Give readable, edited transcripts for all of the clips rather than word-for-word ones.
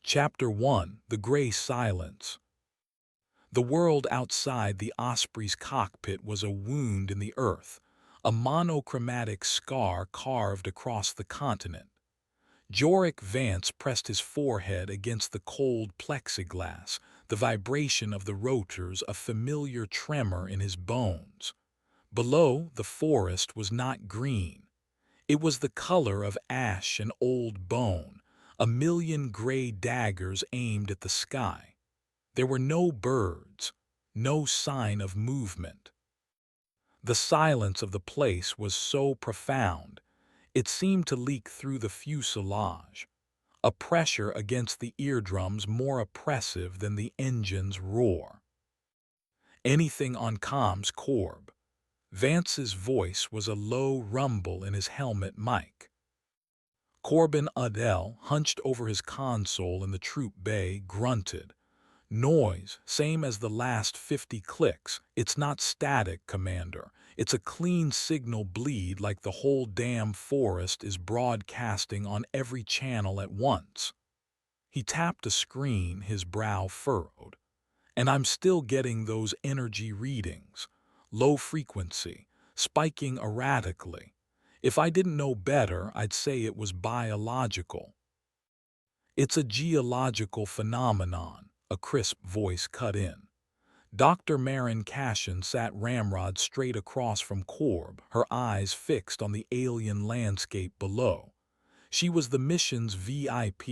Chapter 1: The Gray Silence. The world outside the Osprey's cockpit was a wound in the earth, a monochromatic scar carved across the continent. Jorik Vance pressed his forehead against the cold plexiglass, the vibration of the rotors a familiar tremor in his bones. Below, the forest was not green. It was the color of ash and old bone, a million gray daggers aimed at the sky. There were no birds, no sign of movement. The silence of the place was so profound, it seemed to leak through the fuselage, a pressure against the eardrums more oppressive than the engine's roar. Anything on comms, Corb? Vance's voice was a low rumble in his helmet mic. Corbin Udell, hunched over his console in the troop bay, grunted. Noise, same as the last 50 clicks. It's not static, Commander. It's a clean signal bleed like the whole damn forest is broadcasting on every channel at once. He tapped a screen, his brow furrowed. And I'm still getting those energy readings. Low frequency, spiking erratically. If I didn't know better, I'd say it was biological. It's a geological phenomenon, a crisp voice cut in. Dr. Marin Cashin sat ramrod straight across from Corb, her eyes fixed on the alien landscape below. She was the mission's VIP,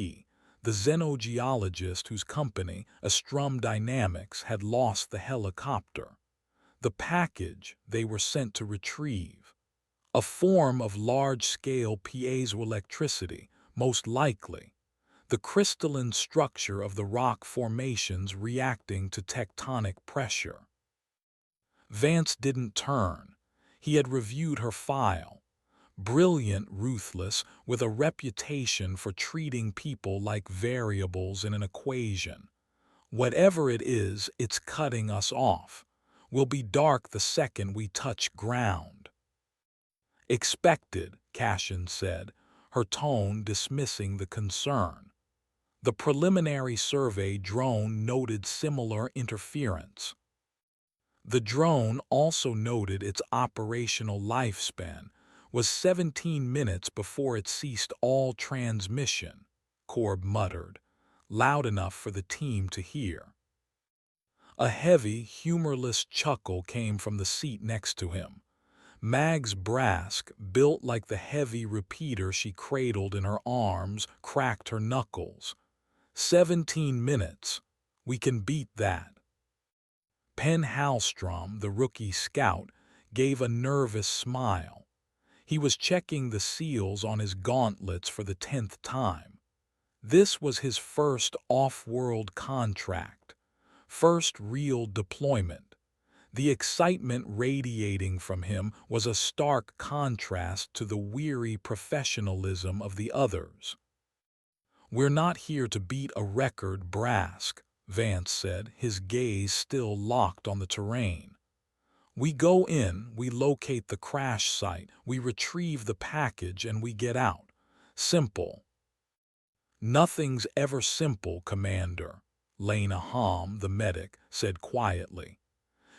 the xenogeologist whose company, Astrum Dynamics, had lost the helicopter. The package they were sent to retrieve. A form of large-scale piezoelectricity, most likely. The crystalline structure of the rock formations reacting to tectonic pressure. Vance didn't turn. He had reviewed her file. Brilliant, ruthless, with a reputation for treating people like variables in an equation. Whatever it is, it's cutting us off. We'll be dark the second we touch ground. Expected, Cashin said, her tone dismissing the concern. The preliminary survey drone noted similar interference. The drone also noted its operational lifespan was 17 minutes before it ceased all transmission, Corb muttered, loud enough for the team to hear. A heavy, humorless chuckle came from the seat next to him. Mags Brask, built like the heavy repeater she cradled in her arms, cracked her knuckles. 17 minutes. We can beat that. Penn Hallstrom, the rookie scout, gave a nervous smile. He was checking the seals on his gauntlets for the 10th time. This was his first off-world contract, first real deployment. The excitement radiating from him was a stark contrast to the weary professionalism of the others. "We're not here to beat a record, Brask," Vance said, his gaze still locked on the terrain. "We go in, we locate the crash site, we retrieve the package, and we get out. Simple." "Nothing's ever simple, Commander," Lena Hom, the medic, said quietly.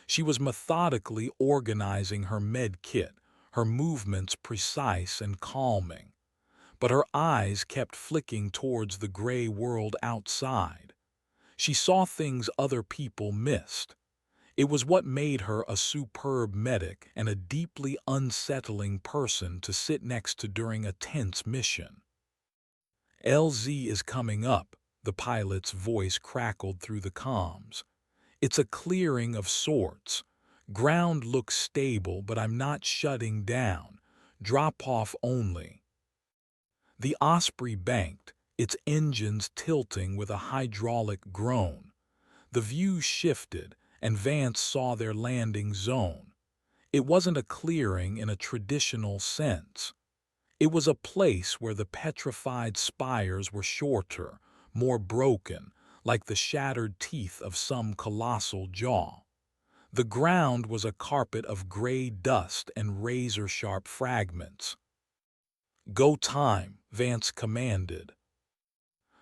She was methodically organizing her med kit, her movements precise and calming. But her eyes kept flicking towards the gray world outside. She saw things other people missed. It was what made her a superb medic and a deeply unsettling person to sit next to during a tense mission. "LZ is coming up," the pilot's voice crackled through the comms. "It's a clearing of sorts. Ground looks stable, but I'm not shutting down. Drop-off only." The Osprey banked, its engines tilting with a hydraulic groan. The view shifted, and Vance saw their landing zone. It wasn't a clearing in a traditional sense. It was a place where the petrified spires were shorter, more broken, like the shattered teeth of some colossal jaw. The ground was a carpet of gray dust and razor-sharp fragments. "Go time," Vance commanded.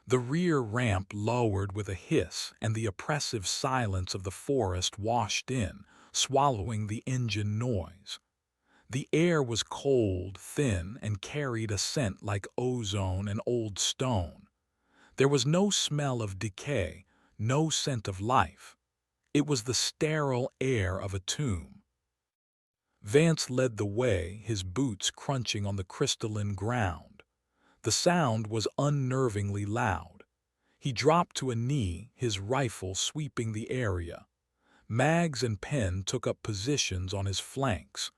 The rear ramp lowered with a hiss, and the oppressive silence of the forest washed in, swallowing the engine noise. The air was cold, thin, and carried a scent like ozone and old stone. There was no smell of decay, no scent of life. It was the sterile air of a tomb. Vance led the way, his boots crunching on the crystalline ground. The sound was unnervingly loud. He dropped to a knee, his rifle sweeping the area. Mags and Penn took up positions on his flanks.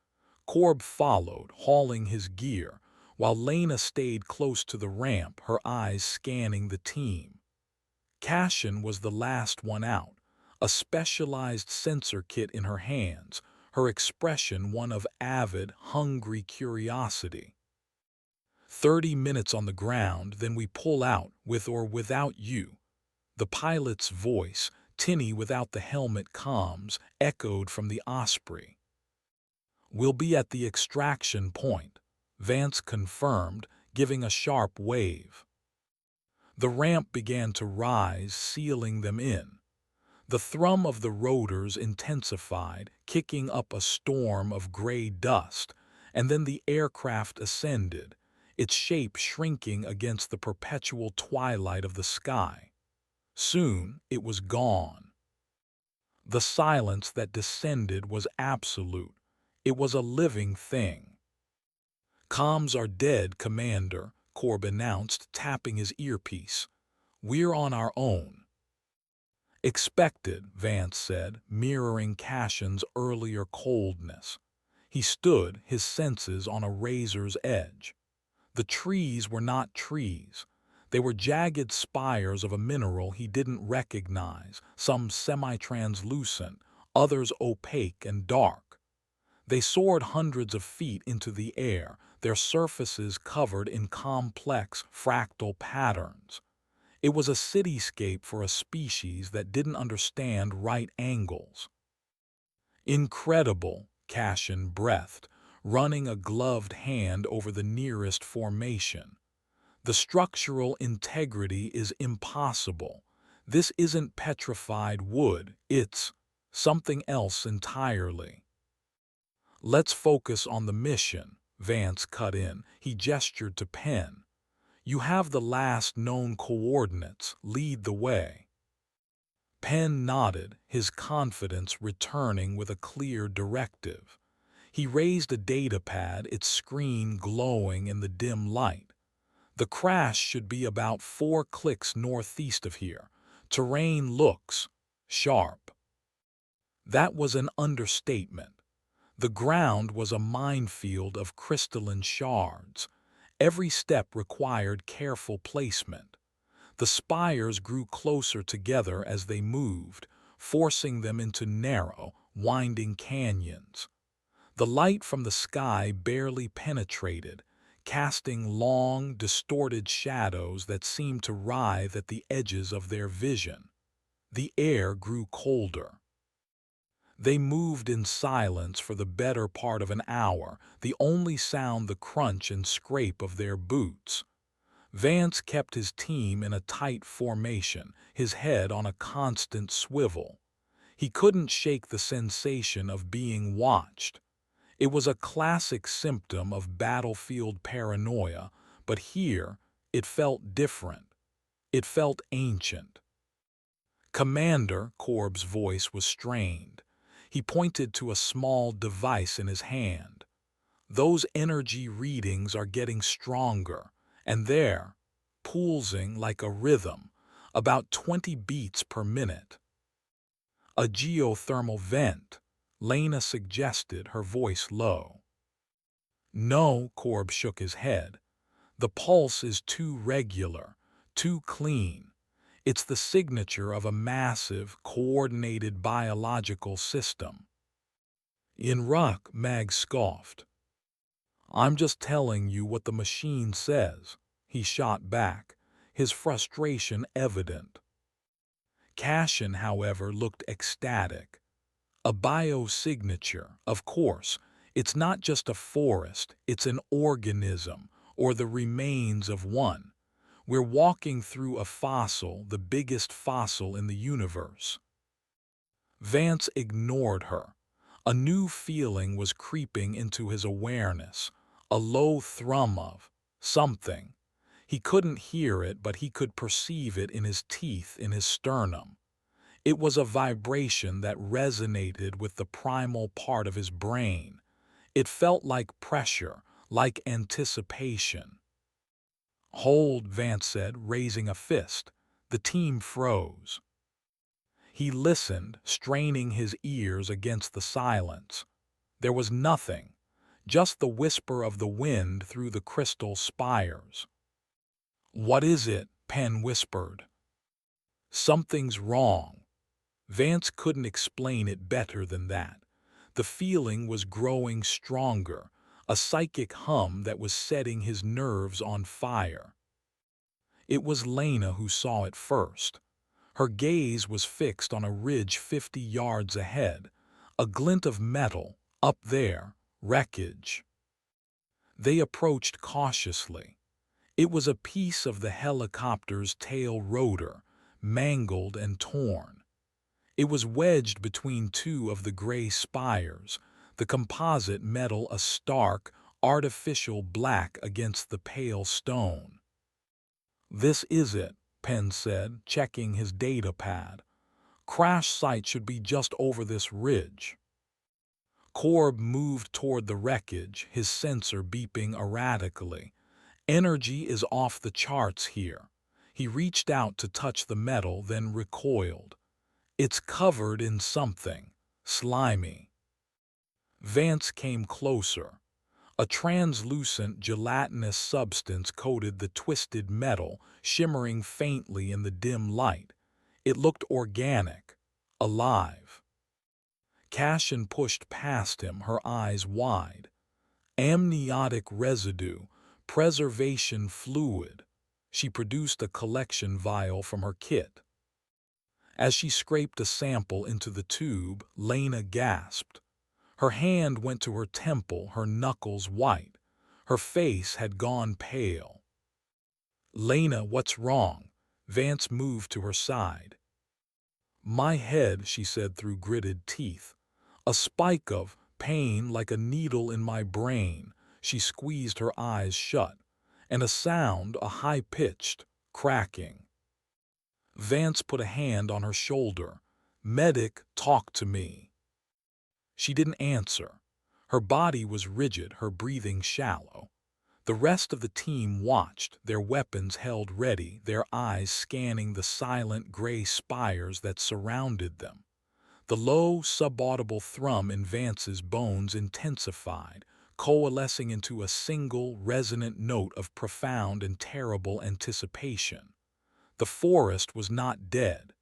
Corb followed, hauling his gear, while Lena stayed close to the ramp, her eyes scanning the team. Cashin was the last one out, a specialized sensor kit in her hands, her expression one of avid, hungry curiosity. 30 minutes on the ground, then we pull out, with or without you. The pilot's voice, tinny without the helmet comms, echoed from the Osprey. We'll be at the extraction point, Vance confirmed, giving a sharp wave. The ramp began to rise, sealing them in. The thrum of the rotors intensified, kicking up a storm of gray dust, and then the aircraft ascended, its shape shrinking against the perpetual twilight of the sky. Soon it was gone. The silence that descended was absolute. It was a living thing. "Comms are dead, Commander," Corb announced, tapping his earpiece. "We're on our own." "Expected," Vance said, mirroring Cashin's earlier coldness. He stood, his senses on a razor's edge. The trees were not trees. They were jagged spires of a mineral he didn't recognize, some semi-translucent, others opaque and dark. They soared hundreds of feet into the air, their surfaces covered in complex, fractal patterns. It was a cityscape for a species that didn't understand right angles. "Incredible," Cashin breathed, running a gloved hand over the nearest formation. "The structural integrity is impossible. This isn't petrified wood, it's something else entirely." "Let's focus on the mission," Vance cut in. He gestured to Penn. "You have the last known coordinates. Lead the way." Penn nodded, his confidence returning with a clear directive. He raised a datapad, its screen glowing in the dim light. "The crash should be about 4 clicks northeast of here. Terrain looks sharp." That was an understatement. The ground was a minefield of crystalline shards. Every step required careful placement. The spires grew closer together as they moved, forcing them into narrow, winding canyons. The light from the sky barely penetrated, casting long, distorted shadows that seemed to writhe at the edges of their vision. The air grew colder. They moved in silence for the better part of an hour, the only sound the crunch and scrape of their boots. Vance kept his team in a tight formation, his head on a constant swivel. He couldn't shake the sensation of being watched. It was a classic symptom of battlefield paranoia, but here it felt different. It felt ancient. "Commander," Corb's voice was strained. He pointed to a small device in his hand. "Those energy readings are getting stronger, and they're pulsing like a rhythm, about 20 beats per minute." "A geothermal vent," Lena suggested, her voice low. "No," Corb shook his head. "The pulse is too regular, too clean. It's the signature of a massive, coordinated biological system." "In Ruck," Mag scoffed. "I'm just telling you what the machine says," he shot back, his frustration evident. Cashin, however, looked ecstatic. "A biosignature, of course. It's not just a forest, it's an organism, or the remains of one. We're walking through a fossil, the biggest fossil in the universe." Vance ignored her. A new feeling was creeping into his awareness, a low thrum of something. He couldn't hear it, but he could perceive it in his teeth, in his sternum. It was a vibration that resonated with the primal part of his brain. It felt like pressure, like anticipation. "Hold," Vance said, raising a fist. The team froze. He listened, straining his ears against the silence. There was nothing, just the whisper of the wind through the crystal spires. "What is it?" Penn whispered. "Something's wrong." Vance couldn't explain it better than that. The feeling was growing stronger, a psychic hum that was setting his nerves on fire. It was Lena who saw it first. Her gaze was fixed on a ridge 50 yards ahead, a glint of metal, up there, wreckage. They approached cautiously. It was a piece of the helicopter's tail rotor, mangled and torn. It was wedged between two of the gray spires, the composite metal a stark, artificial black against the pale stone. "This is it," Penn said, checking his data pad. "Crash site should be just over this ridge." Corb moved toward the wreckage, his sensor beeping erratically. "Energy is off the charts here." He reached out to touch the metal, then recoiled. "It's covered in something slimy." Vance came closer. A translucent, gelatinous substance coated the twisted metal, shimmering faintly in the dim light. It looked organic, alive. Cashin pushed past him, her eyes wide. "Amniotic residue, preservation fluid." She produced a collection vial from her kit. As she scraped a sample into the tube, Lena gasped. Her hand went to her temple, her knuckles white. Her face had gone pale. "Lena, what's wrong?" Vance moved to her side. "My head," she said through gritted teeth. "A spike of pain like a needle in my brain." She squeezed her eyes shut. "And a sound, a high-pitched cracking." Vance put a hand on her shoulder. "Medic, talk to me." She didn't answer. Her body was rigid, her breathing shallow. The rest of the team watched, their weapons held ready, their eyes scanning the silent gray spires that surrounded them. The low, subaudible thrum in Vance's bones intensified, coalescing into a single, resonant note of profound and terrible anticipation. The forest was not dead.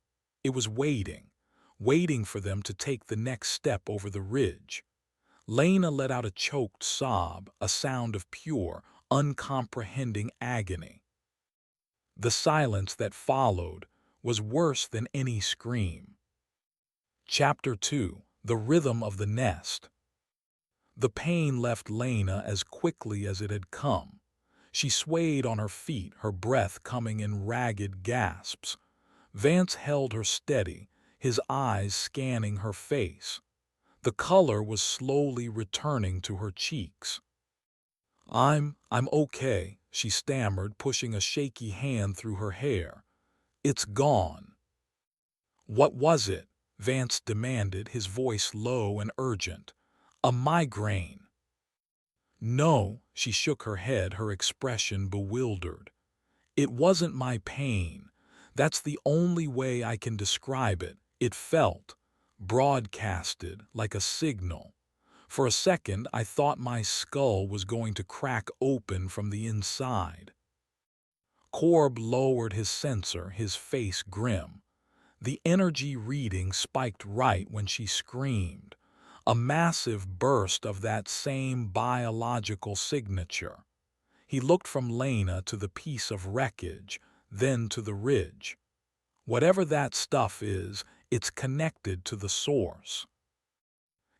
It was waiting, waiting for them to take the next step over the ridge. Lena let out a choked sob, a sound of pure, uncomprehending agony. The silence that followed was worse than any scream. Chapter 2: The Rhythm of the Nest. The pain left Lena as quickly as it had come. She swayed on her feet, her breath coming in ragged gasps. Vance held her steady, his eyes scanning her face. The color was slowly returning to her cheeks. I'm okay," she stammered, pushing a shaky hand through her hair. "It's gone." "What was it?" Vance demanded, his voice low and urgent. "A migraine." "No," she shook her head, her expression bewildered. "It wasn't my pain. That's the only way I can describe it. It felt broadcasted like a signal. For a second, I thought my skull was going to crack open from the inside." Corb lowered his sensor, his face grim. The energy reading spiked right when she screamed. A massive burst of that same biological signature. He looked from Lena to the piece of wreckage, then to the ridge. "Whatever that stuff is, it's connected to the source."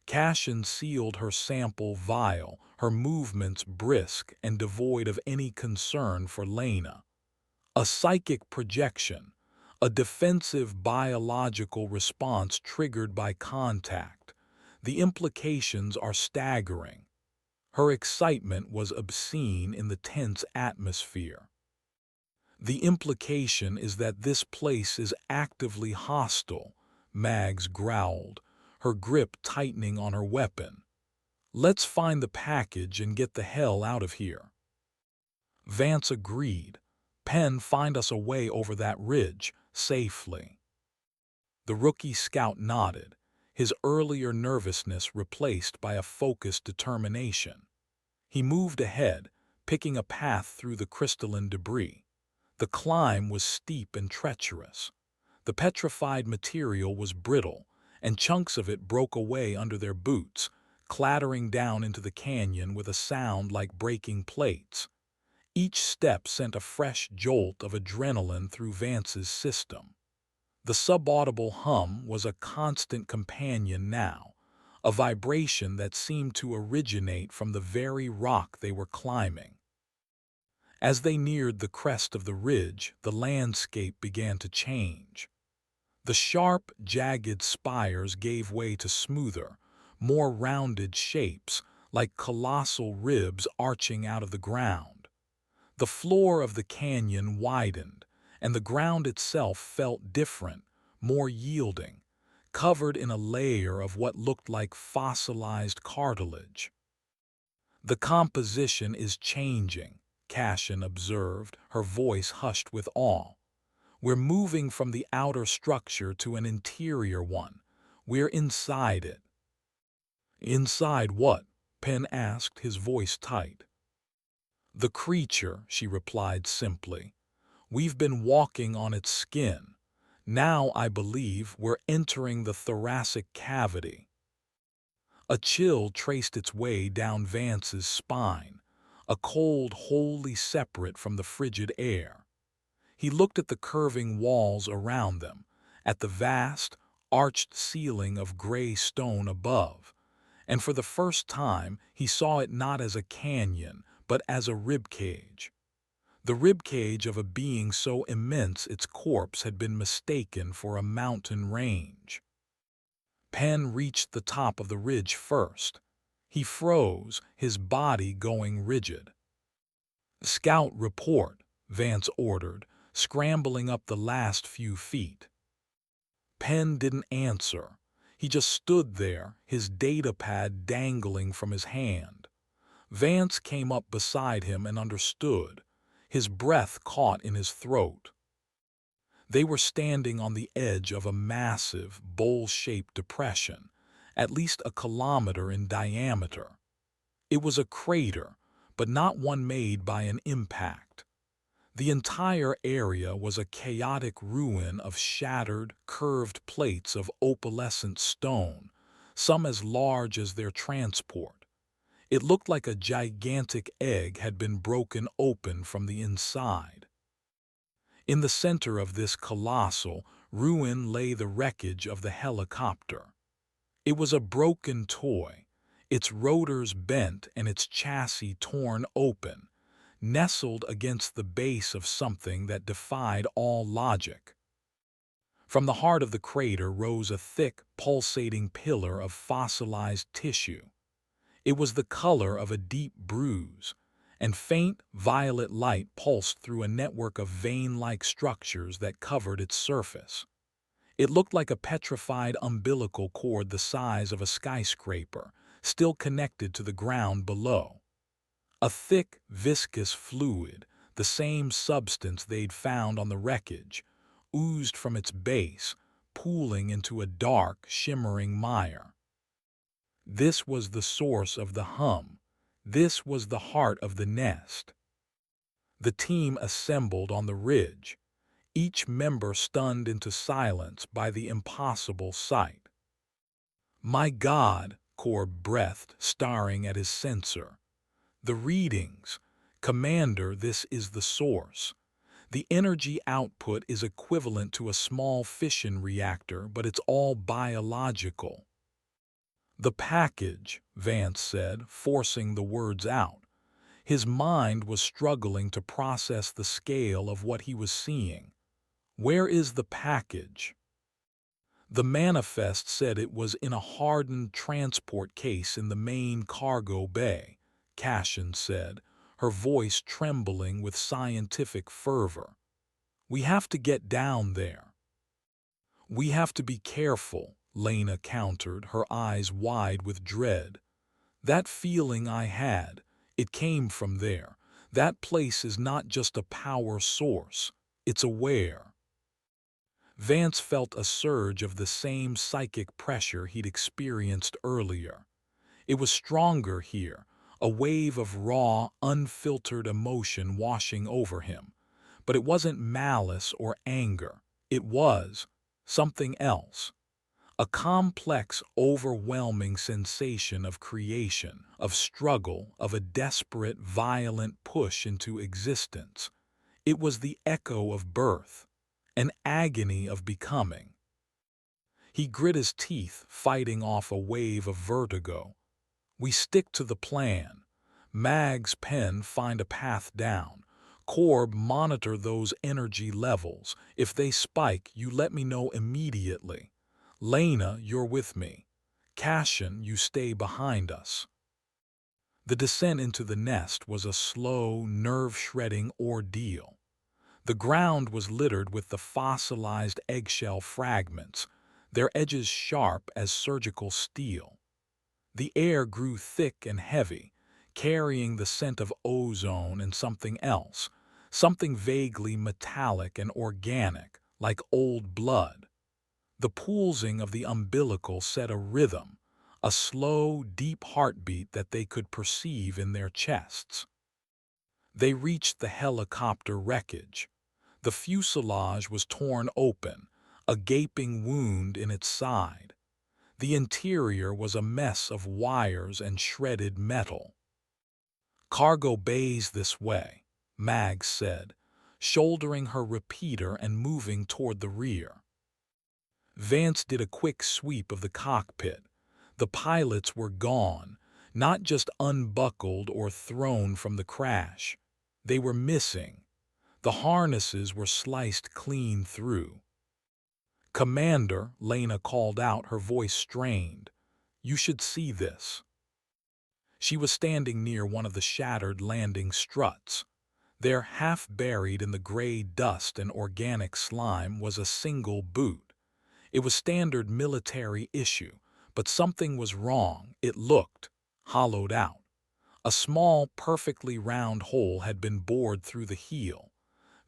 Cashin sealed her sample vial, her movements brisk and devoid of any concern for Lena. A psychic projection, a defensive biological response triggered by contact. The implications are staggering. Her excitement was obscene in the tense atmosphere. The implication is that this place is actively hostile, Mags growled, her grip tightening on her weapon. Let's find the package and get the hell out of here. Vance agreed. Penn, find us a way over that ridge, safely. The rookie scout nodded, his earlier nervousness replaced by a focused determination. He moved ahead, picking a path through the crystalline debris. The climb was steep and treacherous. The petrified material was brittle, and chunks of it broke away under their boots, clattering down into the canyon with a sound like breaking plates. Each step sent a fresh jolt of adrenaline through Vance's system. The subaudible hum was a constant companion now, a vibration that seemed to originate from the very rock they were climbing. As they neared the crest of the ridge, the landscape began to change. The sharp, jagged spires gave way to smoother, more rounded shapes, like colossal ribs arching out of the ground. The floor of the canyon widened, and the ground itself felt different, more yielding, covered in a layer of what looked like fossilized cartilage. The composition is changing, Cashin observed, her voice hushed with awe. We're moving from the outer structure to an interior one. We're inside it. Inside what? Penn asked, his voice tight. The creature, she replied simply. We've been walking on its skin. Now I believe we're entering the thoracic cavity. A chill traced its way down Vance's spine, a cold wholly separate from the frigid air. He looked at the curving walls around them, at the vast, arched ceiling of gray stone above, and for the first time he saw it not as a canyon, but as a ribcage. The ribcage of a being so immense its corpse had been mistaken for a mountain range. Penn reached the top of the ridge first. He froze, his body going rigid. "Scout report," Vance ordered, scrambling up the last few feet. Penn didn't answer. He just stood there, his datapad dangling from his hand. Vance came up beside him and understood, his breath caught in his throat. They were standing on the edge of a massive, bowl-shaped depression, at least a kilometer in diameter. It was a crater, but not one made by an impact. The entire area was a chaotic ruin of shattered, curved plates of opalescent stone, some as large as their transport. It looked like a gigantic egg had been broken open from the inside. In the center of this colossal ruin lay the wreckage of the helicopter. It was a broken toy, its rotors bent and its chassis torn open, nestled against the base of something that defied all logic. From the heart of the crater rose a thick, pulsating pillar of fossilized tissue. It was the color of a deep bruise, and faint violet light pulsed through a network of vein-like structures that covered its surface. It looked like a petrified umbilical cord the size of a skyscraper, still connected to the ground below. A thick, viscous fluid, the same substance they'd found on the wreckage, oozed from its base, pooling into a dark, shimmering mire. This was the source of the hum. This was the heart of the nest. The team assembled on the ridge, each member stunned into silence by the impossible sight. "My God," Corb breathed, staring at his sensor. "The readings. Commander, this is the source. The energy output is equivalent to a small fission reactor, but it's all biological." "The package," Vance said, forcing the words out. His mind was struggling to process the scale of what he was seeing. "Where is the package?" The manifest said it was in a hardened transport case in the main cargo bay, Cashin said, her voice trembling with scientific fervor. "We have to get down there." "We have to be careful," Lena countered, her eyes wide with dread. "That feeling I had, it came from there. That place is not just a power source, it's aware." Vance felt a surge of the same psychic pressure he'd experienced earlier. It was stronger here, a wave of raw, unfiltered emotion washing over him. But it wasn't malice or anger. It was something else. A complex, overwhelming sensation of creation, of struggle, of a desperate, violent push into existence. It was the echo of birth, an agony of becoming. He grit his teeth, fighting off a wave of vertigo. "We stick to the plan. Mag's pen find a path down. Corb monitor those energy levels. If they spike, you let me know immediately. Lena, you're with me. Cashin, you stay behind us." The descent into the nest was a slow, nerve-shredding ordeal. The ground was littered with the fossilized eggshell fragments, their edges sharp as surgical steel. The air grew thick and heavy, carrying the scent of ozone and something else, something vaguely metallic and organic, like old blood. The pulsing of the umbilical set a rhythm, a slow, deep heartbeat that they could perceive in their chests. They reached the helicopter wreckage. The fuselage was torn open, a gaping wound in its side. The interior was a mess of wires and shredded metal. "Cargo bay's this way," Mag said, shouldering her repeater and moving toward the rear. Vance did a quick sweep of the cockpit. The pilots were gone, not just unbuckled or thrown from the crash. They were missing. The harnesses were sliced clean through. "Commander," Lena called out, her voice strained. "You should see this." She was standing near one of the shattered landing struts. There, half buried in the gray dust and organic slime, was a single boot. It was standard military issue, but something was wrong. It looked hollowed out. A small, perfectly round hole had been bored through the heel.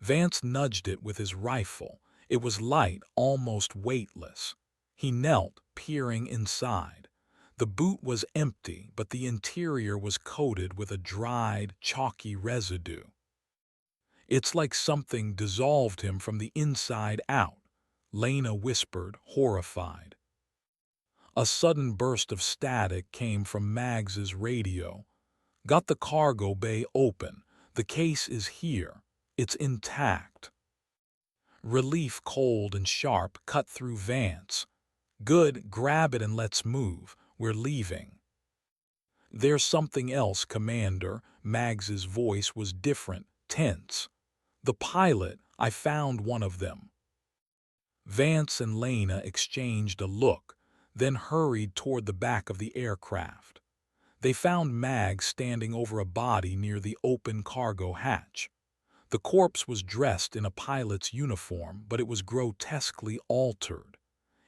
Vance nudged it with his rifle. It was light, almost weightless. He knelt, peering inside. The boot was empty, but the interior was coated with a dried, chalky residue. "It's like something dissolved him from the inside out," Lena whispered, horrified. A sudden burst of static came from Mags's radio. "Got the cargo bay open. The case is here. It's intact." Relief, cold and sharp, cut through Vance. "Good, grab it and let's move. We're leaving." "There's something else, Commander." Mags's voice was different, tense. "The pilot, I found one of them." Vance and Lena exchanged a look, then hurried toward the back of the aircraft. They found Mag standing over a body near the open cargo hatch. The corpse was dressed in a pilot's uniform, but it was grotesquely altered.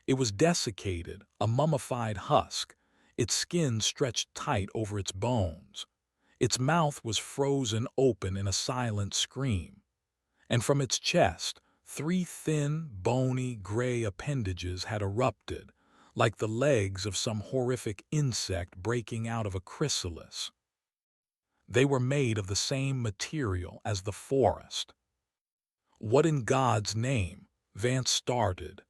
It was desiccated, a mummified husk, its skin stretched tight over its bones. Its mouth was frozen open in a silent scream. And from its chest, 3 thin, bony, gray appendages had erupted, like the legs of some horrific insect breaking out of a chrysalis. They were made of the same material as the forest. "What in God's name?" Vance started.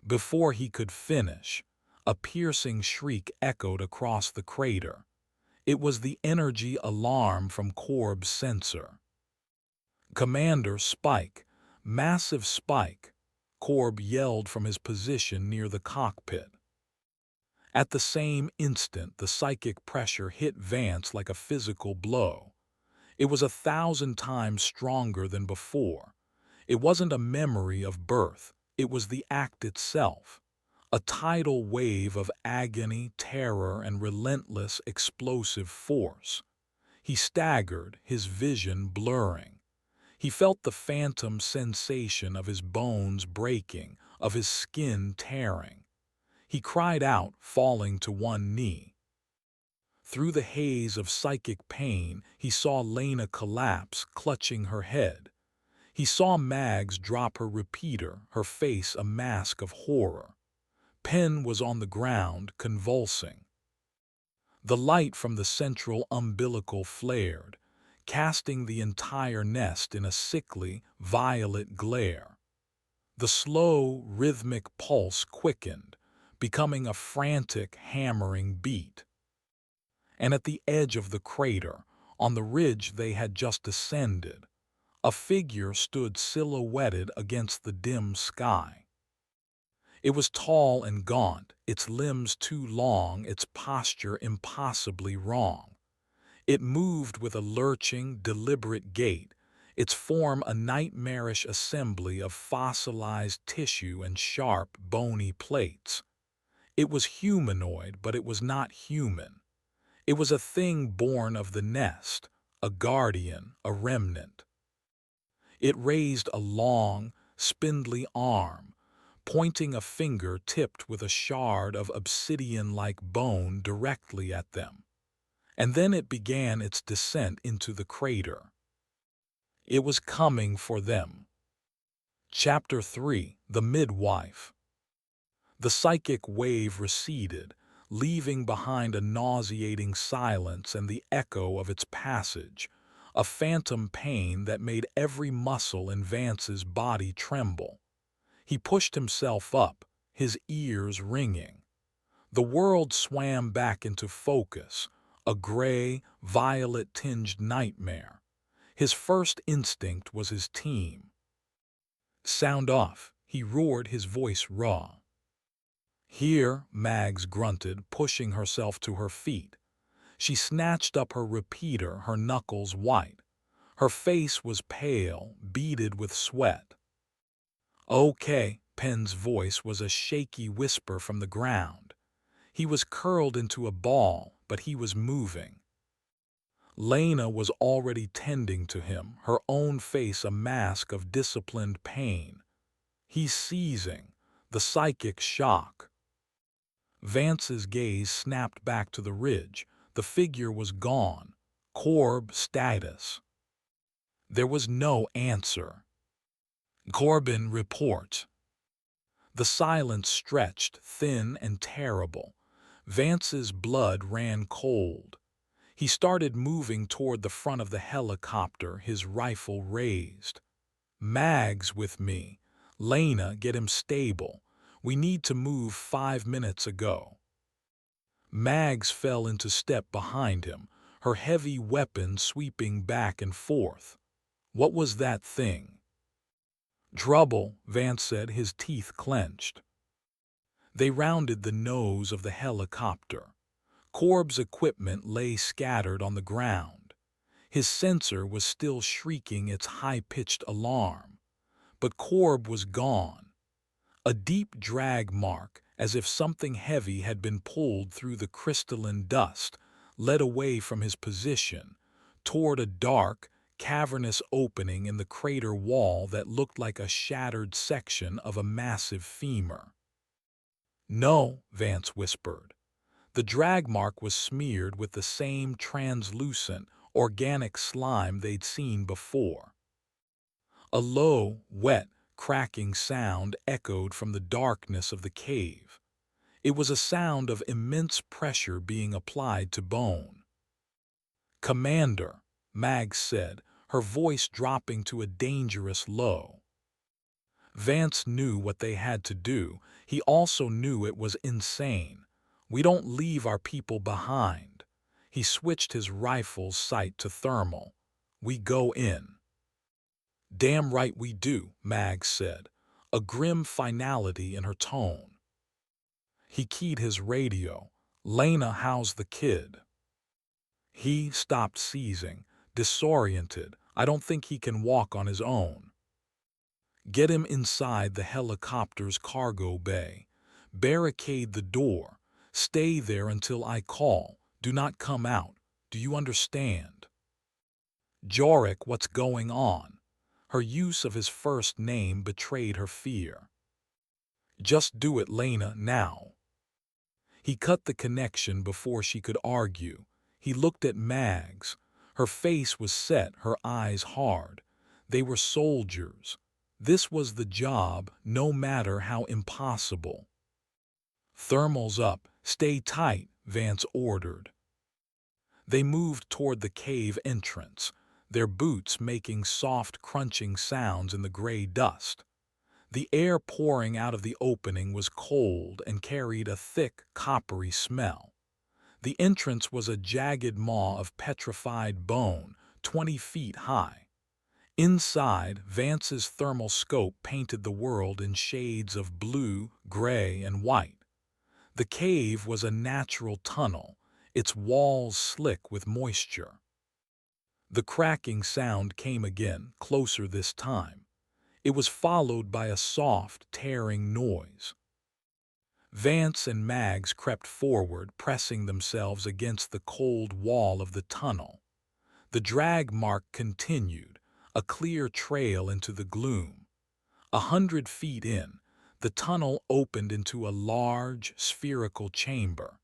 Before he could finish, a piercing shriek echoed across the crater. It was the energy alarm from Corb's sensor. "Commander, spike! Massive spike!" Corb yelled from his position near the cockpit. At the same instant, the psychic pressure hit Vance like a physical blow. It was 1,000 times stronger than before. It wasn't a memory of birth, it was the act itself. A tidal wave of agony, terror, and relentless explosive force. He staggered, his vision blurring. He felt the phantom sensation of his bones breaking, of his skin tearing. He cried out, falling to one knee. Through the haze of psychic pain, he saw Lena collapse, clutching her head. He saw Mags drop her repeater, her face a mask of horror. Penn was on the ground, convulsing. The light from the central umbilical flared, casting the entire nest in a sickly, violet glare. The slow, rhythmic pulse quickened, becoming a frantic, hammering beat. And at the edge of the crater, on the ridge they had just ascended, a figure stood silhouetted against the dim sky. It was tall and gaunt, its limbs too long, its posture impossibly wrong. It moved with a lurching, deliberate gait, its form a nightmarish assembly of fossilized tissue and sharp, bony plates. It was humanoid, but it was not human. It was a thing born of the nest, a guardian, a remnant. It raised a long, spindly arm, pointing a finger tipped with a shard of obsidian-like bone directly at them. And then it began its descent into the crater. It was coming for them. Chapter 3: The Midwife. The psychic wave receded, leaving behind a nauseating silence and the echo of its passage, a phantom pain that made every muscle in Vance's body tremble. He pushed himself up, his ears ringing. The world swam back into focus, a gray, violet-tinged nightmare. His first instinct was his team. "Sound off," he roared, his voice raw. "Here," Mags grunted, pushing herself to her feet. She snatched up her repeater, her knuckles white. Her face was pale, beaded with sweat. "Okay," Penn's voice was a shaky whisper from the ground. He was curled into a ball, but he was moving. Lena was already tending to him, her own face a mask of disciplined pain. He's seizing, the psychic shock. Vance's gaze snapped back to the ridge. The figure was gone. Corb status. There was no answer. "Corbin, report." The silence stretched, thin and terrible. Vance's blood ran cold. He started moving toward the front of the helicopter, his rifle raised. "Mags with me. Lena, get him stable. We need to move 5 minutes ago." Mags fell into step behind him, her heavy weapon sweeping back and forth. What was that thing? "Trouble," Vance said, his teeth clenched. They rounded the nose of the helicopter. Corb's equipment lay scattered on the ground. His sensor was still shrieking its high-pitched alarm. But Corb was gone. A deep drag mark, as if something heavy had been pulled through the crystalline dust, led away from his position, toward a dark, cavernous opening in the crater wall that looked like a shattered section of a massive femur. "No," Vance whispered. The drag mark was smeared with the same translucent, organic slime they'd seen before. A low, wet, cracking sound echoed from the darkness of the cave. It was a sound of immense pressure being applied to bone. "Commander," Mags said, her voice dropping to a dangerous low. Vance knew what they had to do. He also knew it was insane. "We don't leave our people behind." He switched his rifle's sight to thermal. "We go in." "Damn right we do," Mags said, a grim finality in her tone. He keyed his radio. "Lena, how's the kid?" He stopped seizing, disoriented. "I don't think he can walk on his own." "Get him inside the helicopter's cargo bay. Barricade the door. Stay there until I call. Do not come out. Do you understand?" "Jorik, what's going on?" Her use of his first name betrayed her fear. "Just do it, Lena, now." He cut the connection before she could argue. He looked at Mags. Her face was set, her eyes hard. They were soldiers. This was the job, no matter how impossible. "Thermals up. Stay tight," Vance ordered. They moved toward the cave entrance, their boots making soft, crunching sounds in the gray dust. The air pouring out of the opening was cold and carried a thick, coppery smell. The entrance was a jagged maw of petrified bone, 20 feet high. Inside, Vance's thermal scope painted the world in shades of blue, gray, and white. The cave was a natural tunnel, its walls slick with moisture. The cracking sound came again, closer this time. It was followed by a soft, tearing noise. Vance and Mags crept forward, pressing themselves against the cold wall of the tunnel. The drag mark continued, a clear trail into the gloom. 100 feet in, the tunnel opened into a large, spherical chamber.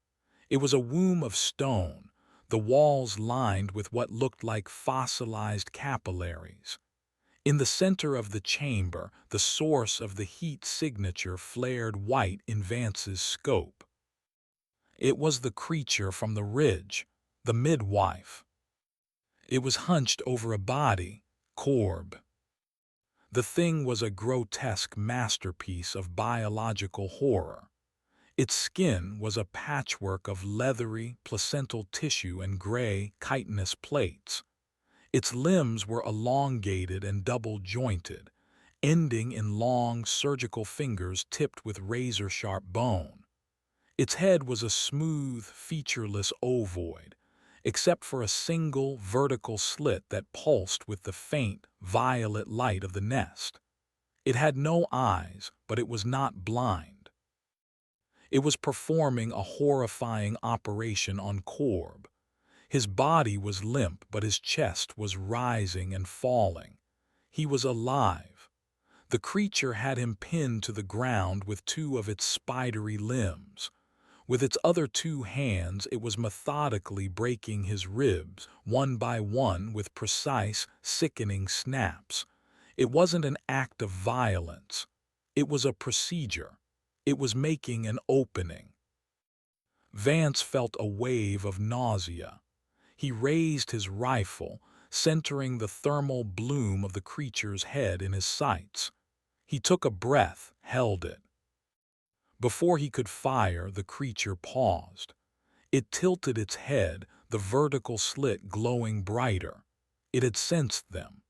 It was a womb of stone, the walls lined with what looked like fossilized capillaries. In the center of the chamber, the source of the heat signature flared white in Vance's scope. It was the creature from the ridge, the midwife. It was hunched over a body, Corb. The thing was a grotesque masterpiece of biological horror. Its skin was a patchwork of leathery, placental tissue and gray, chitinous plates. Its limbs were elongated and double-jointed, ending in long surgical fingers tipped with razor-sharp bone. Its head was a smooth, featureless ovoid, except for a single vertical slit that pulsed with the faint, violet light of the nest. It had no eyes, but it was not blind. It was performing a horrifying operation on Corb. His body was limp, but his chest was rising and falling. He was alive. The creature had him pinned to the ground with two of its spidery limbs. With its other two hands, it was methodically breaking his ribs, one by one, with precise, sickening snaps. It wasn't an act of violence. It was a procedure. It was making an opening. Vance felt a wave of nausea. He raised his rifle, centering the thermal bloom of the creature's head in his sights. He took a breath, held it. Before he could fire, the creature paused. It tilted its head, the vertical slit glowing brighter. It had sensed them.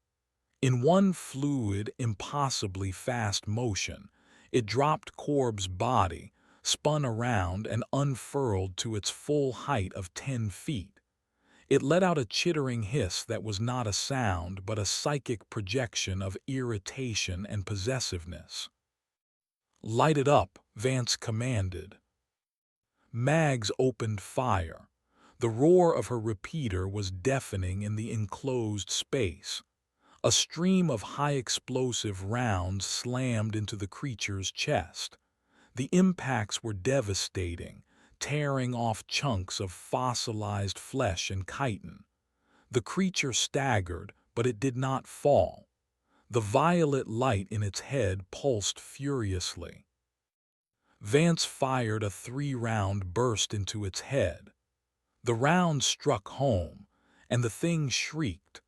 In one fluid, impossibly fast motion, it dropped Corb's body, spun around, and unfurled to its full height of 10 feet. It let out a chittering hiss that was not a sound but a psychic projection of irritation and possessiveness. "Light it up," Vance commanded. Mags opened fire. The roar of her repeater was deafening in the enclosed space. A stream of high-explosive rounds slammed into the creature's chest. The impacts were devastating, tearing off chunks of fossilized flesh and chitin. The creature staggered, but it did not fall. The violet light in its head pulsed furiously. Vance fired a 3-round burst into its head. The round struck home, and the thing shrieked,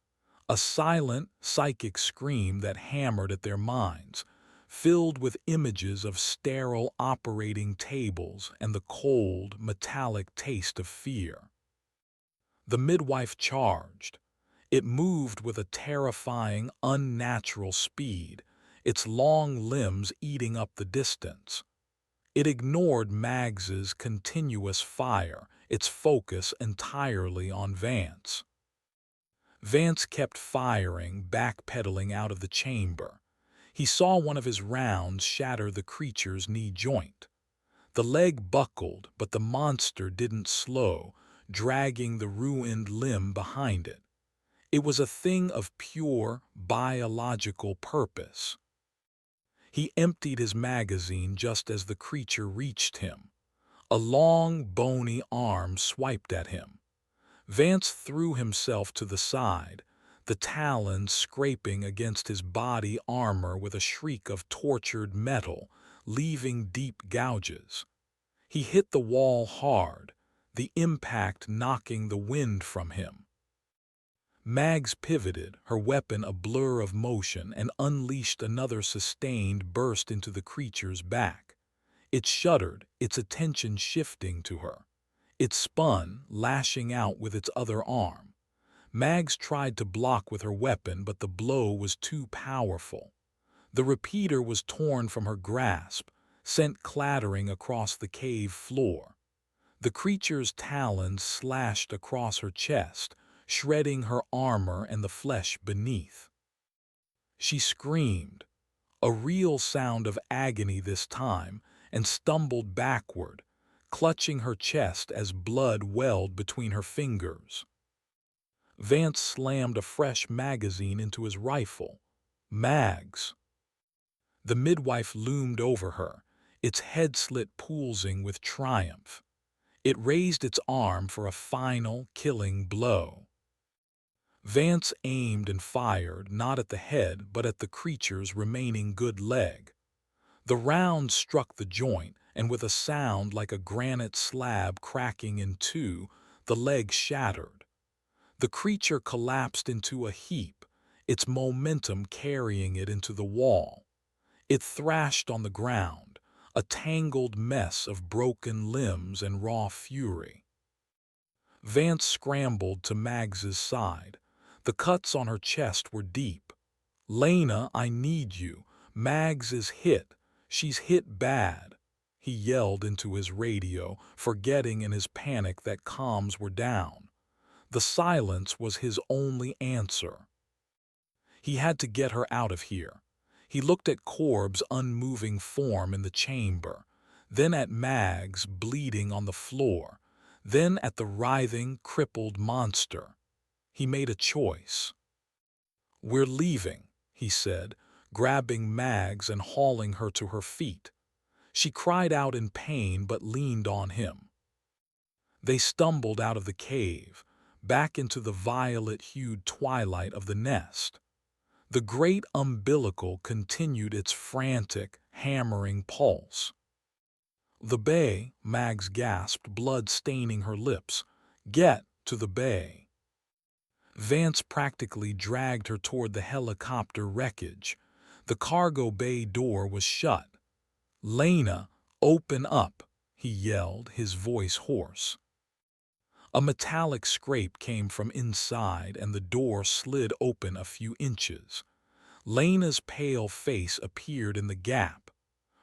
a silent, psychic scream that hammered at their minds, filled with images of sterile operating tables and the cold, metallic taste of fear. The midwife charged. It moved with a terrifying, unnatural speed, its long limbs eating up the distance. It ignored Mags's continuous fire, its focus entirely on Vance. Vance kept firing, backpedaling out of the chamber. He saw one of his rounds shatter the creature's knee joint. The leg buckled, but the monster didn't slow, dragging the ruined limb behind it. It was a thing of pure, biological purpose. He emptied his magazine just as the creature reached him. A long, bony arm swiped at him. Vance threw himself to the side, the talons scraping against his body armor with a shriek of tortured metal, leaving deep gouges. He hit the wall hard, the impact knocking the wind from him. Mags pivoted, her weapon a blur of motion, and unleashed another sustained burst into the creature's back. It shuddered, its attention shifting to her. It spun, lashing out with its other arm. Mags tried to block with her weapon, but the blow was too powerful. The repeater was torn from her grasp, sent clattering across the cave floor. The creature's talons slashed across her chest, shredding her armor and the flesh beneath. She screamed, a real sound of agony this time, and stumbled backward, clutching her chest as blood welled between her fingers. Vance slammed a fresh magazine into his rifle. Mags. The midwife loomed over her, its head slit pulsing with triumph. It raised its arm for a final, killing blow. Vance aimed and fired, not at the head, but at the creature's remaining good leg. The round struck the joint, and with a sound like a granite slab cracking in two, the leg shattered. The creature collapsed into a heap, its momentum carrying it into the wall. It thrashed on the ground, a tangled mess of broken limbs and raw fury. Vance scrambled to Mags's side. The cuts on her chest were deep. "Lena, I need you. Mags is hit. She's hit bad," he yelled into his radio, forgetting in his panic that comms were down. The silence was his only answer. He had to get her out of here. He looked at Corb's unmoving form in the chamber, then at Mags bleeding on the floor, then at the writhing, crippled monster. He made a choice. "We're leaving," he said, grabbing Mags and hauling her to her feet. She cried out in pain but leaned on him. They stumbled out of the cave, back into the violet-hued twilight of the nest. The great umbilical continued its frantic, hammering pulse. "The bay," Mags gasped, blood staining her lips. "Get to the bay." Vance practically dragged her toward the helicopter wreckage. The cargo bay door was shut. "Lena, open up," he yelled, his voice hoarse. A metallic scrape came from inside, and the door slid open a few inches. Lena's pale face appeared in the gap.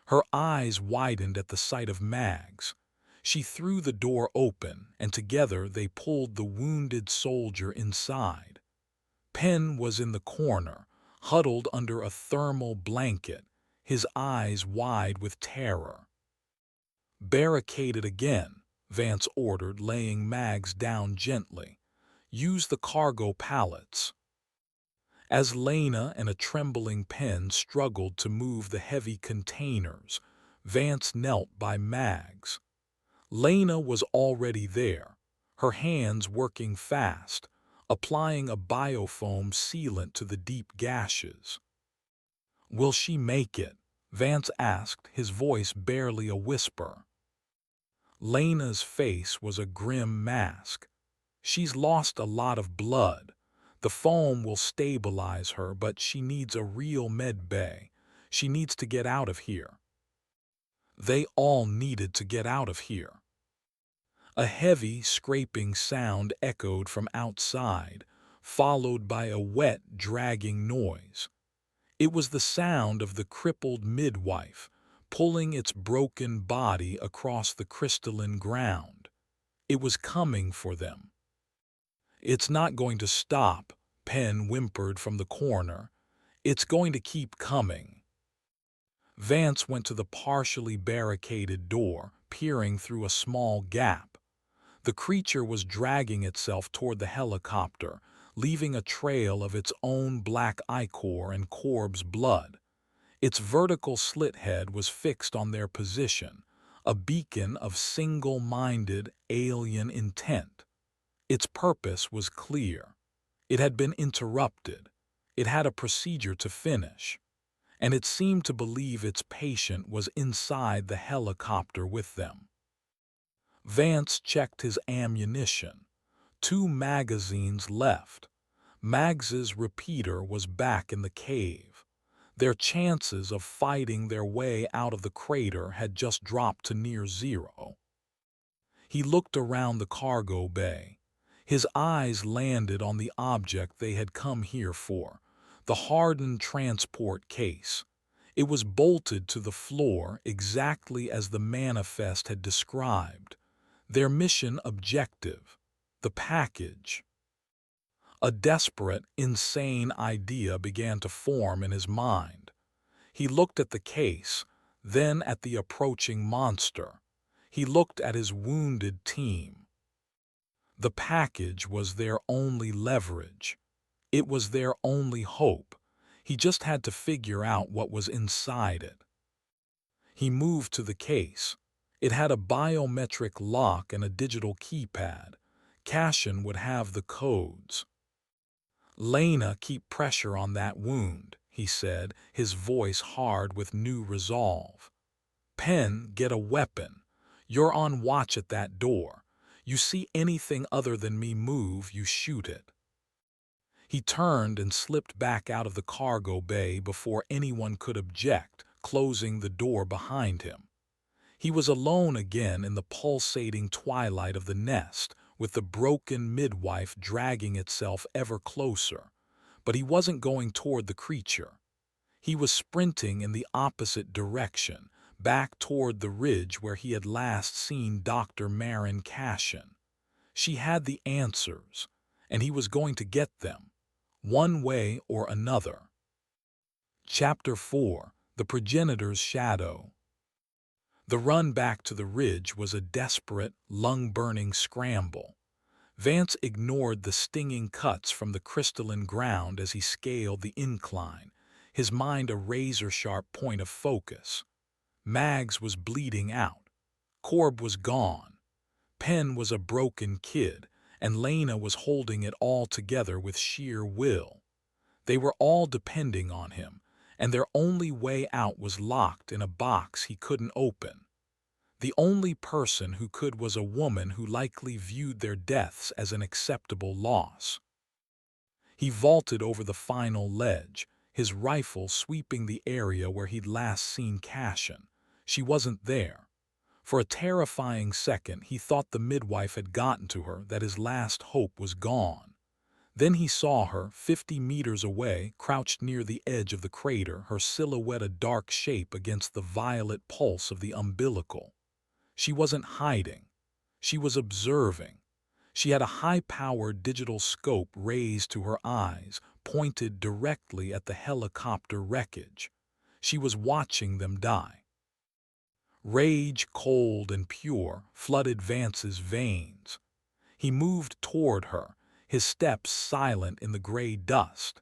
Her eyes widened at the sight of Mags. She threw the door open, and together they pulled the wounded soldier inside. Penn was in the corner, huddled under a thermal blanket, his eyes wide with terror. "Barricade it again," Vance ordered, laying Mags down gently. "Use the cargo pallets." As Lena and a trembling Penn struggled to move the heavy containers, Vance knelt by Mags. Lena was already there, her hands working fast, applying a biofoam sealant to the deep gashes. "Will she make it?" Vance asked, his voice barely a whisper. Lena's face was a grim mask. "She's lost a lot of blood. The foam will stabilize her, but she needs a real med bay. She needs to get out of here." They all needed to get out of here. A heavy, scraping sound echoed from outside, followed by a wet, dragging noise. It was the sound of the crippled midwife, pulling its broken body across the crystalline ground. It was coming for them. "It's not going to stop," Penn whimpered from the corner. "It's going to keep coming." Vance went to the partially barricaded door, peering through a small gap. The creature was dragging itself toward the helicopter, leaving a trail of its own black ichor and Corb's blood. Its vertical slit head was fixed on their position, a beacon of single-minded alien intent. Its purpose was clear. It had been interrupted. It had a procedure to finish, and it seemed to believe its patient was inside the helicopter with them. Vance checked his ammunition. 2 magazines left. Mags's repeater was back in the cave. Their chances of fighting their way out of the crater had just dropped to near zero. He looked around the cargo bay. His eyes landed on the object they had come here for, the hardened transport case. It was bolted to the floor exactly as the manifest had described. Their mission objective, the package. A desperate, insane idea began to form in his mind. He looked at the case, then at the approaching monster. He looked at his wounded team. The package was their only leverage. It was their only hope. He just had to figure out what was inside it. He moved to the case. It had a biometric lock and a digital keypad. Cashin would have the codes. "Lena, keep pressure on that wound," he said, his voice hard with new resolve. "Penn, get a weapon. You're on watch at that door. You see anything other than me move, you shoot it." He turned and slipped back out of the cargo bay before anyone could object, closing the door behind him. He was alone again in the pulsating twilight of the nest, with the broken midwife dragging itself ever closer. But he wasn't going toward the creature. He was sprinting in the opposite direction, back toward the ridge where he had last seen Dr. Marin Cashin. She had the answers, and he was going to get them, one way or another. Chapter 4: The Progenitor's Shadow. The run back to the ridge was a desperate, lung-burning scramble. Vance ignored the stinging cuts from the crystalline ground as he scaled the incline, his mind a razor-sharp point of focus. Mags was bleeding out. Corb was gone. Penn was a broken kid, and Lena was holding it all together with sheer will. They were all depending on him, and their only way out was locked in a box he couldn't open. The only person who could was a woman who likely viewed their deaths as an acceptable loss. He vaulted over the final ledge, his rifle sweeping the area where he'd last seen Cashin. She wasn't there. For a terrifying second, he thought the midwife had gotten to her, that his last hope was gone. Then he saw her, 50 meters away, crouched near the edge of the crater, her silhouette a dark shape against the violet pulse of the umbilical. She wasn't hiding. She was observing. She had a high-powered digital scope raised to her eyes, pointed directly at the helicopter wreckage. She was watching them die. Rage, cold and pure, flooded Vance's veins. He moved toward her, his steps silent in the gray dust.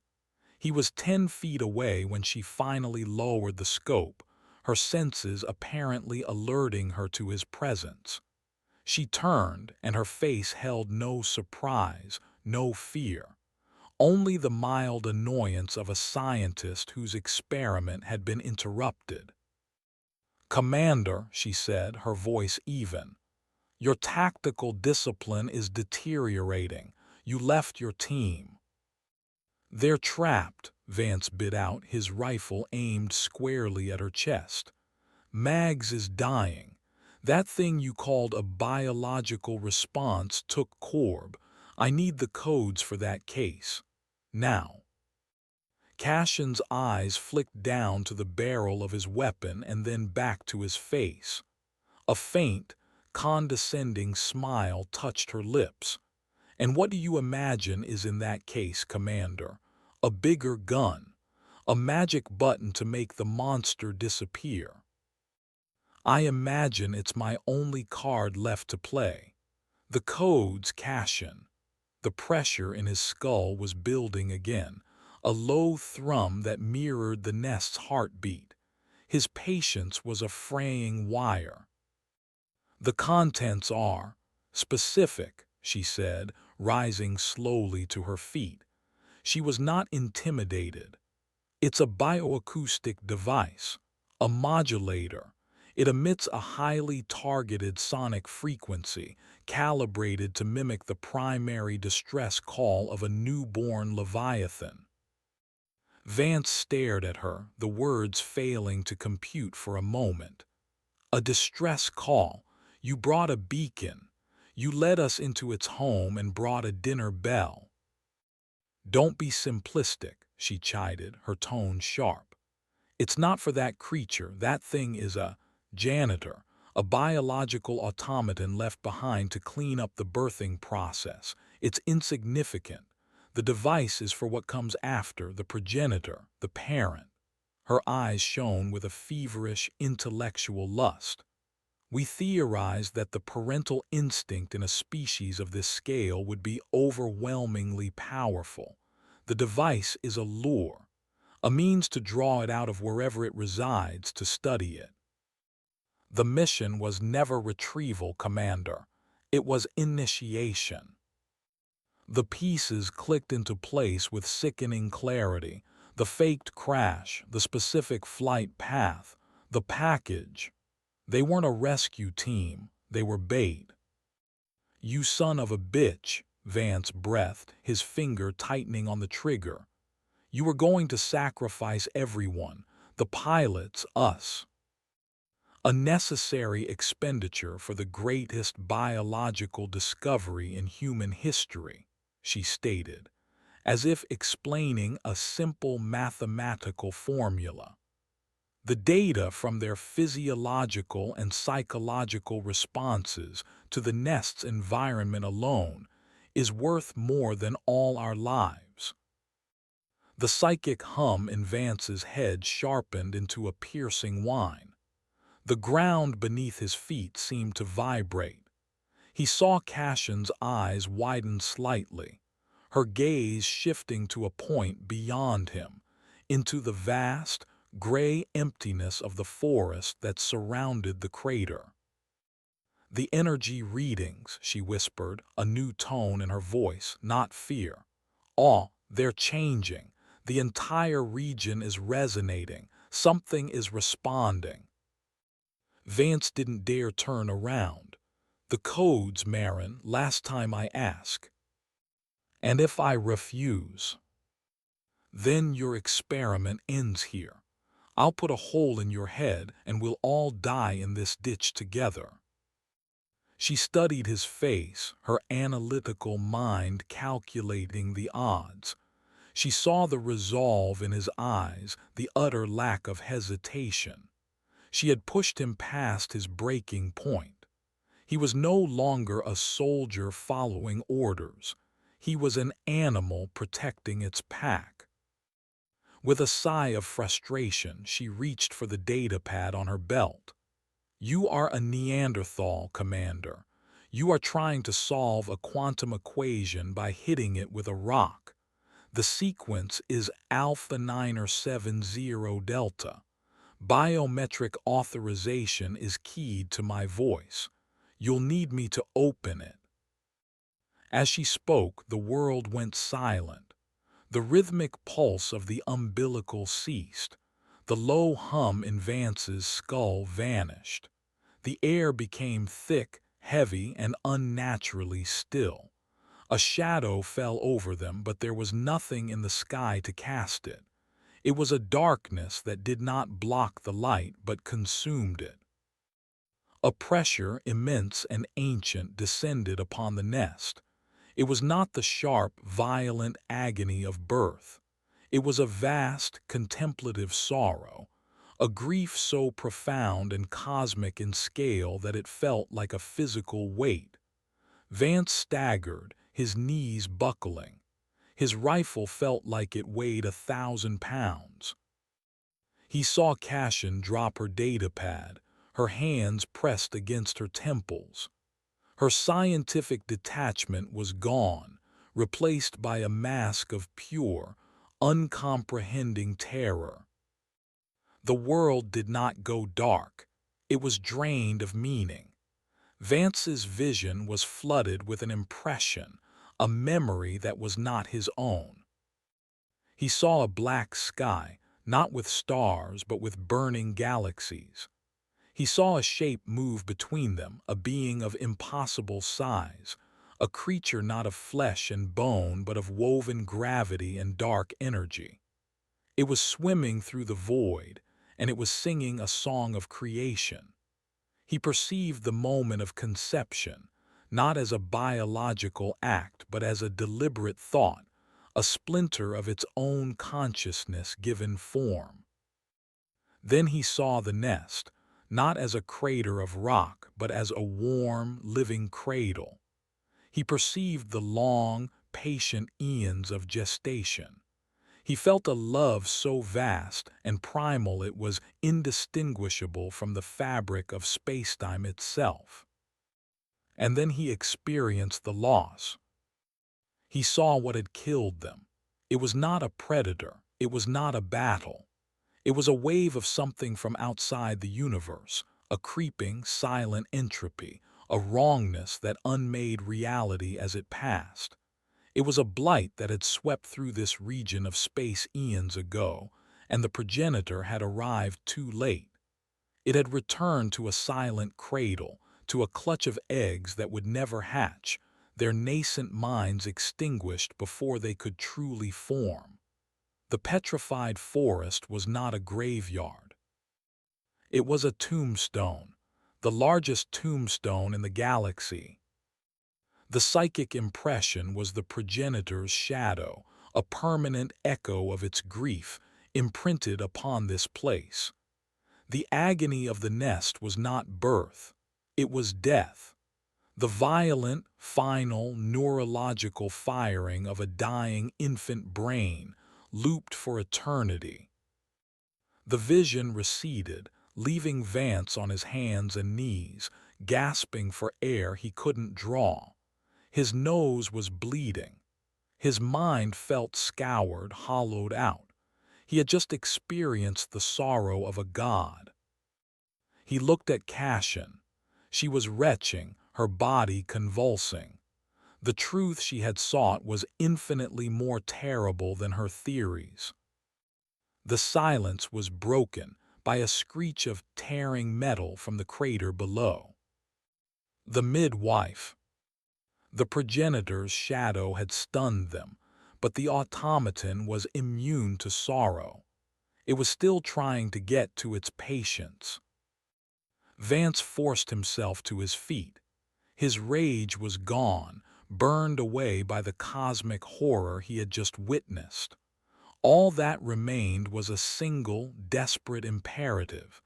He was 10 feet away when she finally lowered the scope, her senses apparently alerting her to his presence. She turned, and her face held no surprise, no fear, only the mild annoyance of a scientist whose experiment had been interrupted. "Commander," she said, her voice even, "your tactical discipline is deteriorating. You left your team." "They're trapped," Vance bit out, his rifle aimed squarely at her chest. "Mags is dying. That thing you called a biological response took Corb. I need the codes for that case. Now." Cassion's eyes flicked down to the barrel of his weapon and then back to his face. A faint, condescending smile touched her lips. "And what do you imagine is in that case, Commander? A bigger gun, a magic button to make the monster disappear. I imagine it's my only card left to play. The code's Cassion." The pressure in his skull was building again, a low thrum that mirrored the nest's heartbeat. His patience was a fraying wire. "The contents are specific," she said, rising slowly to her feet. She was not intimidated. "It's a bioacoustic device, a modulator. It emits a highly targeted sonic frequency, calibrated to mimic the primary distress call of a newborn leviathan." Vance stared at her, the words failing to compute for a moment. "A distress call. You brought a beacon. You led us into its home and brought a dinner bell." "Don't be simplistic," she chided, her tone sharp. "It's not for that creature. That thing is a janitor, a biological automaton left behind to clean up the birthing process. It's insignificant. The device is for what comes after, the progenitor, the parent." Her eyes shone with a feverish, intellectual lust. "We theorized that the parental instinct in a species of this scale would be overwhelmingly powerful. The device is a lure, a means to draw it out of wherever it resides to study it. The mission was never retrieval, Commander. It was initiation." The pieces clicked into place with sickening clarity. The faked crash, the specific flight path, the package. They weren't a rescue team, they were bait. "You son of a bitch," Vance breathed, his finger tightening on the trigger. "You were going to sacrifice everyone, the pilots, us. A necessary expenditure for the greatest biological discovery in human history," she stated, as if explaining a simple mathematical formula. "The data from their physiological and psychological responses to the nest's environment alone is worth more than all our lives." The psychic hum in Vance's head sharpened into a piercing whine. The ground beneath his feet seemed to vibrate. He saw Cassion's eyes widen slightly, her gaze shifting to a point beyond him, into the vast, gray emptiness of the forest that surrounded the crater. "The energy readings," she whispered, a new tone in her voice, not fear. "Oh, they're changing. The entire region is resonating. Something is responding." Vance didn't dare turn around. "The codes, Marin, last time I ask. And if I refuse, then your experiment ends here. I'll put a hole in your head and we'll all die in this ditch together." She studied his face, her analytical mind calculating the odds. She saw the resolve in his eyes, the utter lack of hesitation. She had pushed him past his breaking point. He was no longer a soldier following orders. He was an animal protecting its pack. With a sigh of frustration, she reached for the datapad on her belt. "You are a Neanderthal, Commander. You are trying to solve a quantum equation by hitting it with a rock. The sequence is Alpha 970 Delta. Biometric authorization is keyed to my voice. You'll need me to open it." As she spoke, the world went silent. The rhythmic pulse of the umbilical ceased. The low hum in Vance's skull vanished. The air became thick, heavy, and unnaturally still. A shadow fell over them, but there was nothing in the sky to cast it. It was a darkness that did not block the light but consumed it. A pressure, immense and ancient, descended upon the nest. It was not the sharp, violent agony of birth. It was a vast, contemplative sorrow, a grief so profound and cosmic in scale that it felt like a physical weight. Vance staggered, his knees buckling. His rifle felt like it weighed 1,000 pounds. He saw Cashin drop her datapad, her hands pressed against her temples. Her scientific detachment was gone, replaced by a mask of pure, uncomprehending terror. The world did not go dark. It was drained of meaning. Vance's vision was flooded with an impression, a memory that was not his own. He saw a black sky, not with stars but with burning galaxies. He saw a shape move between them, a being of impossible size, a creature not of flesh and bone but of woven gravity and dark energy. It was swimming through the void, and it was singing a song of creation. He perceived the moment of conception, not as a biological act but as a deliberate thought, a splinter of its own consciousness given form. Then he saw the nest, not as a crater of rock but as a warm, living cradle. He perceived the long, patient eons of gestation. He felt a love so vast and primal it was indistinguishable from the fabric of spacetime itself. And then he experienced the loss. He saw what had killed them. It was not a predator. It was not a battle. It was a wave of something from outside the universe, a creeping, silent entropy, a wrongness that unmade reality as it passed. It was a blight that had swept through this region of space eons ago, and the progenitor had arrived too late. It had returned to a silent cradle, to a clutch of eggs that would never hatch, their nascent minds extinguished before they could truly form. The petrified forest was not a graveyard. It was a tombstone, the largest tombstone in the galaxy. The psychic impression was the progenitor's shadow, a permanent echo of its grief imprinted upon this place. The agony of the nest was not birth, it was death. The violent, final, neurological firing of a dying infant brain, looped for eternity. The vision receded, leaving Vance on his hands and knees, gasping for air he couldn't draw. His nose was bleeding. His mind felt scoured, hollowed out. He had just experienced the sorrow of a god. He looked at Cashin. She was retching, her body convulsing. The truth she had sought was infinitely more terrible than her theories. The silence was broken by a screech of tearing metal from the crater below. The midwife. The progenitor's shadow had stunned them, but the automaton was immune to sorrow. It was still trying to get to its patients. Vance forced himself to his feet. His rage was gone, burned away by the cosmic horror he had just witnessed. All that remained was a single, desperate imperative: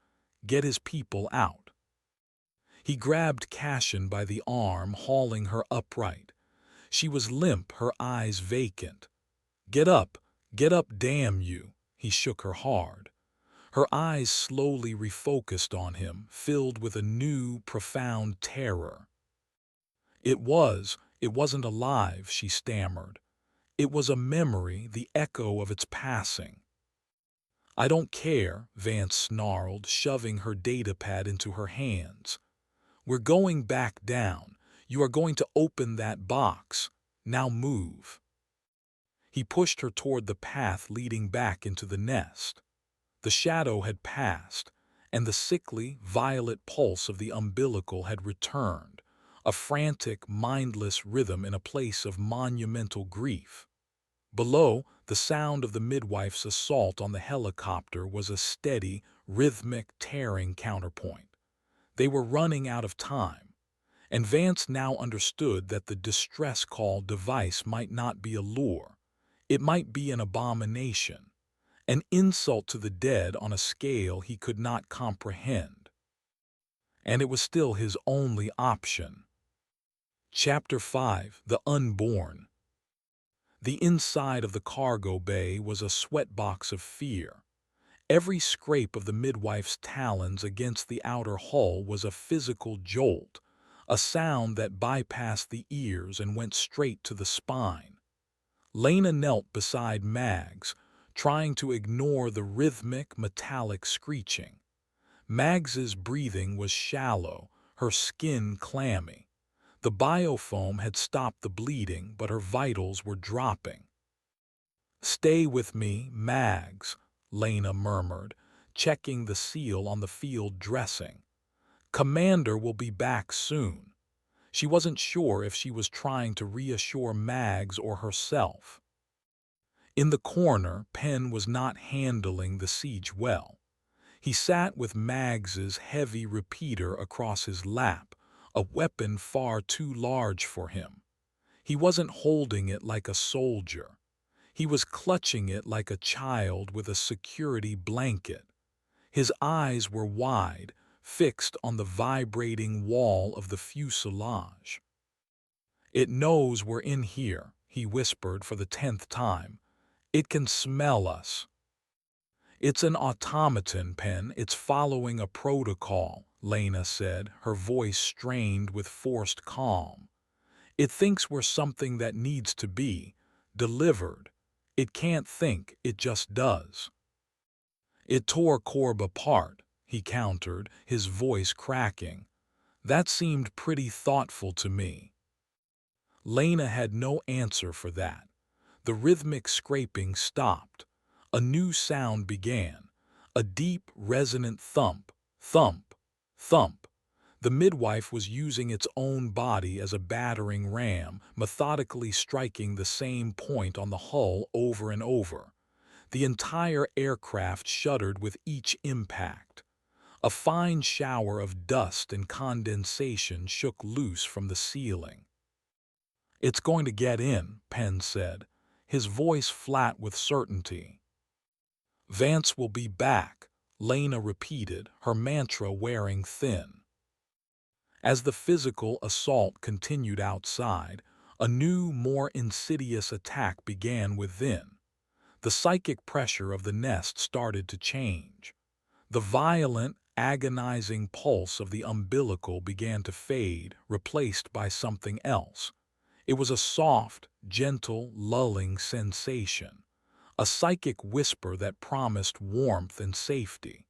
get his people out. He grabbed Cashin by the arm, hauling her upright. She was limp, her eyes vacant. Get up, damn you!" He shook her hard. Her eyes slowly refocused on him, filled with a new, profound terror. It wasn't alive," she stammered. "It was a memory, the echo of its passing." "I don't care," Vance snarled, shoving her datapad into her hands. "We're going back down. You are going to open that box. Now move." He pushed her toward the path leading back into the nest. The shadow had passed, and the sickly, violet pulse of the umbilical had returned, a frantic, mindless rhythm in a place of monumental grief. Below, the sound of the midwife's assault on the helicopter was a steady, rhythmic, tearing counterpoint. They were running out of time, and Vance now understood that the distress call device might not be a lure. It might be an abomination, an insult to the dead on a scale he could not comprehend. And it was still his only option. Chapter 5: The Unborn. The inside of the cargo bay was a sweatbox of fear. Every scrape of the midwife's talons against the outer hull was a physical jolt, a sound that bypassed the ears and went straight to the spine. Lena knelt beside Mags, trying to ignore the rhythmic, metallic screeching. Mags's breathing was shallow, her skin clammy. The biofoam had stopped the bleeding, but her vitals were dropping. "Stay with me, Mags," Lena murmured, checking the seal on the field dressing. "Commander will be back soon." She wasn't sure if she was trying to reassure Mags or herself. In the corner, Penn was not handling the siege well. He sat with Mags's heavy repeater across his lap, a weapon far too large for him. He wasn't holding it like a soldier. He was clutching it like a child with a security blanket. His eyes were wide, fixed on the vibrating wall of the fuselage. "It knows we're in here," he whispered for the 10th time. "It can smell us." "It's an automaton, Penn. It's following a protocol," Lena said, her voice strained with forced calm. "It thinks we're something that needs to be delivered. It can't think, it just does." "It tore Corb apart," he countered, his voice cracking. "That seemed pretty thoughtful to me." Lena had no answer for that. The rhythmic scraping stopped. A new sound began, a deep, resonant thump, thump, thump. The midwife was using its own body as a battering ram, methodically striking the same point on the hull over and over. The entire aircraft shuddered with each impact. A fine shower of dust and condensation shook loose from the ceiling. "It's going to get in," Penn said, his voice flat with certainty. "Vance will be back," Lena repeated, her mantra wearing thin. As the physical assault continued outside, a new, more insidious attack began within. The psychic pressure of the nest started to change. The violent, agonizing pulse of the umbilical began to fade, replaced by something else. It was a soft, gentle, lulling sensation, a psychic whisper that promised warmth and safety.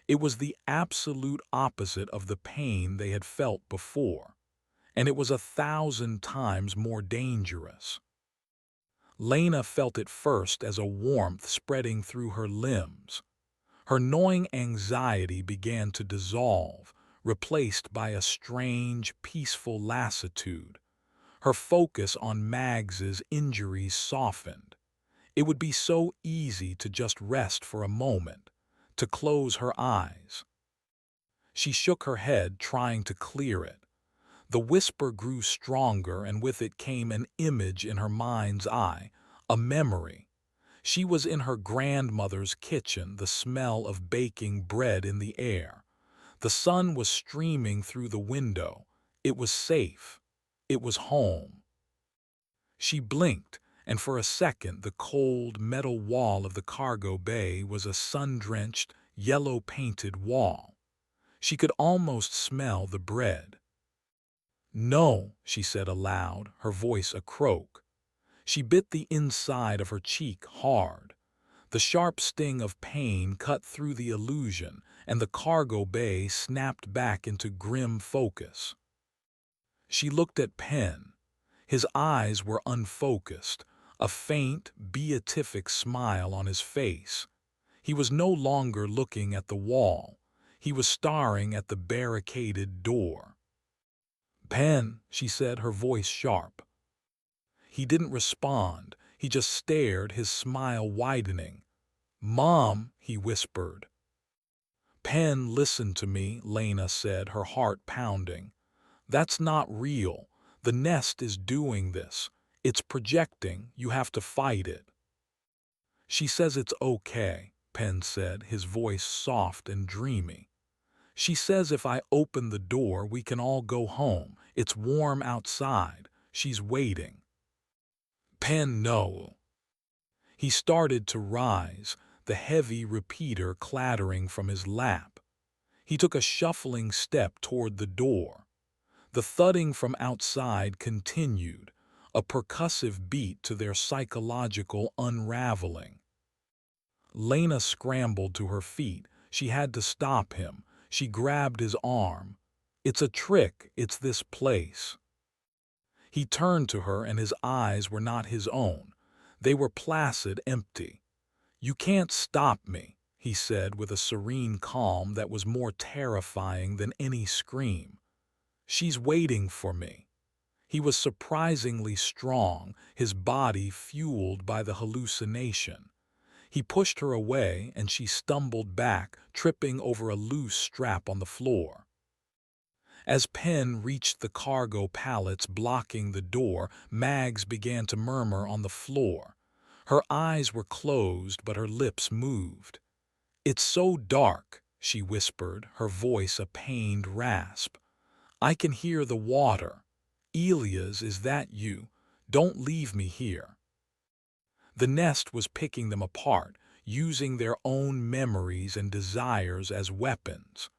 It was the absolute opposite of the pain they had felt before, and it was 1,000 times more dangerous. Lena felt it first as a warmth spreading through her limbs. Her gnawing anxiety began to dissolve, replaced by a strange, peaceful lassitude. Her focus on Mags's injuries softened. It would be so easy to just rest for a moment, to close her eyes. She shook her head, trying to clear it. The whisper grew stronger, and with it came an image in her mind's eye, a memory. She was in her grandmother's kitchen, the smell of baking bread in the air. The sun was streaming through the window. It was safe. It was home. She blinked, and for a second the cold metal wall of the cargo bay was a sun-drenched, yellow-painted wall. She could almost smell the bread. "No," she said aloud, her voice a croak. She bit the inside of her cheek hard. The sharp sting of pain cut through the illusion, and the cargo bay snapped back into grim focus. She looked at Penn. His eyes were unfocused, a faint, beatific smile on his face. He was no longer looking at the wall. He was staring at the barricaded door. "Penn," she said, her voice sharp. He didn't respond. He just stared, his smile widening. "Mom," he whispered. "Penn, listen to me," Lena said, her heart pounding. "That's not real. The nest is doing this. It's projecting. You have to fight it." She says it's okay, Penn said, his voice soft and dreamy. She says if I open the door, we can all go home. It's warm outside. She's waiting. Penn, no. He started to rise, the heavy repeater clattering from his lap. He took a shuffling step toward the door. The thudding from outside continued, a percussive beat to their psychological unraveling. Lena scrambled to her feet. She had to stop him. She grabbed his arm. It's a trick. It's this place. He turned to her, and his eyes were not his own. They were placid, empty. You can't stop me, he said with a serene calm that was more terrifying than any scream. She's waiting for me. He was surprisingly strong, his body fueled by the hallucination. He pushed her away, and she stumbled back, tripping over a loose strap on the floor. As Penn reached the cargo pallets blocking the door, Mags began to murmur on the floor. Her eyes were closed, but her lips moved. "It's so dark," she whispered, her voice a pained rasp. "I can hear the water. Elias, is that you? Don't leave me here." The nest was picking them apart, using their own memories and desires as weapons.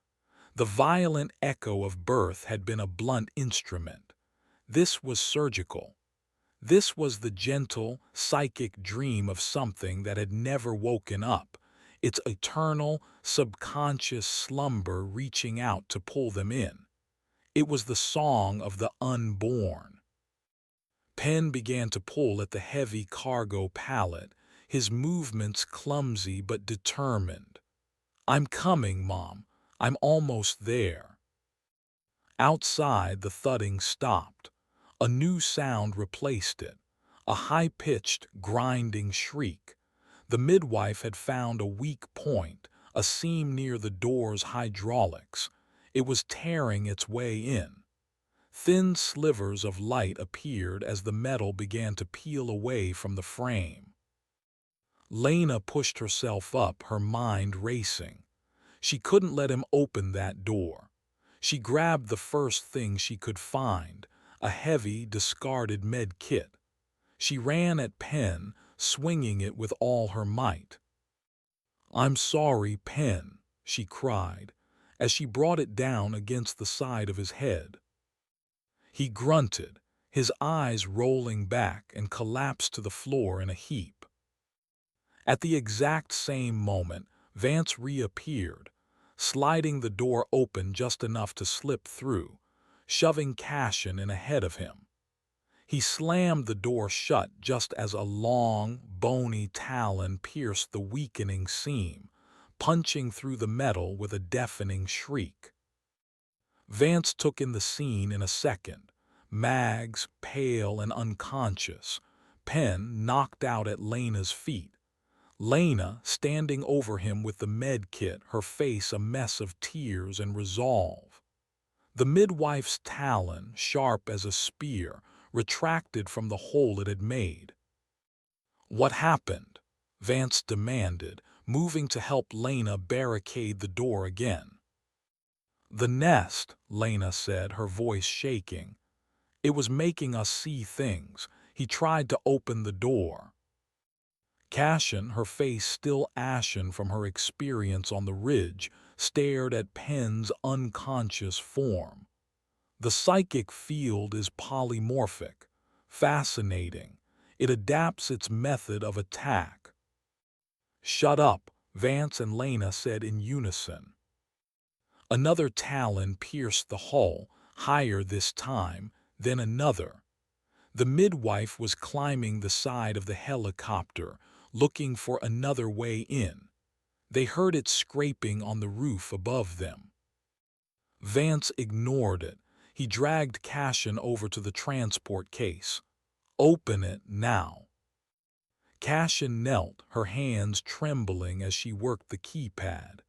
The violent echo of birth had been a blunt instrument. This was surgical. This was the gentle, psychic dream of something that had never woken up, its eternal, subconscious slumber reaching out to pull them in. It was the song of the unborn. Penn began to pull at the heavy cargo pallet, his movements clumsy but determined. "I'm coming, Mom. I'm almost there." Outside, the thudding stopped. A new sound replaced it, a high-pitched, grinding shriek. The midwife had found a weak point, a seam near the door's hydraulics. It was tearing its way in. Thin slivers of light appeared as the metal began to peel away from the frame. Lena pushed herself up, her mind racing. She couldn't let him open that door. She grabbed the first thing she could find, a heavy, discarded med kit. She ran at Penn, swinging it with all her might. "I'm sorry, Penn," she cried, as she brought it down against the side of his head. He grunted, his eyes rolling back, and collapsed to the floor in a heap. At the exact same moment, Vance reappeared, sliding the door open just enough to slip through, shoving Cassian in ahead of him. He slammed the door shut just as a long, bony talon pierced the weakening seam, punching through the metal with a deafening shriek. Vance took in the scene in a second. Mags, pale and unconscious. Penn knocked out at Lena's feet. Lena standing over him with the med kit, her face a mess of tears and resolve. The midwife's talon, sharp as a spear, retracted from the hole it had made. "What happened?" Vance demanded, moving to help Lena barricade the door again. "The nest," Lena said, her voice shaking. "It was making us see things. He tried to open the door." Cassian, her face still ashen from her experience on the ridge, stared at Penn's unconscious form. The psychic field is polymorphic, fascinating. It adapts its method of attack. "Shut up," Vance and Lena said in unison. Another talon pierced the hull, higher this time, then another. The midwife was climbing the side of the helicopter, looking for another way in. They heard it scraping on the roof above them. Vance ignored it. He dragged Cassian over to the transport case. "Open it now." Cassian knelt, her hands trembling as she worked the keypad.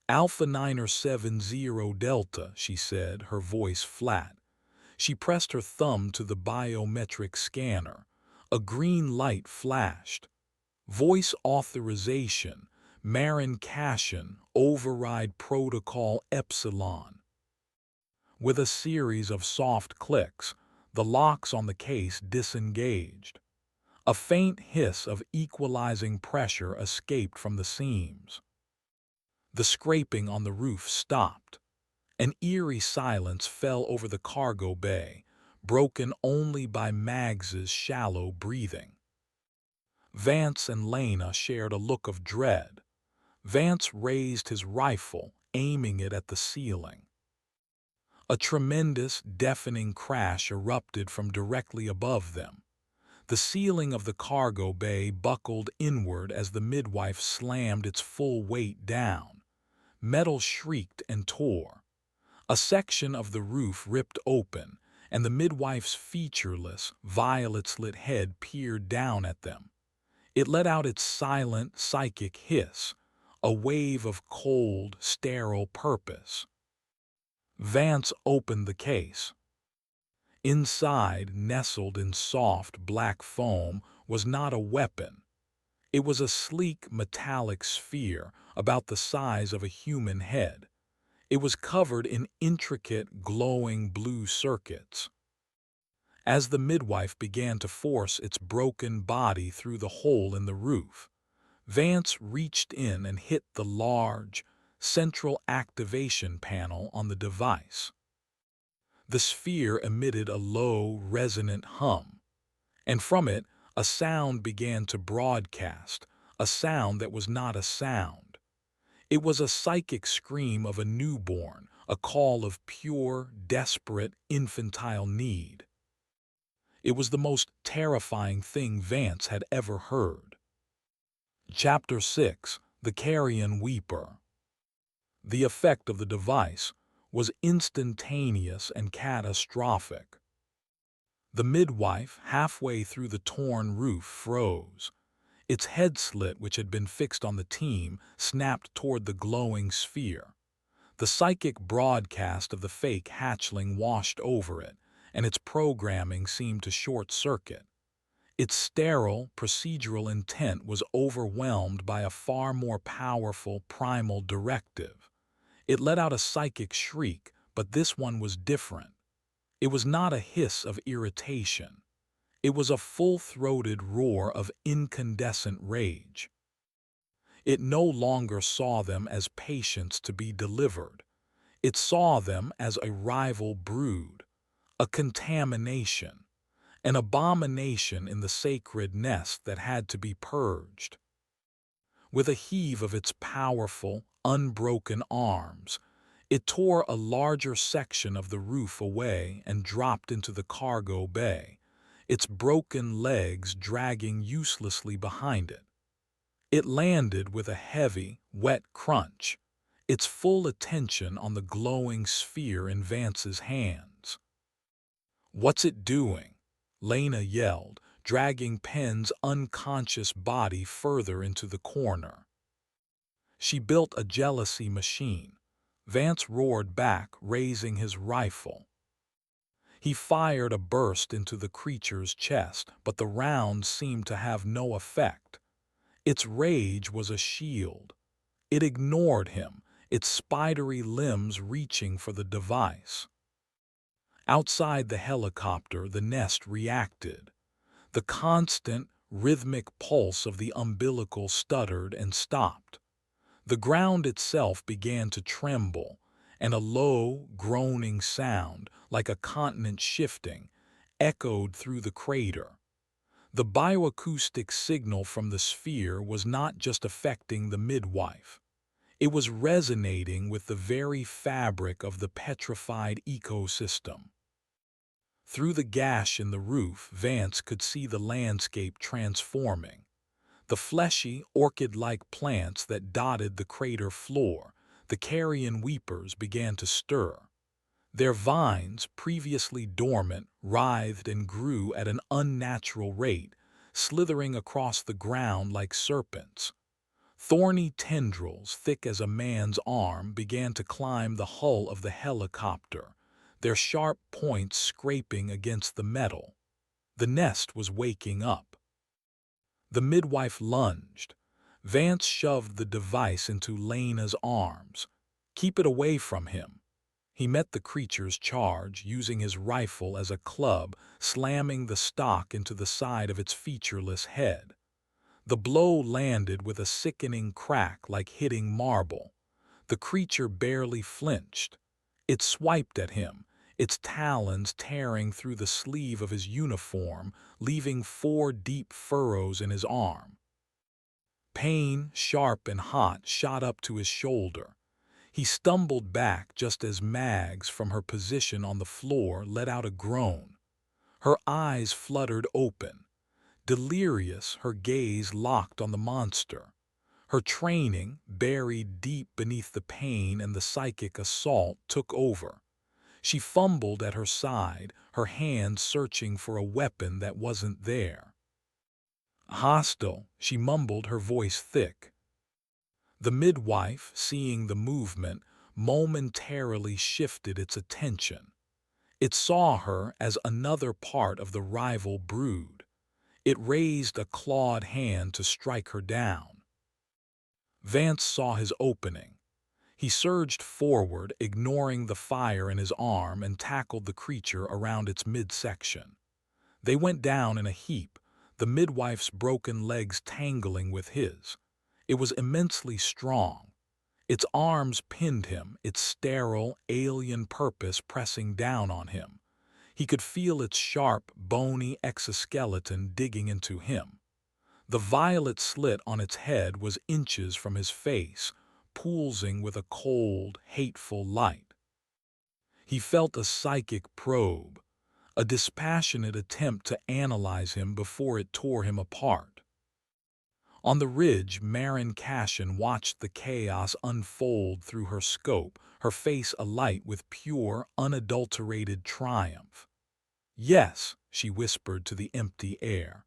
"Alpha 970 Delta," she said, her voice flat. She pressed her thumb to the biometric scanner. A green light flashed. Voice authorization, Marin Cashin, override protocol epsilon. With a series of soft clicks, the locks on the case disengaged. A faint hiss of equalizing pressure escaped from the seams. The scraping on the roof stopped. An eerie silence fell over the cargo bay, broken only by Maggs's shallow breathing. Vance and Lena shared a look of dread. Vance raised his rifle, aiming it at the ceiling. A tremendous, deafening crash erupted from directly above them. The ceiling of the cargo bay buckled inward as the midwife slammed its full weight down. Metal shrieked and tore. A section of the roof ripped open, and the midwife's featureless, violet-lit head peered down at them. It let out its silent, psychic hiss, a wave of cold, sterile purpose. Vance opened the case. Inside, nestled in soft, black foam, was not a weapon. It was a sleek, metallic sphere about the size of a human head. It was covered in intricate, glowing blue circuits. As the midwife began to force its broken body through the hole in the roof, Vance reached in and hit the large, central activation panel on the device. The sphere emitted a low, resonant hum, and from it a sound began to broadcast, a sound that was not a sound. It was a psychic scream of a newborn, a call of pure, desperate, infantile need. It was the most terrifying thing Vance had ever heard. Chapter 6: The Carrion Weeper. The effect of the device was instantaneous and catastrophic. The midwife, halfway through the torn roof, froze. Its head slit, which had been fixed on the team, snapped toward the glowing sphere. The psychic broadcast of the fake hatchling washed over it, and its programming seemed to short-circuit. Its sterile, procedural intent was overwhelmed by a far more powerful primal directive. It let out a psychic shriek, but this one was different. It was not a hiss of irritation. It was a full-throated roar of incandescent rage. It no longer saw them as patients to be delivered. It saw them as a rival brood, a contamination, an abomination in the sacred nest that had to be purged. With a heave of its powerful, unbroken arms, it tore a larger section of the roof away and dropped into the cargo bay, its broken legs dragging uselessly behind it. It landed with a heavy, wet crunch, its full attention on the glowing sphere in Vance's hands. "What's it doing?" Lena yelled, dragging Penn's unconscious body further into the corner. "She built a jealousy machine." Vance roared back, raising his rifle. He fired a burst into the creature's chest, but the round seemed to have no effect. Its rage was a shield. It ignored him, its spidery limbs reaching for the device. Outside the helicopter, the nest reacted. The constant, rhythmic pulse of the umbilical stuttered and stopped. The ground itself began to tremble, and a low, groaning sound, like a continent shifting, echoed through the crater. The bioacoustic signal from the sphere was not just affecting the midwife. It was resonating with the very fabric of the petrified ecosystem. Through the gash in the roof, Vance could see the landscape transforming. The fleshy, orchid-like plants that dotted the crater floor, the carrion weepers, began to stir. Their vines, previously dormant, writhed and grew at an unnatural rate, slithering across the ground like serpents. Thorny tendrils, thick as a man's arm, began to climb the hull of the helicopter, their sharp points scraping against the metal. The nest was waking up. The midwife lunged. Vance shoved the device into Lena's arms. "Keep it away from him." He met the creature's charge, using his rifle as a club, slamming the stock into the side of its featureless head. The blow landed with a sickening crack like hitting marble. The creature barely flinched. It swiped at him, its talons tearing through the sleeve of his uniform, leaving 4 deep furrows in his arm. Pain, sharp and hot, shot up to his shoulder. He stumbled back just as Mags, from her position on the floor, let out a groan. Her eyes fluttered open. Delirious, her gaze locked on the monster. Her training, buried deep beneath the pain and the psychic assault, took over. She fumbled at her side, her hand searching for a weapon that wasn't there. "Hostile," she mumbled, her voice thick. The midwife, seeing the movement, momentarily shifted its attention. It saw her as another part of the rival brood. It raised a clawed hand to strike her down. Vance saw his opening. He surged forward, ignoring the fire in his arm, and tackled the creature around its midsection. They went down in a heap, the midwife's broken legs tangling with his. It was immensely strong. Its arms pinned him, its sterile, alien purpose pressing down on him. He could feel its sharp, bony exoskeleton digging into him. The violet slit on its head was inches from his face, pulsing with a cold, hateful light. He felt a psychic probe, a dispassionate attempt to analyze him before it tore him apart. On the ridge, Marin Cashin watched the chaos unfold through her scope, her face alight with pure, unadulterated triumph. "Yes," she whispered to the empty air.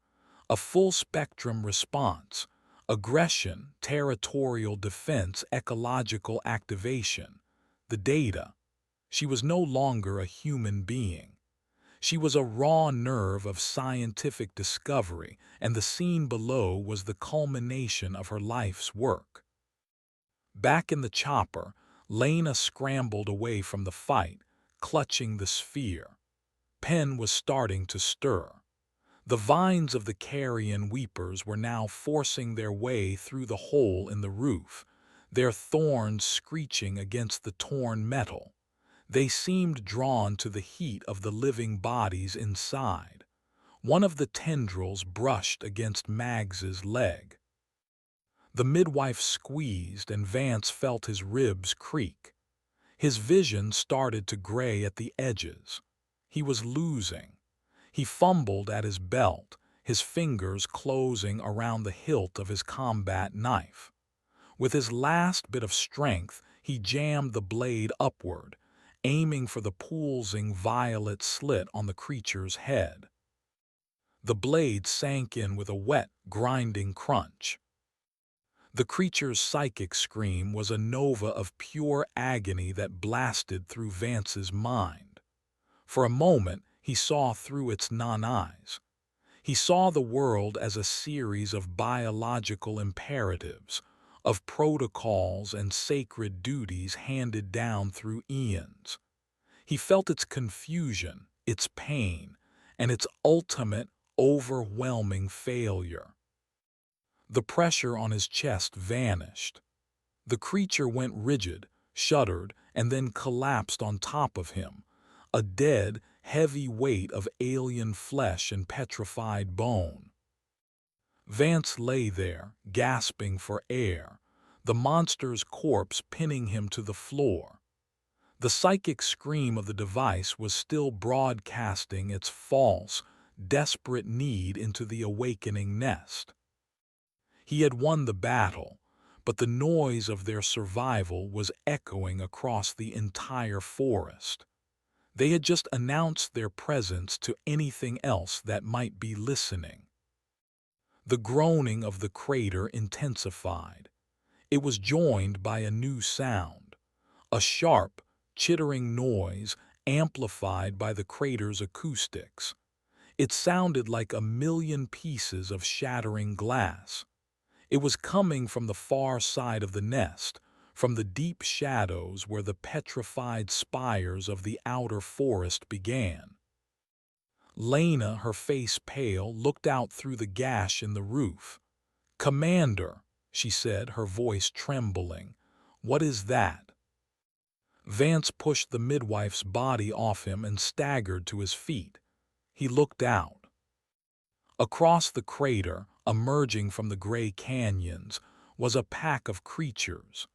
"A full-spectrum response. Aggression, territorial defense, ecological activation. The data." She was no longer a human being. She was a raw nerve of scientific discovery, and the scene below was the culmination of her life's work. Back in the chopper, Lena scrambled away from the fight, clutching the sphere. Penn was starting to stir. The vines of the carrion weepers were now forcing their way through the hole in the roof, their thorns screeching against the torn metal. They seemed drawn to the heat of the living bodies inside. One of the tendrils brushed against Mags's leg. The midwife squeezed, and Vance felt his ribs creak. His vision started to gray at the edges. He was losing. He fumbled at his belt, his fingers closing around the hilt of his combat knife. With his last bit of strength, he jammed the blade upward, aiming for the pulsing violet slit on the creature's head. The blade sank in with a wet, grinding crunch. The creature's psychic scream was a nova of pure agony that blasted through Vance's mind. For a moment, he saw through its non-eyes. He saw the world as a series of biological imperatives, of protocols and sacred duties handed down through eons. He felt its confusion, its pain, and its ultimate, overwhelming failure. The pressure on his chest vanished. The creature went rigid, shuddered, and then collapsed on top of him, a dead, heavy weight of alien flesh and petrified bone. Vance lay there, gasping for air, the monster's corpse pinning him to the floor. The psychic scream of the device was still broadcasting its false, desperate need into the awakening nest. He had won the battle, but the noise of their survival was echoing across the entire forest. They had just announced their presence to anything else that might be listening. The groaning of the crater intensified. It was joined by a new sound, a sharp, chittering noise amplified by the crater's acoustics. It sounded like a million pieces of shattering glass. It was coming from the far side of the nest, from the deep shadows where the petrified spires of the outer forest began. Lena, her face pale, looked out through the gash in the roof. "Commander," she said, her voice trembling, "what is that?" Vance pushed the midwife's body off him and staggered to his feet. He looked out. Across the crater, emerging from the gray canyons, was a pack of creatures.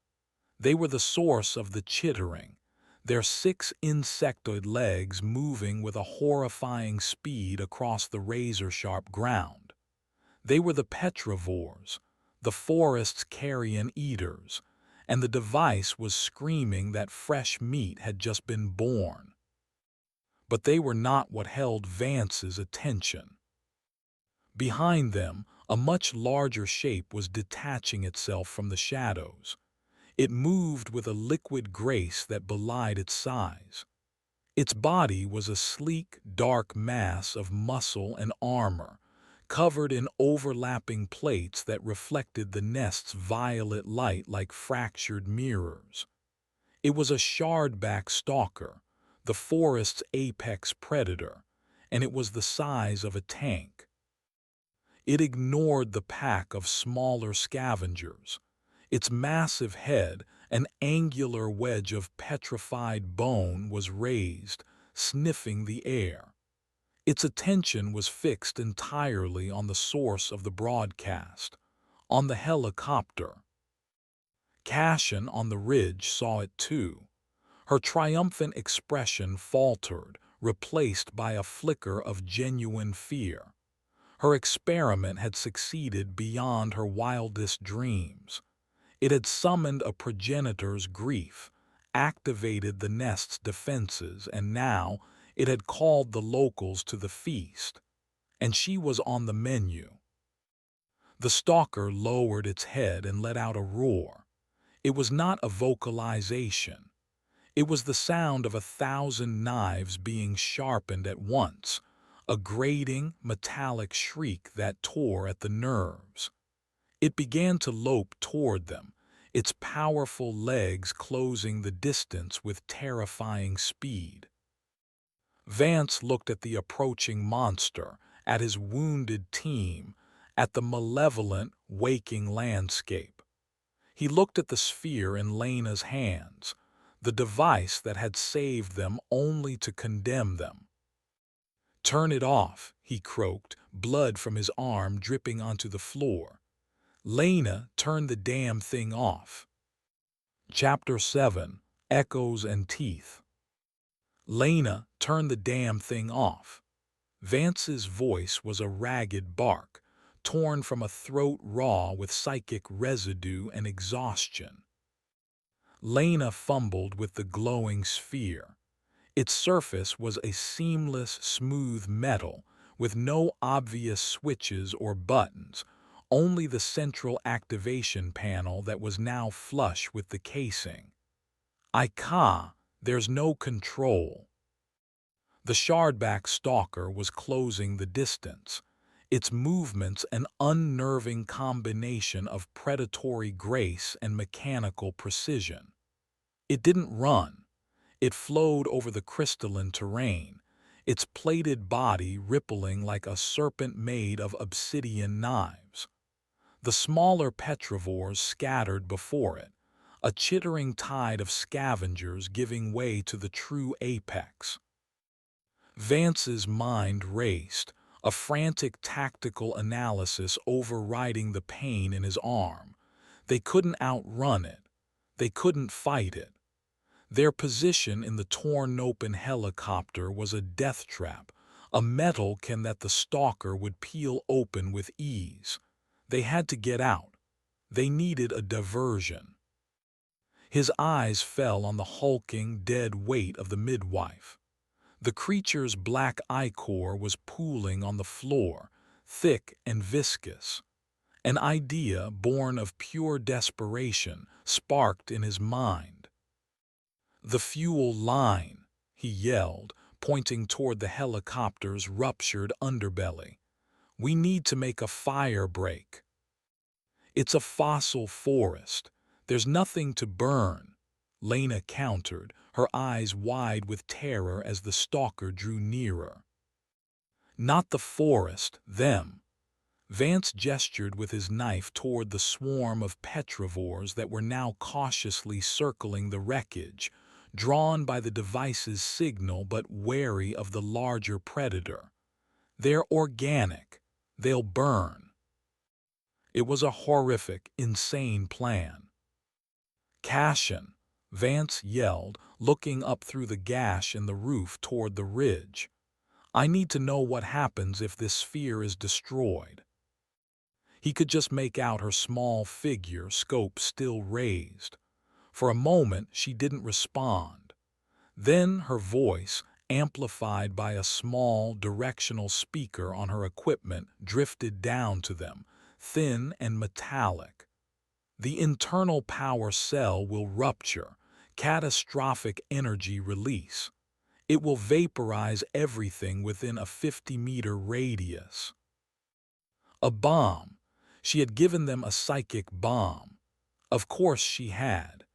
They were the source of the chittering, their 6 insectoid legs moving with a horrifying speed across the razor-sharp ground. They were the petrivores, the forest's carrion eaters, and the device was screaming that fresh meat had just been born. But they were not what held Vance's attention. Behind them, a much larger shape was detaching itself from the shadows. It moved with a liquid grace that belied its size. Its body was a sleek, dark mass of muscle and armor, covered in overlapping plates that reflected the nest's violet light like fractured mirrors. It was a shardback stalker, the forest's apex predator, and it was the size of a tank. It ignored the pack of smaller scavengers. Its massive head, an angular wedge of petrified bone, was raised, sniffing the air. Its attention was fixed entirely on the source of the broadcast, on the helicopter. Cashin on the ridge saw it too. Her triumphant expression faltered, replaced by a flicker of genuine fear. Her experiment had succeeded beyond her wildest dreams. It had summoned a progenitor's grief, activated the nest's defenses, and now it had called the locals to the feast. And she was on the menu. The stalker lowered its head and let out a roar. It was not a vocalization. It was the sound of 1,000 knives being sharpened at once, a grating, metallic shriek that tore at the nerves. It began to lope toward them, its powerful legs closing the distance with terrifying speed. Vance looked at the approaching monster, at his wounded team, at the malevolent, waking landscape. He looked at the sphere in Lena's hands, the device that had saved them only to condemn them. "Turn it off," he croaked, blood from his arm dripping onto the floor. "Lena, turn the damn thing off." Chapter 7: Echoes and Teeth. "Lena, turn the damn thing off." Vance's voice was a ragged bark, torn from a throat raw with psychic residue and exhaustion. Lena fumbled with the glowing sphere. Its surface was a seamless, smooth metal, with no obvious switches or buttons, only the central activation panel that was now flush with the casing. There's no control." The shardback stalker was closing the distance, its movements an unnerving combination of predatory grace and mechanical precision. It didn't run. It flowed over the crystalline terrain, its plated body rippling like a serpent made of obsidian knives. The smaller petrivores scattered before it, a chittering tide of scavengers giving way to the true apex. Vance's mind raced, a frantic tactical analysis overriding the pain in his arm. They couldn't outrun it. They couldn't fight it. Their position in the torn-open helicopter was a death trap, a metal can that the stalker would peel open with ease. They had to get out. They needed a diversion. His eyes fell on the hulking, dead weight of the midwife. The creature's black ichor was pooling on the floor, thick and viscous. An idea born of pure desperation sparked in his mind. "The fuel line," he yelled, pointing toward the helicopter's ruptured underbelly. "We need to make a fire break." "It's a fossil forest. There's nothing to burn," Lena countered, her eyes wide with terror as the stalker drew nearer. "Not the forest, them." Vance gestured with his knife toward the swarm of petrivores that were now cautiously circling the wreckage, drawn by the device's signal but wary of the larger predator. "They're organic. They'll burn." It was a horrific, insane plan. "Cashin!" Vance yelled, looking up through the gash in the roof toward the ridge. "I need to know what happens if this sphere is destroyed." He could just make out her small figure, scope still raised. For a moment she didn't respond. Then her voice, amplified by a small directional speaker on her equipment, drifted down to them, thin and metallic. "The internal power cell will rupture, catastrophic energy release. It will vaporize everything within a 50-meter radius." A bomb. She had given them a psychic bomb. Of course she had.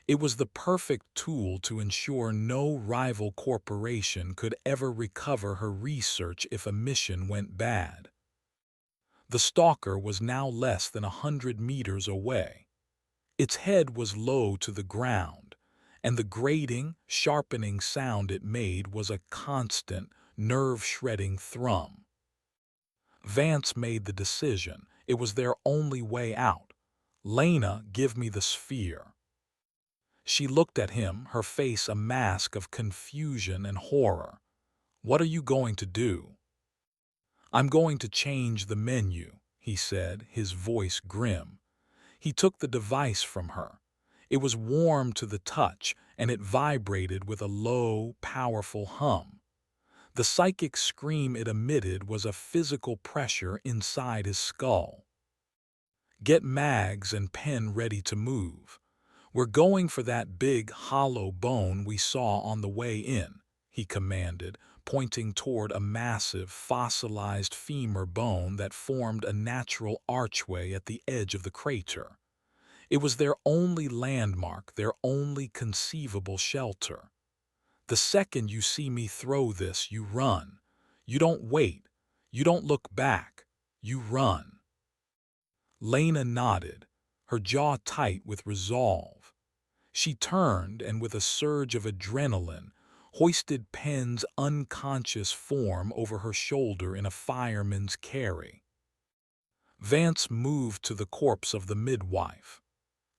It was the perfect tool to ensure no rival corporation could ever recover her research if a mission went bad. The stalker was now less than 100 meters away. Its head was low to the ground, and the grating, sharpening sound it made was a constant, nerve-shredding thrum. Vance made the decision. It was their only way out. "Lena, give me the sphere." She looked at him, her face a mask of confusion and horror. "What are you going to do?" "I'm going to change the menu," he said, his voice grim. He took the device from her. It was warm to the touch, and it vibrated with a low, powerful hum. The psychic scream it emitted was a physical pressure inside his skull. "Get mags and pen ready to move. We're going for that big, hollow bone we saw on the way in," he commanded, pointing toward a massive, fossilized femur bone that formed a natural archway at the edge of the crater. It was their only landmark, their only conceivable shelter. "The second you see me throw this, you run. You don't wait. You don't look back. You run." Lena nodded, her jaw tight with resolve. She turned and, with a surge of adrenaline, hoisted Penn's unconscious form over her shoulder in a fireman's carry. Vance moved to the corpse of the midwife.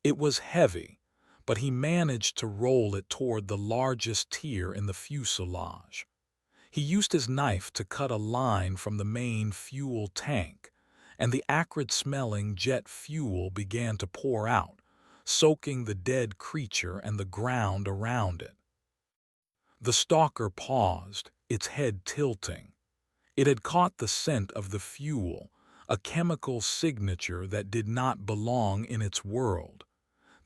It was heavy, but he managed to roll it toward the largest tier in the fuselage. He used his knife to cut a line from the main fuel tank, and the acrid-smelling jet fuel began to pour out, soaking the dead creature and the ground around it. The stalker paused, its head tilting. It had caught the scent of the fuel, a chemical signature that did not belong in its world.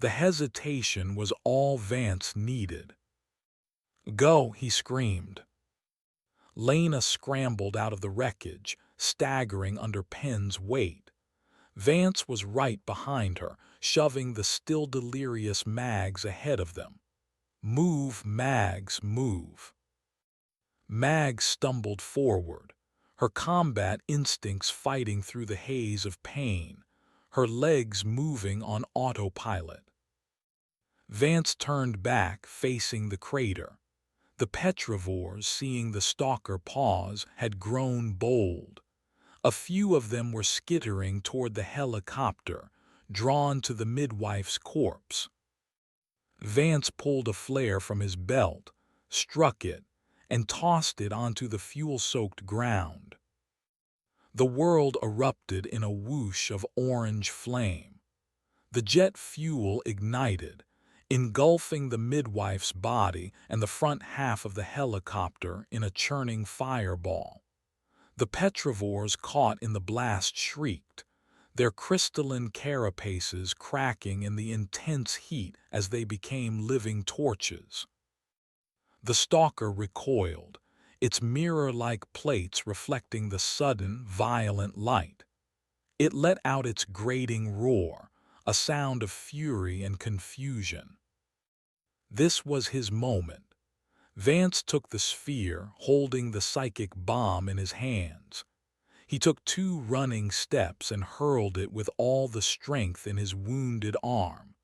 The hesitation was all Vance needed. "Go," he screamed. Lena scrambled out of the wreckage, staggering under Penn's weight. Vance was right behind her, shoving the still delirious Mags ahead of them. "Move, Mags, move." Mags stumbled forward, her combat instincts fighting through the haze of pain, her legs moving on autopilot. Vance turned back, facing the crater. The petrivores, seeing the stalker pause, had grown bold. A few of them were skittering toward the helicopter, drawn to the midwife's corpse. Vance pulled a flare from his belt, struck it, and tossed it onto the fuel-soaked ground. The world erupted in a whoosh of orange flame. The jet fuel ignited, engulfing the midwife's body and the front half of the helicopter in a churning fireball. The petrivores caught in the blast shrieked, their crystalline carapaces cracking in the intense heat as they became living torches. The stalker recoiled, its mirror-like plates reflecting the sudden, violent light. It let out its grating roar, a sound of fury and confusion. This was his moment. Vance took the sphere, holding the psychic bomb in his hands. He took 2 running steps and hurled it with all the strength in his wounded arm.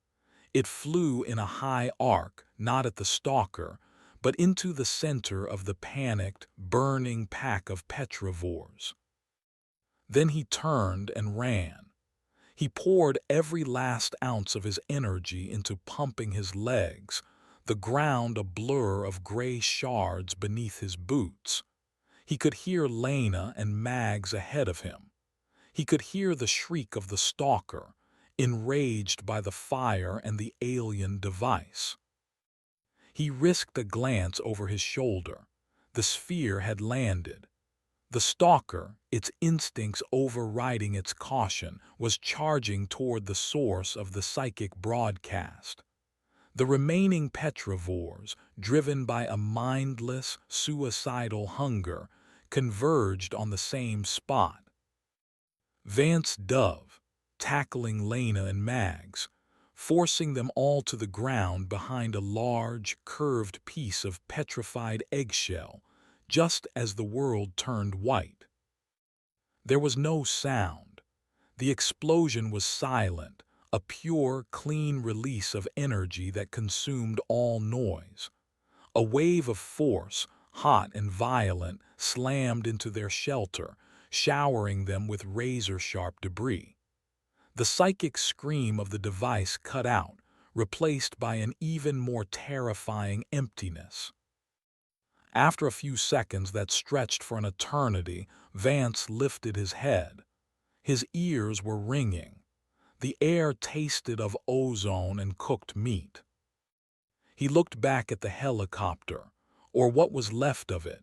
It flew in a high arc, not at the stalker, but into the center of the panicked, burning pack of petrivores. Then he turned and ran. He poured every last ounce of his energy into pumping his legs, the ground a blur of gray shards beneath his boots. He could hear Lena and Mags ahead of him. He could hear the shriek of the stalker, enraged by the fire and the alien device. He risked a glance over his shoulder. The sphere had landed. The stalker, its instincts overriding its caution, was charging toward the source of the psychic broadcast. The remaining petrivores, driven by a mindless, suicidal hunger, converged on the same spot. Vance dove, tackling Lena and Mags, forcing them all to the ground behind a large, curved piece of petrified eggshell, just as the world turned white. There was no sound. The explosion was silent, a pure, clean release of energy that consumed all noise. A wave of force, hot and violent, slammed into their shelter, showering them with razor-sharp debris. The psychic scream of the device cut out, replaced by an even more terrifying emptiness. After a few seconds that stretched for an eternity, Vance lifted his head. His ears were ringing. The air tasted of ozone and cooked meat. He looked back at the helicopter, or what was left of it.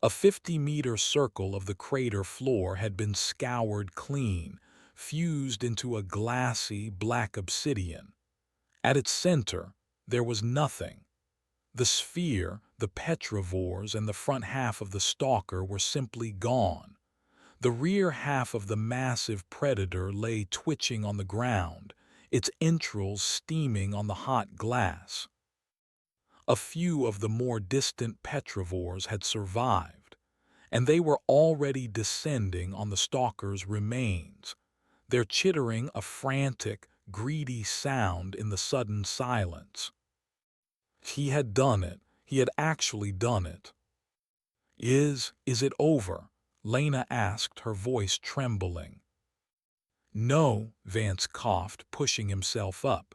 A 50-meter circle of the crater floor had been scoured clean, fused into a glassy, black obsidian. At its center, there was nothing. The sphere, the petrivores, and the front half of the stalker were simply gone. The rear half of the massive predator lay twitching on the ground, its entrails steaming on the hot glass. A few of the more distant petrivores had survived, and they were already descending on the stalker's remains, their chittering a frantic, greedy sound in the sudden silence. He had done it. He had actually done it. Is it over? Lena asked, her voice trembling. No, Vance coughed, pushing himself up.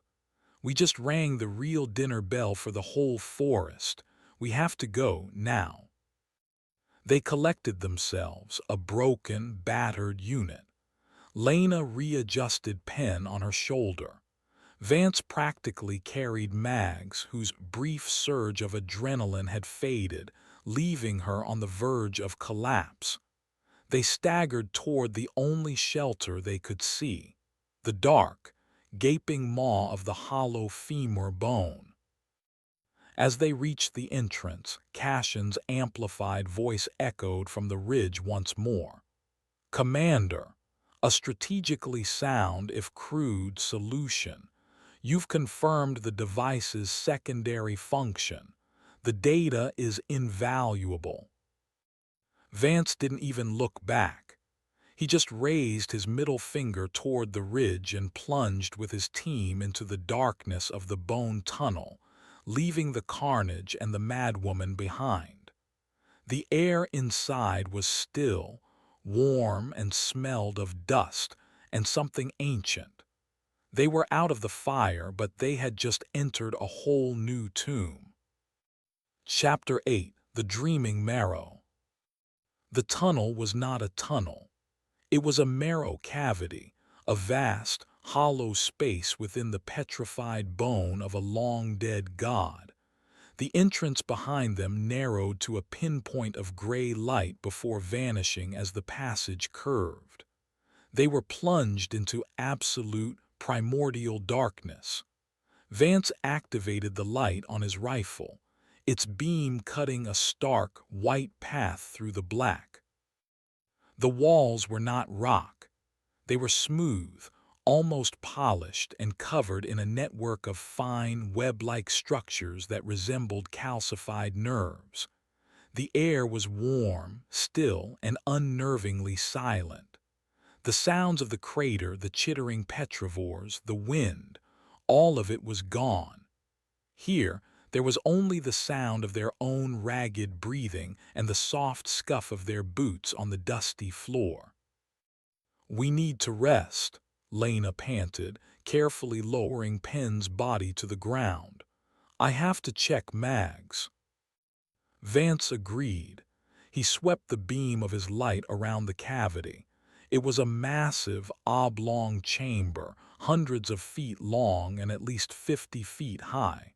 We just rang the real dinner bell for the whole forest. We have to go now. They collected themselves, a broken, battered unit. Lena readjusted Pen on her shoulder. Vance practically carried Mags, whose brief surge of adrenaline had faded, leaving her on the verge of collapse. They staggered toward the only shelter they could see, the dark, gaping maw of the hollow femur bone. As they reached the entrance, Cassion's amplified voice echoed from the ridge once more. "Commander, a strategically sound, if crude, solution. You've confirmed the device's secondary function. The data is invaluable." Vance didn't even look back. He just raised his middle finger toward the ridge and plunged with his team into the darkness of the bone tunnel, leaving the carnage and the madwoman behind. The air inside was still, warm, and smelled of dust and something ancient. They were out of the fire, but they had just entered a whole new tomb. Chapter 8: The Dreaming Marrow. The tunnel was not a tunnel. It was a marrow cavity, a vast, hollow space within the petrified bone of a long-dead god. The entrance behind them narrowed to a pinpoint of gray light before vanishing as the passage curved. They were plunged into absolute, primordial darkness. Vance activated the light on his rifle. its beam cutting a stark, white path through the black. The walls were not rock. They were smooth, almost polished, and covered in a network of fine, web-like structures that resembled calcified nerves. The air was warm, still, and unnervingly silent. The sounds of the crater, the chittering petrivores, the wind, all of it was gone. Here, there was only the sound of their own ragged breathing and the soft scuff of their boots on the dusty floor. "We need to rest," Lena panted, carefully lowering Penn's body to the ground. "I have to check Mags." Vance agreed. He swept the beam of his light around the cavity. It was a massive, oblong chamber, hundreds of feet long and at least 50 feet high.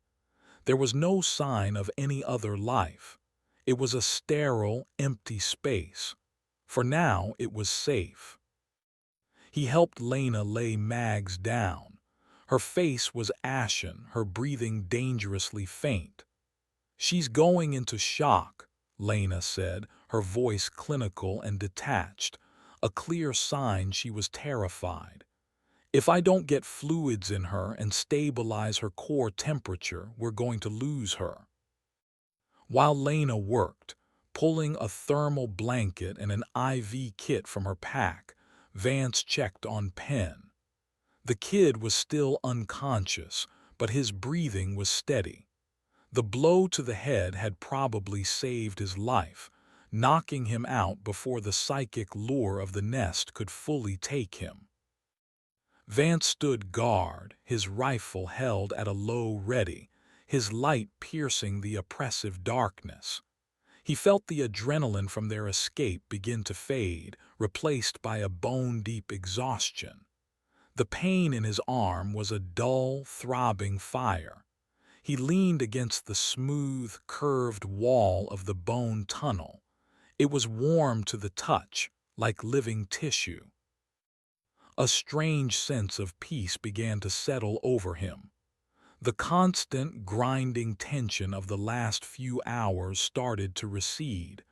There was no sign of any other life. It was a sterile, empty space. For now, it was safe. He helped Lena lay Mags down. Her face was ashen, her breathing dangerously faint. "She's going into shock," Lena said, her voice clinical and detached, a clear sign she was terrified. "If I don't get fluids in her and stabilize her core temperature, we're going to lose her." While Lena worked, pulling a thermal blanket and an IV kit from her pack, Vance checked on Penn. The kid was still unconscious, but his breathing was steady. The blow to the head had probably saved his life, knocking him out before the psychic lure of the nest could fully take him. Vance stood guard, his rifle held at a low ready, his light piercing the oppressive darkness. He felt the adrenaline from their escape begin to fade, replaced by a bone-deep exhaustion. The pain in his arm was a dull, throbbing fire. He leaned against the smooth, curved wall of the bone tunnel. It was warm to the touch, like living tissue. A strange sense of peace began to settle over him. The constant, grinding tension of the last few hours started to recede.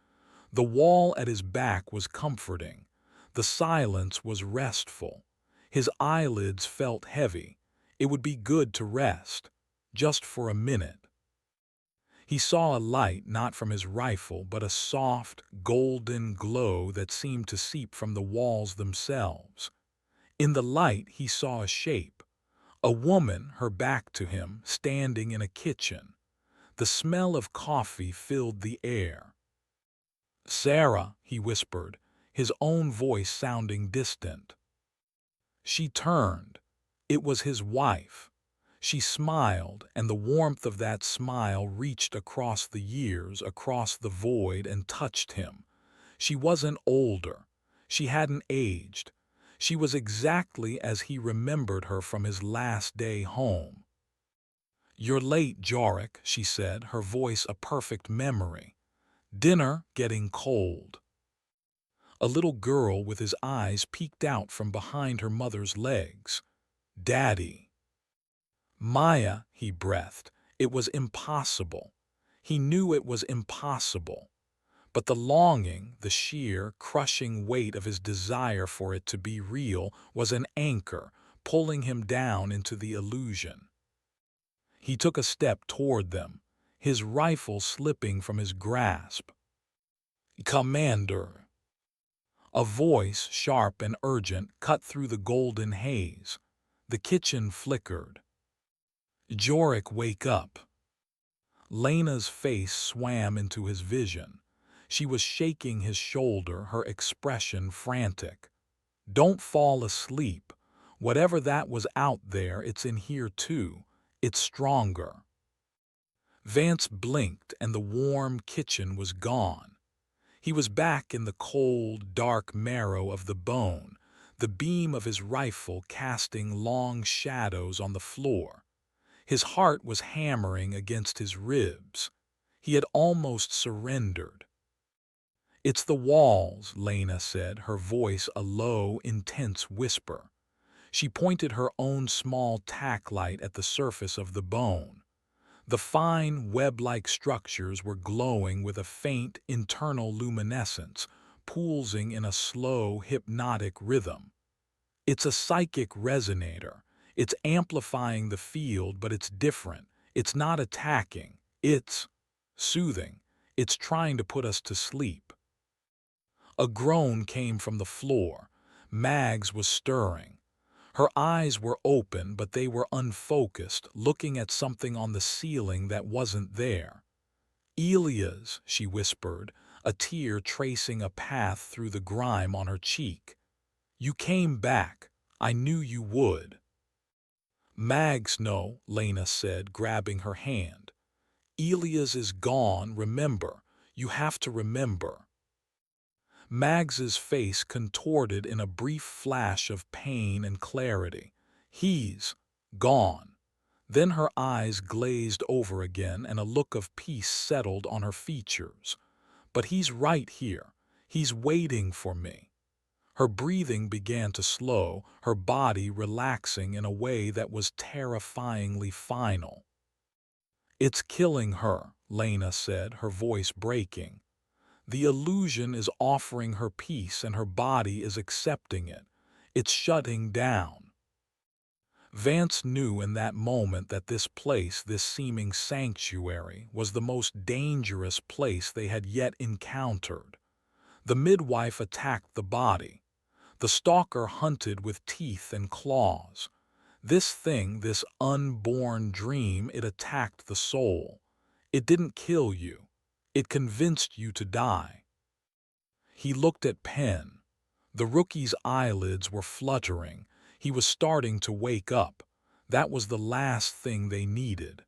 The wall at his back was comforting. The silence was restful. His eyelids felt heavy. It would be good to rest, just for a minute. He saw a light not from his rifle, but a soft, golden glow that seemed to seep from the walls themselves. In the light he saw a shape. A woman, her back to him, standing in a kitchen. The smell of coffee filled the air. "Sarah," he whispered, his own voice sounding distant. She turned. It was his wife. She smiled, and the warmth of that smile reached across the years, across the void, and touched him. She wasn't older. She hadn't aged. She was exactly as he remembered her from his last day home. "You're late, Jorik," she said, her voice a perfect memory. "Dinner getting cold." A little girl with his eyes peeked out from behind her mother's legs. "Daddy." "Maya," he breathed. It was impossible. He knew it was impossible. But the longing, the sheer, crushing weight of his desire for it to be real was an anchor, pulling him down into the illusion. He took a step toward them, his rifle slipping from his grasp. "Commander." A voice, sharp and urgent, cut through the golden haze. The kitchen flickered. "Jorik, wake up." Lena's face swam into his vision. She was shaking his shoulder, her expression frantic. "Don't fall asleep. Whatever that was out there, it's in here too. It's stronger." Vance blinked and the warm kitchen was gone. He was back in the cold, dark marrow of the bone, the beam of his rifle casting long shadows on the floor. His heart was hammering against his ribs. He had almost surrendered. "It's the walls," Lena said, her voice a low, intense whisper. She pointed her own small tack light at the surface of the bone. The fine, web-like structures were glowing with a faint internal luminescence, pulsing in a slow, hypnotic rhythm. It's a psychic resonator. It's amplifying the field, but it's different. It's not attacking. It's soothing. It's trying to put us to sleep. A groan came from the floor. Mags was stirring. Her eyes were open, but they were unfocused, looking at something on the ceiling that wasn't there. "Elias," she whispered, a tear tracing a path through the grime on her cheek. "You came back. I knew you would." "Mags, no," Lena said, grabbing her hand. "Elias is gone, remember. You have to remember." Mags's face contorted in a brief flash of pain and clarity. "He's gone." Then her eyes glazed over again and a look of peace settled on her features. "But he's right here. He's waiting for me." Her breathing began to slow, her body relaxing in a way that was terrifyingly final. "It's killing her," Lena said, her voice breaking. "The illusion is offering her peace and her body is accepting it. It's shutting down." Vance knew in that moment that this place, this seeming sanctuary, was the most dangerous place they had yet encountered. The midwife attacked the body. The stalker hunted with teeth and claws. This thing, this unborn dream, it attacked the soul. It didn't kill you. It convinced you to die. He looked at Penn. The rookie's eyelids were fluttering. He was starting to wake up. That was the last thing they needed.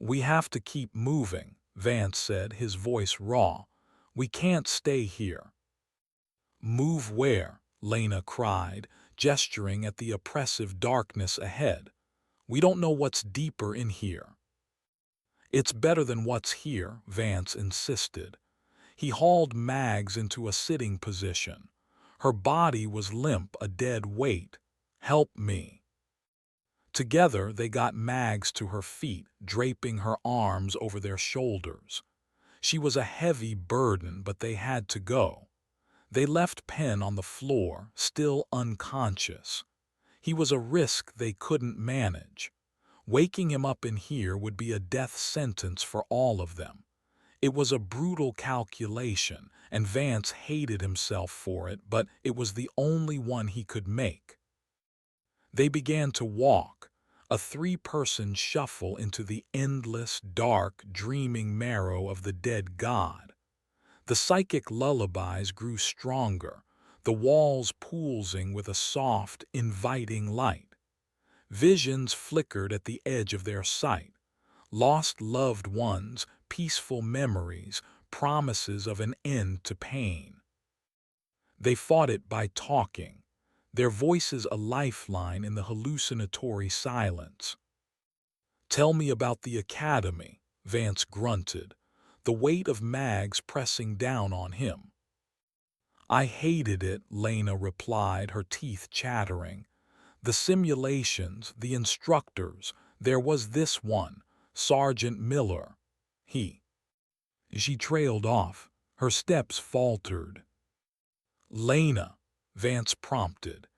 "We have to keep moving," Vance said, his voice raw. "We can't stay here." "Move where?" Lena cried, gesturing at the oppressive darkness ahead. "We don't know what's deeper in here." "It's better than what's here," Vance insisted. He hauled Mags into a sitting position. Her body was limp, a dead weight. "Help me." Together they got Mags to her feet, draping her arms over their shoulders. She was a heavy burden, but they had to go. They left Penn on the floor, still unconscious. He was a risk they couldn't manage. Waking him up in here would be a death sentence for all of them. It was a brutal calculation, and Vance hated himself for it, but it was the only one he could make. They began to walk, a three-person shuffle into the endless, dark, dreaming marrow of the dead god. The psychic lullabies grew stronger, the walls pulsing with a soft, inviting light. Visions flickered at the edge of their sight. Lost loved ones, peaceful memories, promises of an end to pain. They fought it by talking, their voices a lifeline in the hallucinatory silence. "Tell me about the academy," Vance grunted, the weight of Mags pressing down on him. "I hated it," Lena replied, her teeth chattering. "The simulations, the instructors, there was this one, Sergeant Miller. He—" She trailed off. Her steps faltered. "Lena," Vance prompted,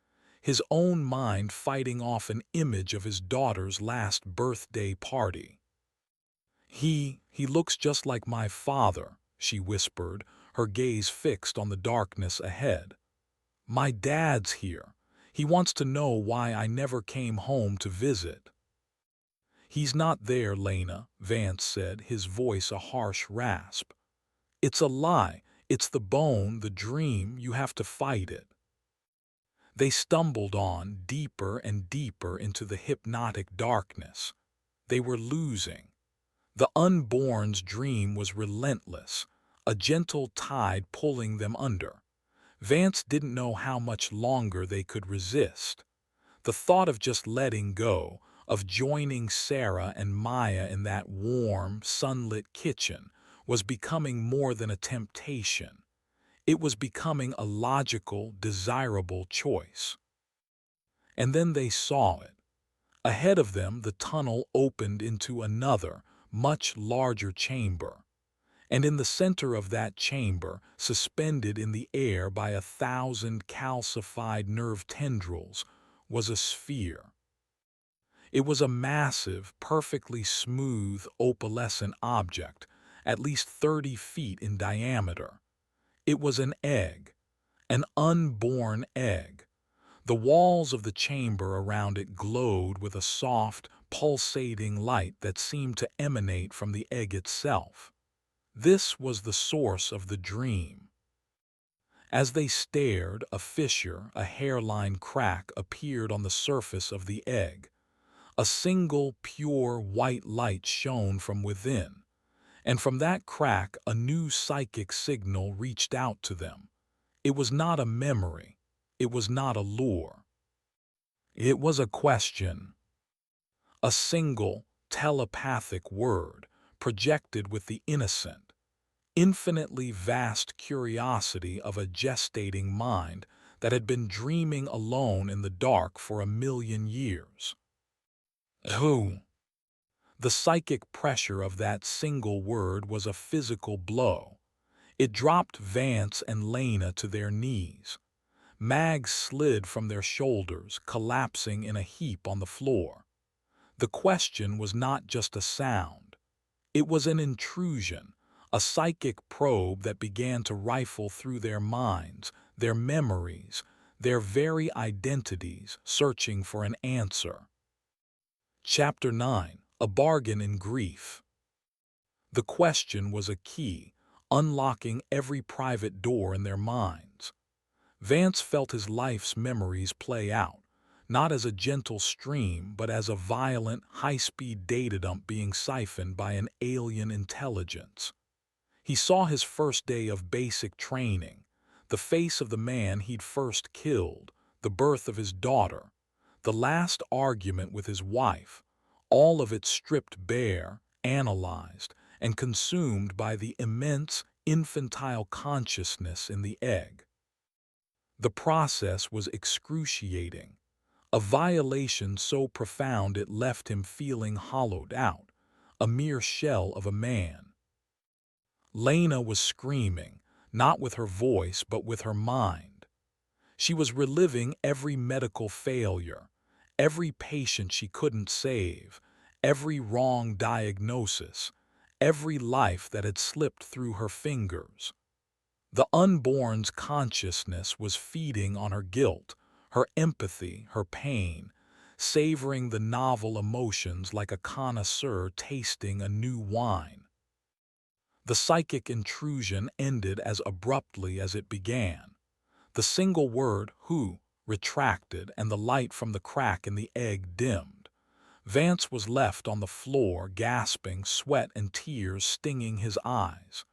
his own mind fighting off an image of his daughter's last birthday party. He looks just like my father," she whispered, her gaze fixed on the darkness ahead. "My dad's here. He wants to know why I never came home to visit." "He's not there, Lena," Vance said, his voice a harsh rasp. "It's a lie. It's the bone, the dream. You have to fight it." They stumbled on, deeper and deeper into the hypnotic darkness. They were losing. The unborn's dream was relentless, a gentle tide pulling them under. Vance didn't know how much longer they could resist. The thought of just letting go, of joining Sarah and Maya in that warm, sunlit kitchen, was becoming more than a temptation. It was becoming a logical, desirable choice. And then they saw it. Ahead of them, the tunnel opened into another, much larger chamber, and in the center of that chamber, suspended in the air by 1,000 calcified nerve tendrils, was a sphere. It was a massive, perfectly smooth, opalescent object, at least 30 feet in diameter. It was an unborn egg. The walls of the chamber around it glowed with a soft, pulsating light that seemed to emanate from the egg itself. This was the source of the dream. As they stared, a fissure, a hairline crack appeared on the surface of the egg. A single, pure, white light shone from within, and from that crack a new psychic signal reached out to them. It was not a memory. It was not a lure. It was a question. A single, telepathic word, projected with the innocent, infinitely vast curiosity of a gestating mind that had been dreaming alone in the dark for 1,000,000 years. Who? The psychic pressure of that single word was a physical blow. It dropped Vance and Lena to their knees. Mags slid from their shoulders, collapsing in a heap on the floor. The question was not just a sound. It was an intrusion, a psychic probe that began to rifle through their minds, their memories, their very identities, searching for an answer. Chapter 9: A Bargain in Grief. The question was a key, unlocking every private door in their minds. Vance felt his life's memories play out, not as a gentle stream, but as a violent, high-speed data dump being siphoned by an alien intelligence. He saw his first day of basic training, the face of the man he'd first killed, the birth of his daughter, the last argument with his wife, all of it stripped bare, analyzed, and consumed by the immense, infantile consciousness in the egg. The process was excruciating, a violation so profound it left him feeling hollowed out, a mere shell of a man. Lena was screaming, not with her voice but with her mind. She was reliving every medical failure, every patient she couldn't save, every wrong diagnosis, every life that had slipped through her fingers. The unborn's consciousness was feeding on her guilt, her empathy, her pain, savoring the novel emotions like a connoisseur tasting a new wine. The psychic intrusion ended as abruptly as it began. The single word, "who," retracted and the light from the crack in the egg dimmed. Vance was left on the floor, gasping, sweat and tears stinging his eyes.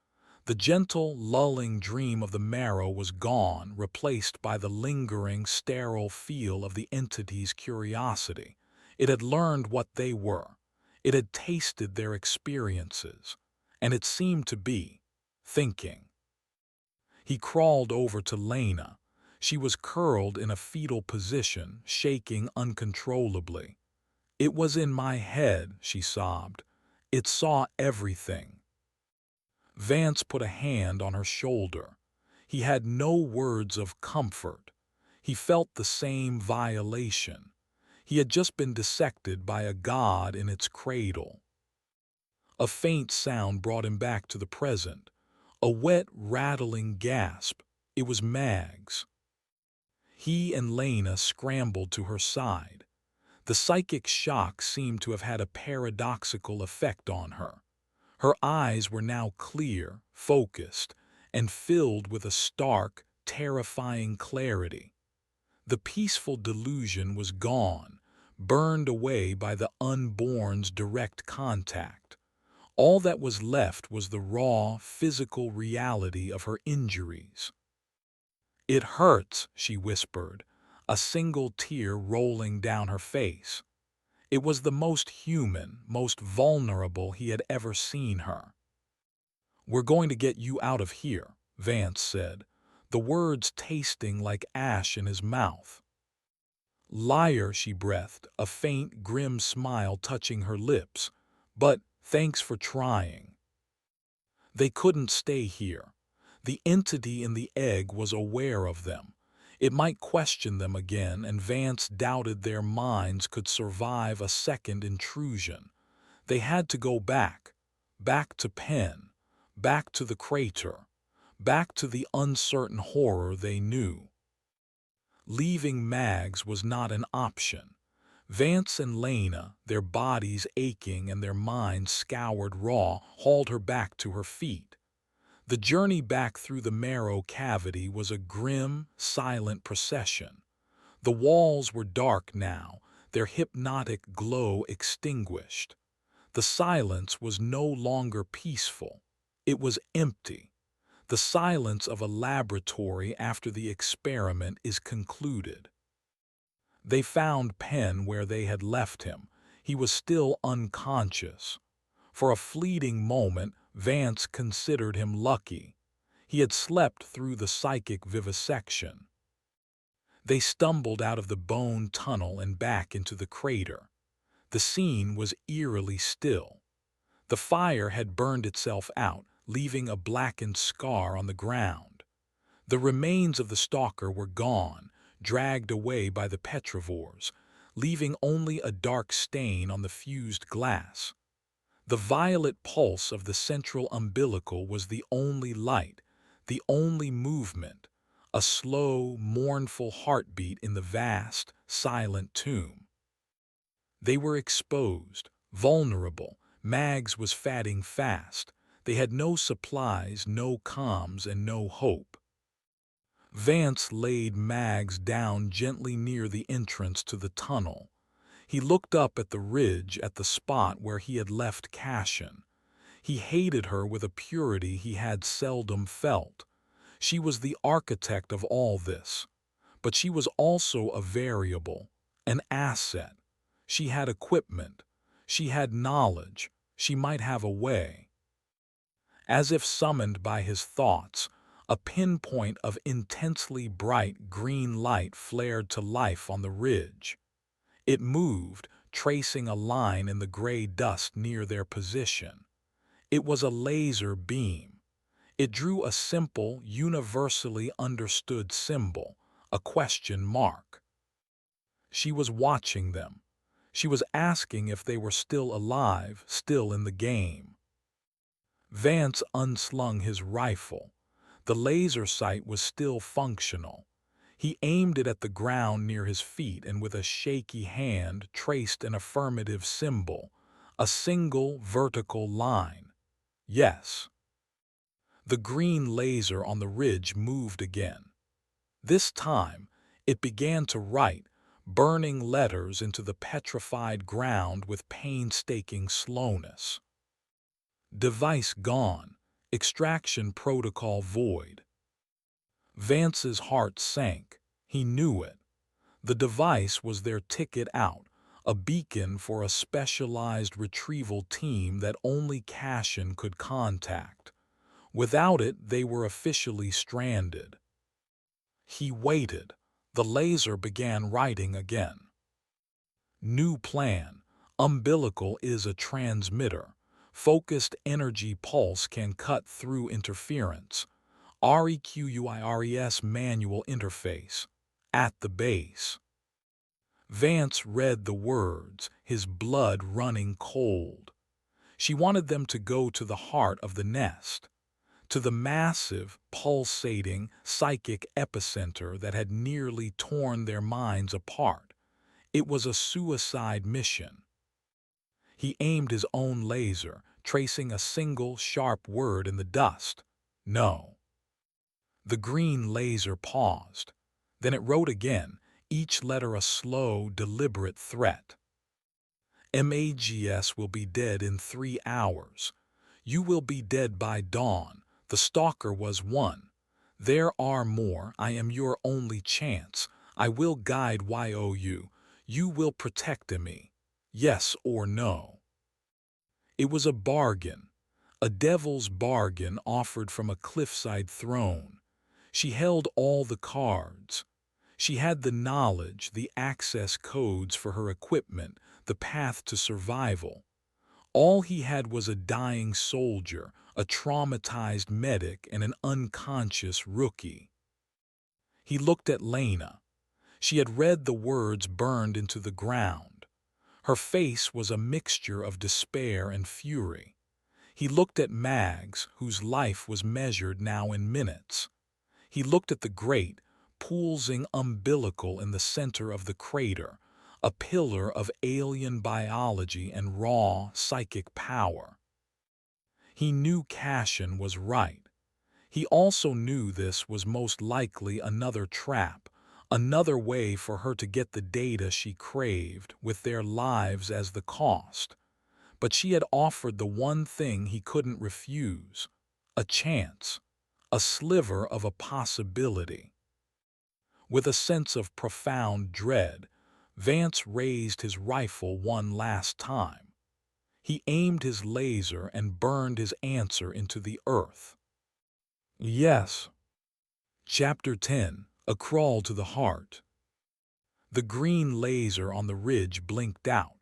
The gentle, lulling dream of the marrow was gone, replaced by the lingering, sterile feel of the entity's curiosity. It had learned what they were. It had tasted their experiences. And it seemed to be thinking. He crawled over to Lena. She was curled in a fetal position, shaking uncontrollably. "It was in my head," she sobbed. "It saw everything." Vance put a hand on her shoulder. He had no words of comfort. He felt the same violation. He had just been dissected by a god in its cradle. A faint sound brought him back to the present. A wet, rattling gasp. It was Mags. He and Lena scrambled to her side. The psychic shock seemed to have had a paradoxical effect on her. Her eyes were now clear, focused, and filled with a stark, terrifying clarity. The peaceful delusion was gone, burned away by the unborn's direct contact. All that was left was the raw, physical reality of her injuries. "It hurts," she whispered, a single tear rolling down her face. It was the most human, most vulnerable he had ever seen her. "We're going to get you out of here," Vance said, the words tasting like ash in his mouth. "Liar," she breathed, a faint, grim smile touching her lips. "But thanks for trying." They couldn't stay here. The entity in the egg was aware of them. It might question them again, and Vance doubted their minds could survive a second intrusion. They had to go back, back to Penn, back to the crater, back to the uncertain horror they knew. Leaving Mags was not an option. Vance and Lena, their bodies aching and their minds scoured raw, hauled her back to her feet. The journey back through the marrow cavity was a grim, silent procession. The walls were dark now, their hypnotic glow extinguished. The silence was no longer peaceful. It was empty. The silence of a laboratory after the experiment is concluded. They found Penn where they had left him. He was still unconscious. For a fleeting moment, Vance considered him lucky. He had slept through the psychic vivisection. They stumbled out of the bone tunnel and back into the crater. The scene was eerily still. The fire had burned itself out, leaving a blackened scar on the ground. The remains of the stalker were gone, dragged away by the petrivores, leaving only a dark stain on the fused glass. The violet pulse of the central umbilical was the only light, the only movement, a slow, mournful heartbeat in the vast, silent tomb. They were exposed, vulnerable. Mags was fatting fast. They had no supplies, no comms, and no hope. Vance laid Mags down gently near the entrance to the tunnel. He looked up at the ridge, at the spot where he had left Cashin. He hated her with a purity he had seldom felt. She was the architect of all this. But she was also a variable, an asset. She had equipment. She had knowledge. She might have a way. As if summoned by his thoughts, a pinpoint of intensely bright green light flared to life on the ridge. It moved, tracing a line in the gray dust near their position. It was a laser beam. It drew a simple, universally understood symbol, a question mark. She was watching them. She was asking if they were still alive, still in the game. Vance unslung his rifle. The laser sight was still functional. He aimed it at the ground near his feet and with a shaky hand traced an affirmative symbol, a single vertical line. Yes. The green laser on the ridge moved again. This time, it began to write, burning letters into the petrified ground with painstaking slowness. Device gone. Extraction protocol void. Vance's heart sank. He knew it. The device was their ticket out, a beacon for a specialized retrieval team that only Cashin could contact. Without it, they were officially stranded. He waited. The laser began writing again. New plan. Umbilical is a transmitter. Focused energy pulse can cut through interference. REQUIRES manual interface. At the base. Vance read the words, his blood running cold. She wanted them to go to the heart of the nest, to the massive, pulsating, psychic epicenter that had nearly torn their minds apart. It was a suicide mission. He aimed his own laser, tracing a single, sharp word in the dust. No. The green laser paused. Then it wrote again, each letter a slow, deliberate threat. MAGS will be dead in 3 hours. You will be dead by dawn. The stalker was one. There are more. I am your only chance. I will guide YOU. You will protect me. Yes or no. It was a bargain. A devil's bargain offered from a cliffside throne. She held all the cards. She had the knowledge, the access codes for her equipment, the path to survival. All he had was a dying soldier, a traumatized medic, and an unconscious rookie. He looked at Lena. She had read the words burned into the ground. Her face was a mixture of despair and fury. He looked at Mags, whose life was measured now in minutes. He looked at the great, pulsing umbilical in the center of the crater, a pillar of alien biology and raw psychic power. He knew Cassian was right. He also knew this was most likely another trap, another way for her to get the data she craved, with their lives as the cost. But she had offered the one thing he couldn't refuse: a chance, a sliver of a possibility. With a sense of profound dread, Vance raised his rifle one last time. He aimed his laser and burned his answer into the earth. Yes. Chapter 10: A Crawl to the Heart. The green laser on the ridge blinked out.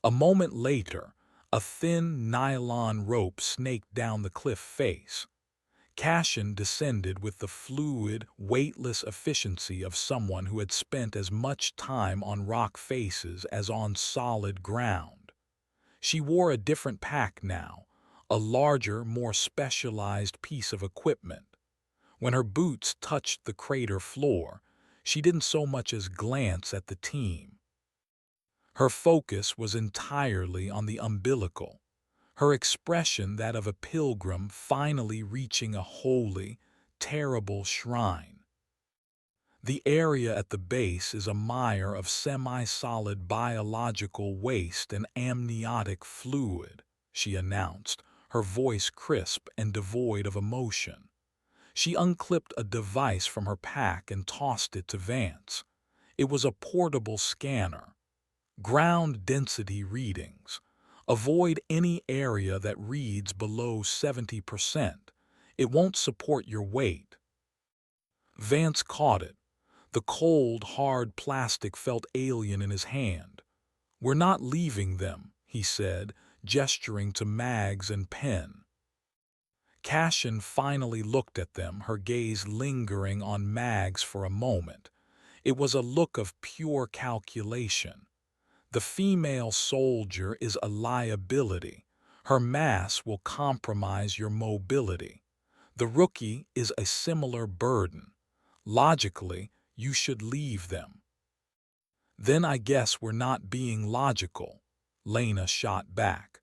A moment later, a thin nylon rope snaked down the cliff face. Cassian descended with the fluid, weightless efficiency of someone who had spent as much time on rock faces as on solid ground. She wore a different pack now, a larger, more specialized piece of equipment. When her boots touched the crater floor, she didn't so much as glance at the team. Her focus was entirely on the umbilical, her expression that of a pilgrim finally reaching a holy, terrible shrine. The area at the base is a mire of semi-solid biological waste and amniotic fluid, she announced, her voice crisp and devoid of emotion. She unclipped a device from her pack and tossed it to Vance. It was a portable scanner. Ground density readings. Avoid any area that reads below 70%. It won't support your weight. Vance caught it. The cold, hard plastic felt alien in his hand. "We're not leaving them," he said, gesturing to Mags and Penn. Cassian finally looked at them, her gaze lingering on Mags for a moment. It was a look of pure calculation. The female soldier is a liability. Her mass will compromise your mobility. The rookie is a similar burden. Logically, you should leave them. "Then I guess we're not being logical," Lena shot back,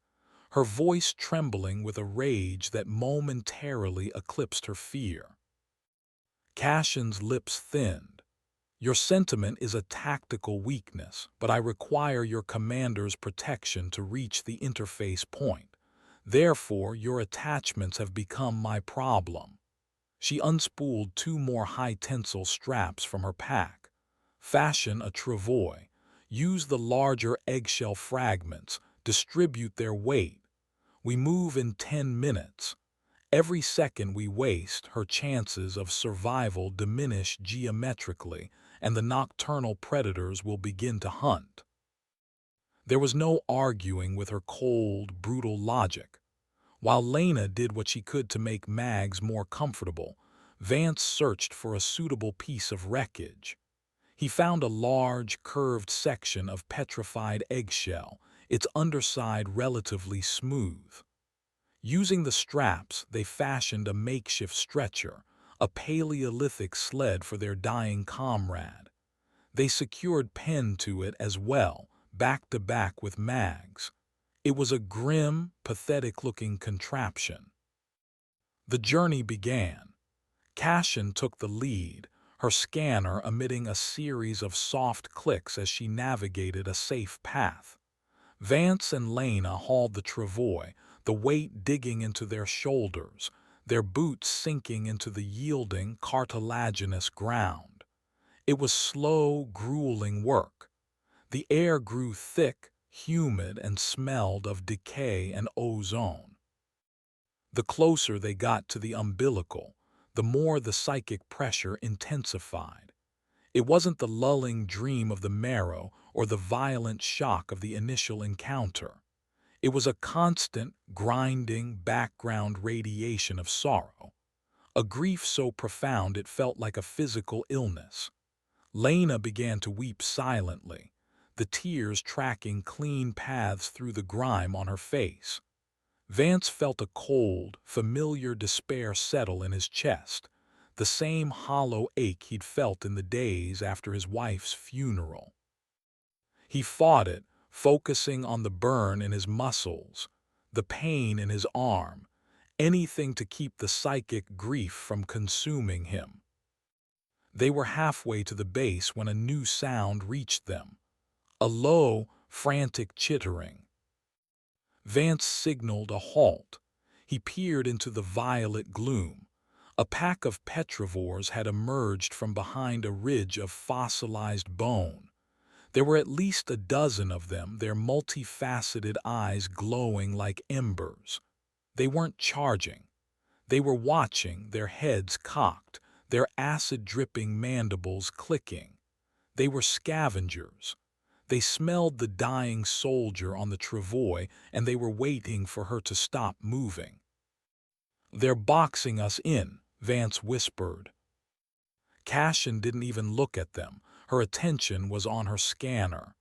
her voice trembling with a rage that momentarily eclipsed her fear. Cassian's lips thinned. "Your sentiment is a tactical weakness, but I require your commander's protection to reach the interface point. Therefore, your attachments have become my problem." She unspooled two more high-tensile straps from her pack. "Fashion a travois. Use the larger eggshell fragments. Distribute their weight. We move in 10 minutes. Every second we waste, her chances of survival diminish geometrically, and the nocturnal predators will begin to hunt." There was no arguing with her cold, brutal logic. While Lena did what she could to make Mags more comfortable, Vance searched for a suitable piece of wreckage. He found a large, curved section of petrified eggshell, its underside relatively smooth. Using the straps, they fashioned a makeshift stretcher, a Paleolithic sled for their dying comrade. They secured Penn to it as well, back to back with Mags. It was a grim, pathetic-looking contraption. The journey began. Cassian took the lead, her scanner emitting a series of soft clicks as she navigated a safe path. Vance and Lena hauled the travois, the weight digging into their shoulders, their boots sinking into the yielding, cartilaginous ground. It was slow, grueling work. The air grew thick, humid, and smelled of decay and ozone. The closer they got to the umbilical, the more the psychic pressure intensified. It wasn't the lulling dream of the marrow or the violent shock of the initial encounter. It was a constant, grinding background radiation of sorrow, a grief so profound it felt like a physical illness. Lena began to weep silently, the tears tracking clean paths through the grime on her face. Vance felt a cold, familiar despair settle in his chest, the same hollow ache he'd felt in the days after his wife's funeral. He fought it, focusing on the burn in his muscles, the pain in his arm, anything to keep the psychic grief from consuming him. They were halfway to the base when a new sound reached them, a low, frantic chittering. Vance signaled a halt. He peered into the violet gloom. A pack of petrivores had emerged from behind a ridge of fossilized bone. There were at least a dozen of them, their multifaceted eyes glowing like embers. They weren't charging. They were watching, their heads cocked, their acid-dripping mandibles clicking. They were scavengers. They smelled the dying soldier on the travois, and they were waiting for her to stop moving. "They're boxing us in," Vance whispered. Cashin didn't even look at them. Her attention was on her scanner.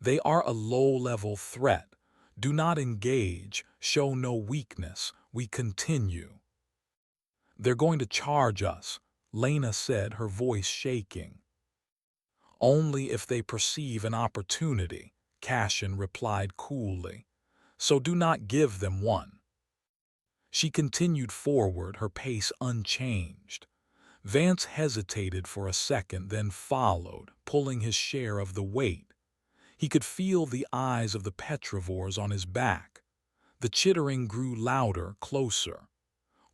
"They are a low-level threat. Do not engage. Show no weakness. We continue." "They're going to charge us," Lena said, her voice shaking. "Only if they perceive an opportunity," Cashin replied coolly. "So do not give them one." She continued forward, her pace unchanged. Vance hesitated for a second, then followed, pulling his share of the weight. He could feel the eyes of the petrivores on his back. The chittering grew louder, closer.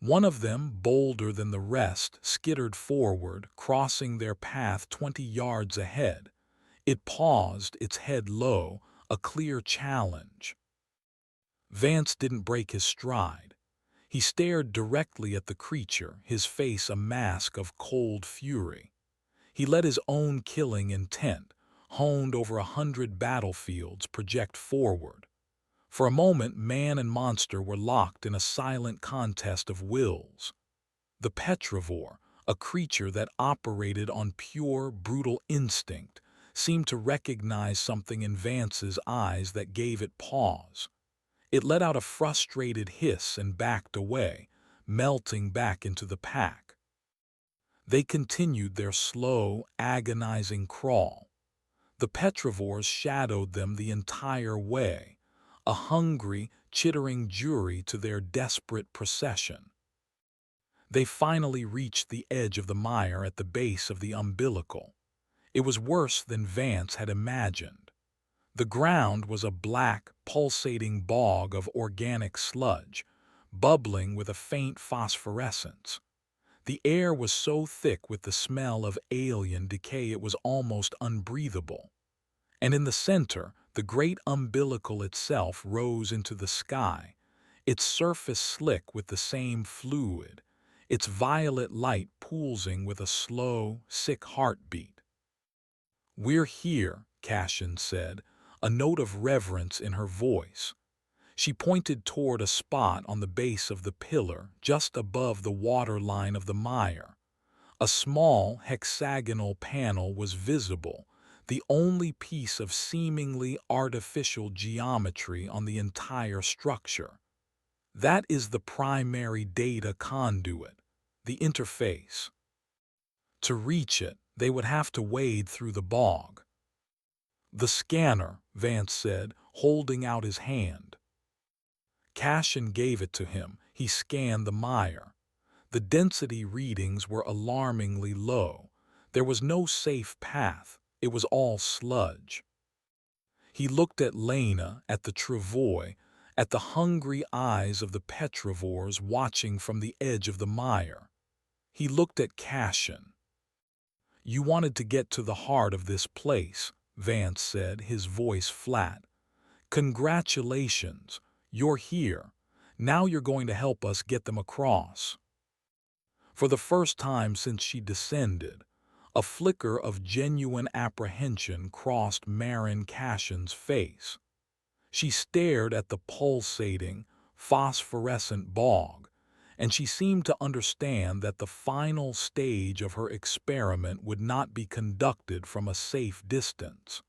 One of them, bolder than the rest, skittered forward, crossing their path 20 yards ahead. It paused, its head low, a clear challenge. Vance didn't break his stride. He stared directly at the creature, his face a mask of cold fury. He let his own killing intent, honed over 100 battlefields, project forward. For a moment, man and monster were locked in a silent contest of wills. The petrivore, a creature that operated on pure, brutal instinct, seemed to recognize something in Vance's eyes that gave it pause. It let out a frustrated hiss and backed away, melting back into the pack. They continued their slow, agonizing crawl. The petrivores shadowed them the entire way, a hungry, chittering jury to their desperate procession. They finally reached the edge of the mire at the base of the umbilical. It was worse than Vance had imagined. The ground was a black, pulsating bog of organic sludge, bubbling with a faint phosphorescence. The air was so thick with the smell of alien decay it was almost unbreathable. And in the center, the great umbilical itself rose into the sky, its surface slick with the same fluid, its violet light pulsing with a slow, sick heartbeat. "We're here," Cashin said, a note of reverence in her voice. She pointed toward a spot on the base of the pillar, just above the waterline of the mire. A small, hexagonal panel was visible, the only piece of seemingly artificial geometry on the entire structure. "That is the primary data conduit, the interface." To reach it, they would have to wade through the bog. "The scanner," Vance said, holding out his hand. Cashin gave it to him. He scanned the mire. The density readings were alarmingly low. There was no safe path. It was all sludge. He looked at Lena, at the travois, at the hungry eyes of the petrivores watching from the edge of the mire. He looked at Cashin. "You wanted to get to the heart of this place," Vance said, his voice flat. "Congratulations, you're here. Now you're going to help us get them across." For the first time since she descended, A flicker of genuine apprehension crossed Marin Cassion's face. She stared at the pulsating, phosphorescent bog, and she seemed to understand that the final stage of her experiment would not be conducted from a safe distance.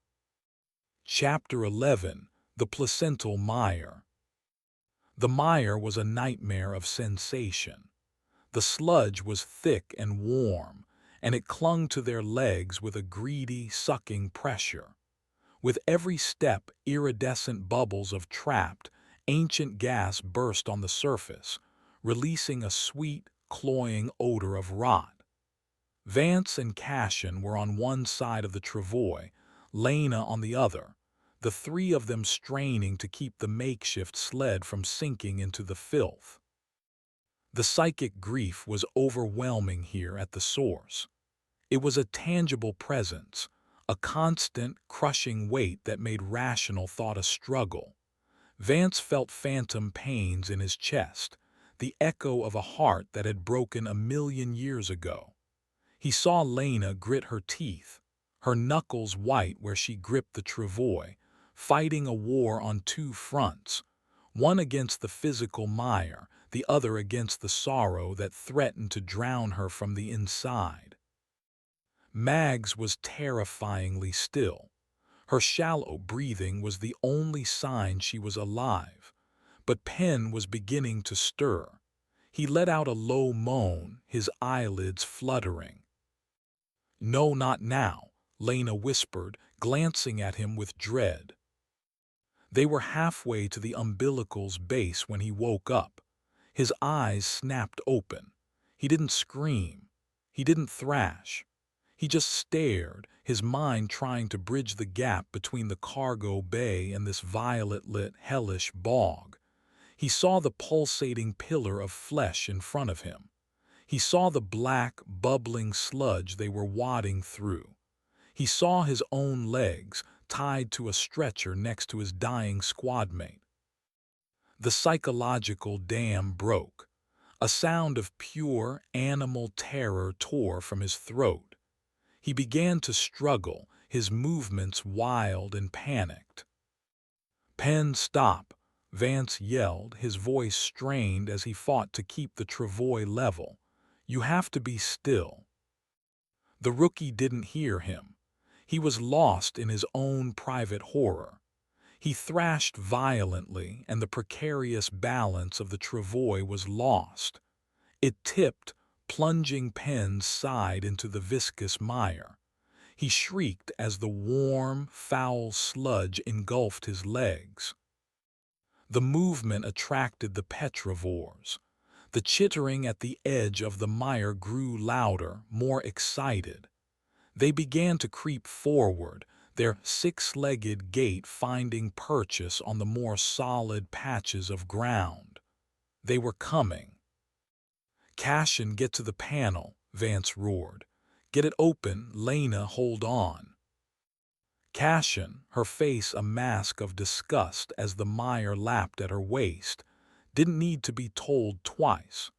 Chapter 11. The Placental Mire. The mire was a nightmare of sensation. The sludge was thick and warm, and it clung to their legs with a greedy, sucking pressure. With every step, iridescent bubbles of trapped, ancient gas burst on the surface, releasing a sweet, cloying odor of rot. Vance and Cassion were on one side of the travois, Lena on the other, the three of them straining to keep the makeshift sled from sinking into the filth. The psychic grief was overwhelming here at the source. It was a tangible presence, a constant, crushing weight that made rational thought a struggle. Vance felt phantom pains in his chest, the echo of a heart that had broken 1,000,000 years ago. He saw Lena grit her teeth, her knuckles white where she gripped the travois, fighting a war on two fronts, one against the physical mire, the other against the sorrow that threatened to drown her from the inside. Mags was terrifyingly still. Her shallow breathing was the only sign she was alive, but Penn was beginning to stir. He let out a low moan, his eyelids fluttering. "No, not now," Lena whispered, glancing at him with dread. They were halfway to the umbilical's base when he woke up. His eyes snapped open. He didn't scream. He didn't thrash. He just stared, his mind trying to bridge the gap between the cargo bay and this violet-lit, hellish bog. He saw the pulsating pillar of flesh in front of him. He saw the black, bubbling sludge they were wading through. He saw his own legs, tied to a stretcher next to his dying squadmate. The psychological dam broke. A sound of pure, animal terror tore from his throat. He began to struggle, his movements wild and panicked. "Penn, stop!" Vance yelled, his voice strained as he fought to keep the travois level. "You have to be still." The rookie didn't hear him. He was lost in his own private horror. He thrashed violently, and the precarious balance of the travois was lost. It tipped, plunging Penn's side into the viscous mire. He shrieked as the warm, foul sludge engulfed his legs. The movement attracted the petrivores. The chittering at the edge of the mire grew louder, more excited. They began to creep forward, their six-legged gait finding purchase on the more solid patches of ground. They were coming. "Cassion, get to the panel," Vance roared. "Get it open, Lena, hold on." Cassion, her face a mask of disgust as the mire lapped at her waist, didn't need to be told twice.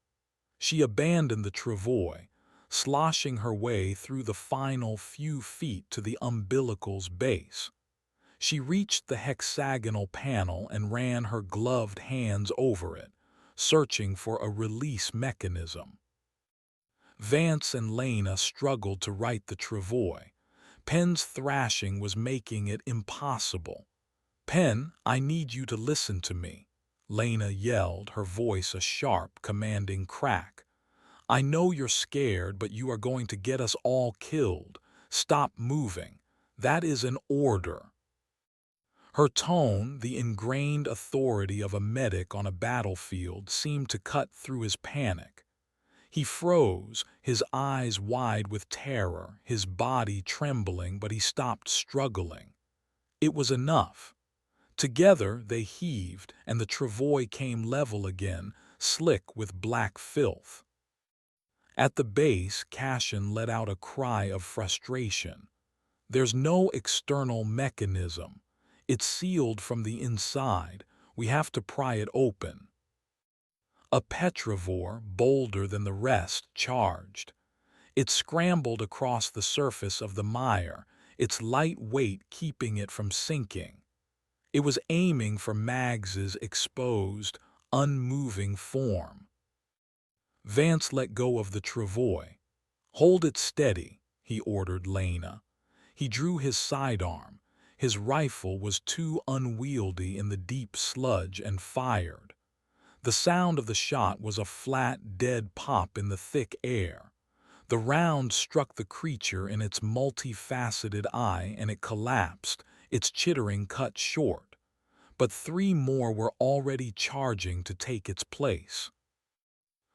She abandoned the travois, sloshing her way through the final few feet to the umbilical's base. She reached the hexagonal panel and ran her gloved hands over it, searching for a release mechanism. Vance and Lena struggled to right the travois. Penn's thrashing was making it impossible. "Penn, I need you to listen to me," Lena yelled, her voice a sharp, commanding crack. "I know you're scared, but you are going to get us all killed. Stop moving. That is an order." Her tone, the ingrained authority of a medic on a battlefield, seemed to cut through his panic. He froze, his eyes wide with terror, his body trembling, but he stopped struggling. It was enough. Together they heaved, and the travois came level again, slick with black filth. At the base, Cassion let out a cry of frustration. "There's no external mechanism. It's sealed from the inside. We have to pry it open." A petrivore, bolder than the rest, charged. It scrambled across the surface of the mire, its light weight keeping it from sinking. It was aiming for Mags's exposed, unmoving form. Vance let go of the travois. "Hold it steady," he ordered Lena. He drew his sidearm. His rifle was too unwieldy in the deep sludge and fired. The sound of the shot was a flat, dead pop in the thick air. The round struck the creature in its multifaceted eye and it collapsed, its chittering cut short. But three more were already charging to take its place.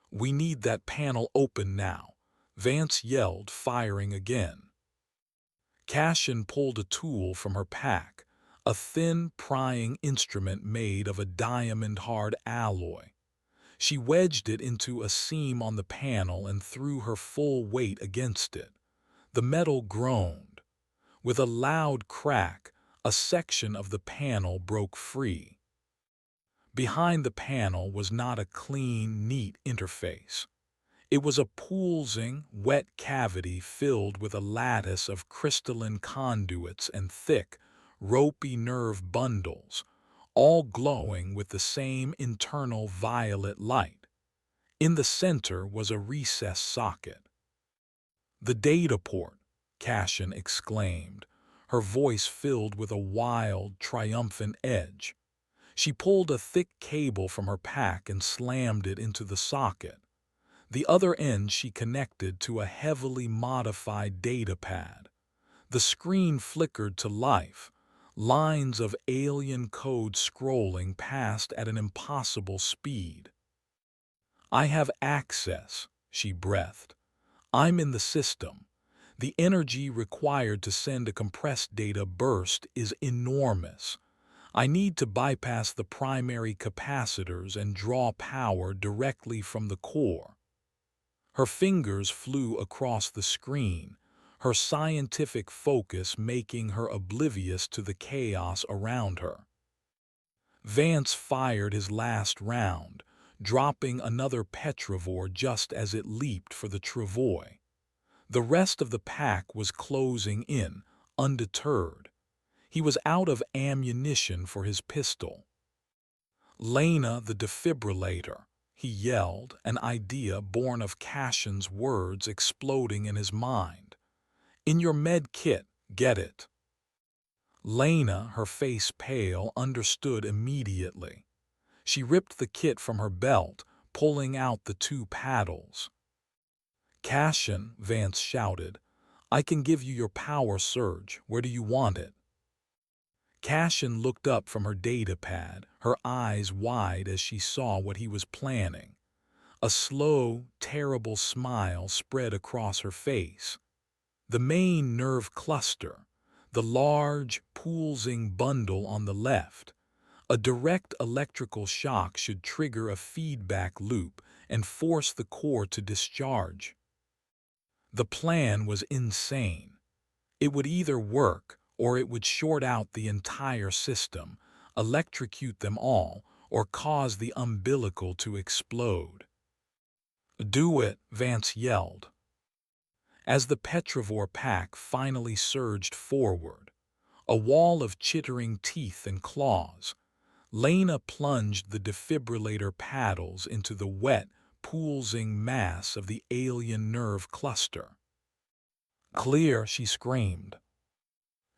"We need that panel open now," Vance yelled, firing again. Cashin pulled a tool from her pack, a thin, prying instrument made of a diamond-hard alloy. She wedged it into a seam on the panel and threw her full weight against it. The metal groaned. With a loud crack, a section of the panel broke free. Behind the panel was not a clean, neat interface. It was a pulsing, wet cavity filled with a lattice of crystalline conduits and thick, ropey nerve bundles, all glowing with the same internal violet light. In the center was a recessed socket. "The data port," Cashin exclaimed, her voice filled with a wild, triumphant edge. She pulled a thick cable from her pack and slammed it into the socket. The other end she connected to a heavily modified data pad. The screen flickered to life, lines of alien code scrolling past at an impossible speed. "I have access," she breathed. "I'm in the system. The energy required to send a compressed data burst is enormous. I need to bypass the primary capacitors and draw power directly from the core." Her fingers flew across the screen, her scientific focus making her oblivious to the chaos around her. Vance fired his last round, dropping another petrovore just as it leaped for the travois. The rest of the pack was closing in, undeterred. He was out of ammunition for his pistol. "Lena, the defibrillator," he yelled, an idea born of Cashin's words exploding in his mind. "In your med kit, get it." Lena, her face pale, understood immediately. She ripped the kit from her belt, pulling out the two paddles. "Cashin," Vance shouted, "I can give you your power surge. Where do you want it?" Cashin looked up from her data pad, her eyes wide as she saw what he was planning. A slow, terrible smile spread across her face. The main nerve cluster, the large, pulsing bundle on the left. A direct electrical shock should trigger a feedback loop and force the core to discharge. The plan was insane. It would either work, or it would short out the entire system, electrocute them all, or cause the umbilical to explode. "Do it," Vance yelled. As the petrovore pack finally surged forward, a wall of chittering teeth and claws, Lena plunged the defibrillator paddles into the wet, pulsing mass of the alien nerve cluster. "Clear," she screamed.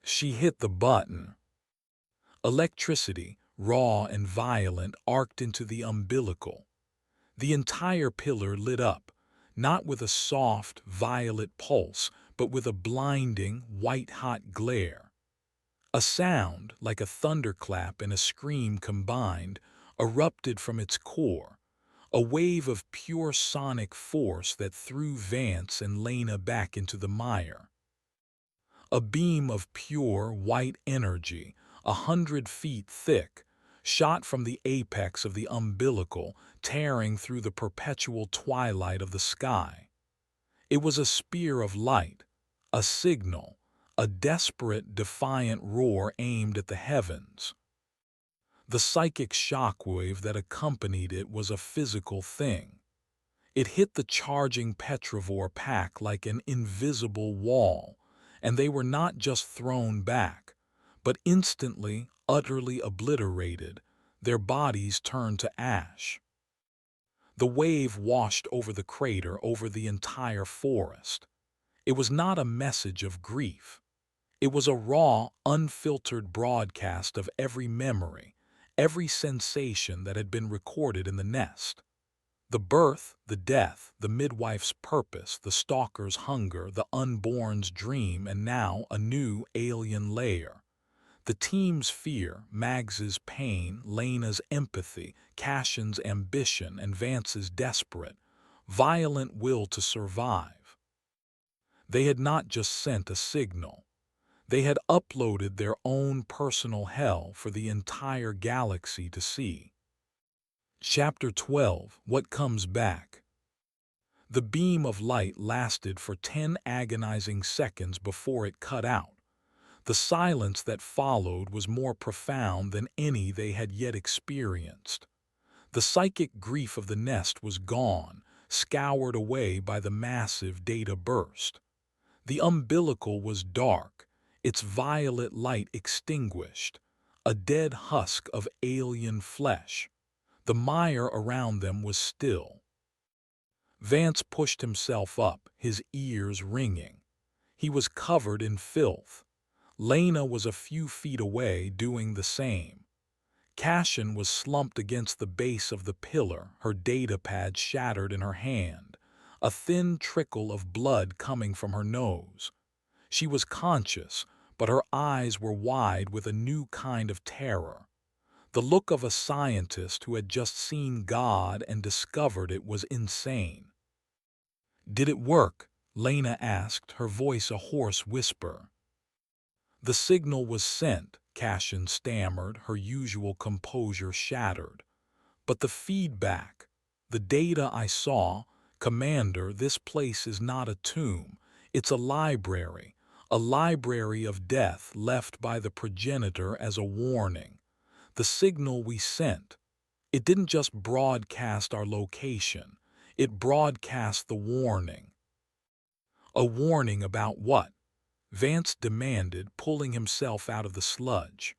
She hit the button. Electricity, raw and violent, arced into the umbilical. The entire pillar lit up, not with a soft, violet pulse, but with a blinding, white-hot glare. A sound, like a thunderclap and a scream combined, erupted from its core, a wave of pure sonic force that threw Vance and Lena back into the mire. A beam of pure, white energy, 100 feet thick, shot from the apex of the umbilical, tearing through the perpetual twilight of the sky. It was a spear of light, a signal, a desperate, defiant roar aimed at the heavens. The psychic shockwave that accompanied it was a physical thing. It hit the charging petrivore pack like an invisible wall, and they were not just thrown back, but instantly, utterly obliterated, their bodies turned to ash. The wave washed over the crater, over the entire forest. It was not a message of grief. It was a raw, unfiltered broadcast of every memory, every sensation that had been recorded in the nest. The birth, the death, the midwife's purpose, the stalker's hunger, the unborn's dream, and now a new alien layer. The team's fear, Mags's pain, Lena's empathy, Cashin's ambition, and Vance's desperate, violent will to survive. They had not just sent a signal. They had uploaded their own personal hell for the entire galaxy to see. Chapter 12: What Comes Back. The beam of light lasted for 10 agonizing seconds before it cut out. The silence that followed was more profound than any they had yet experienced. The psychic grief of the nest was gone, scoured away by the massive data burst. The umbilical was dark, its violet light extinguished, a dead husk of alien flesh. The mire around them was still. Vance pushed himself up, his ears ringing. He was covered in filth. Lena was a few feet away, doing the same. Cashin was slumped against the base of the pillar, her datapad shattered in her hand, a thin trickle of blood coming from her nose. She was conscious, but her eyes were wide with a new kind of terror. The look of a scientist who had just seen God and discovered it was insane. "Did it work?" Lena asked, her voice a hoarse whisper. "The signal was sent," Cashin stammered, her usual composure shattered. "But the feedback, the data I saw, Commander, this place is not a tomb. It's a library of death left by the progenitor as a warning. The signal we sent, it didn't just broadcast our location, it broadcast the warning." "A warning about what?" Vance demanded, pulling himself out of the sludge.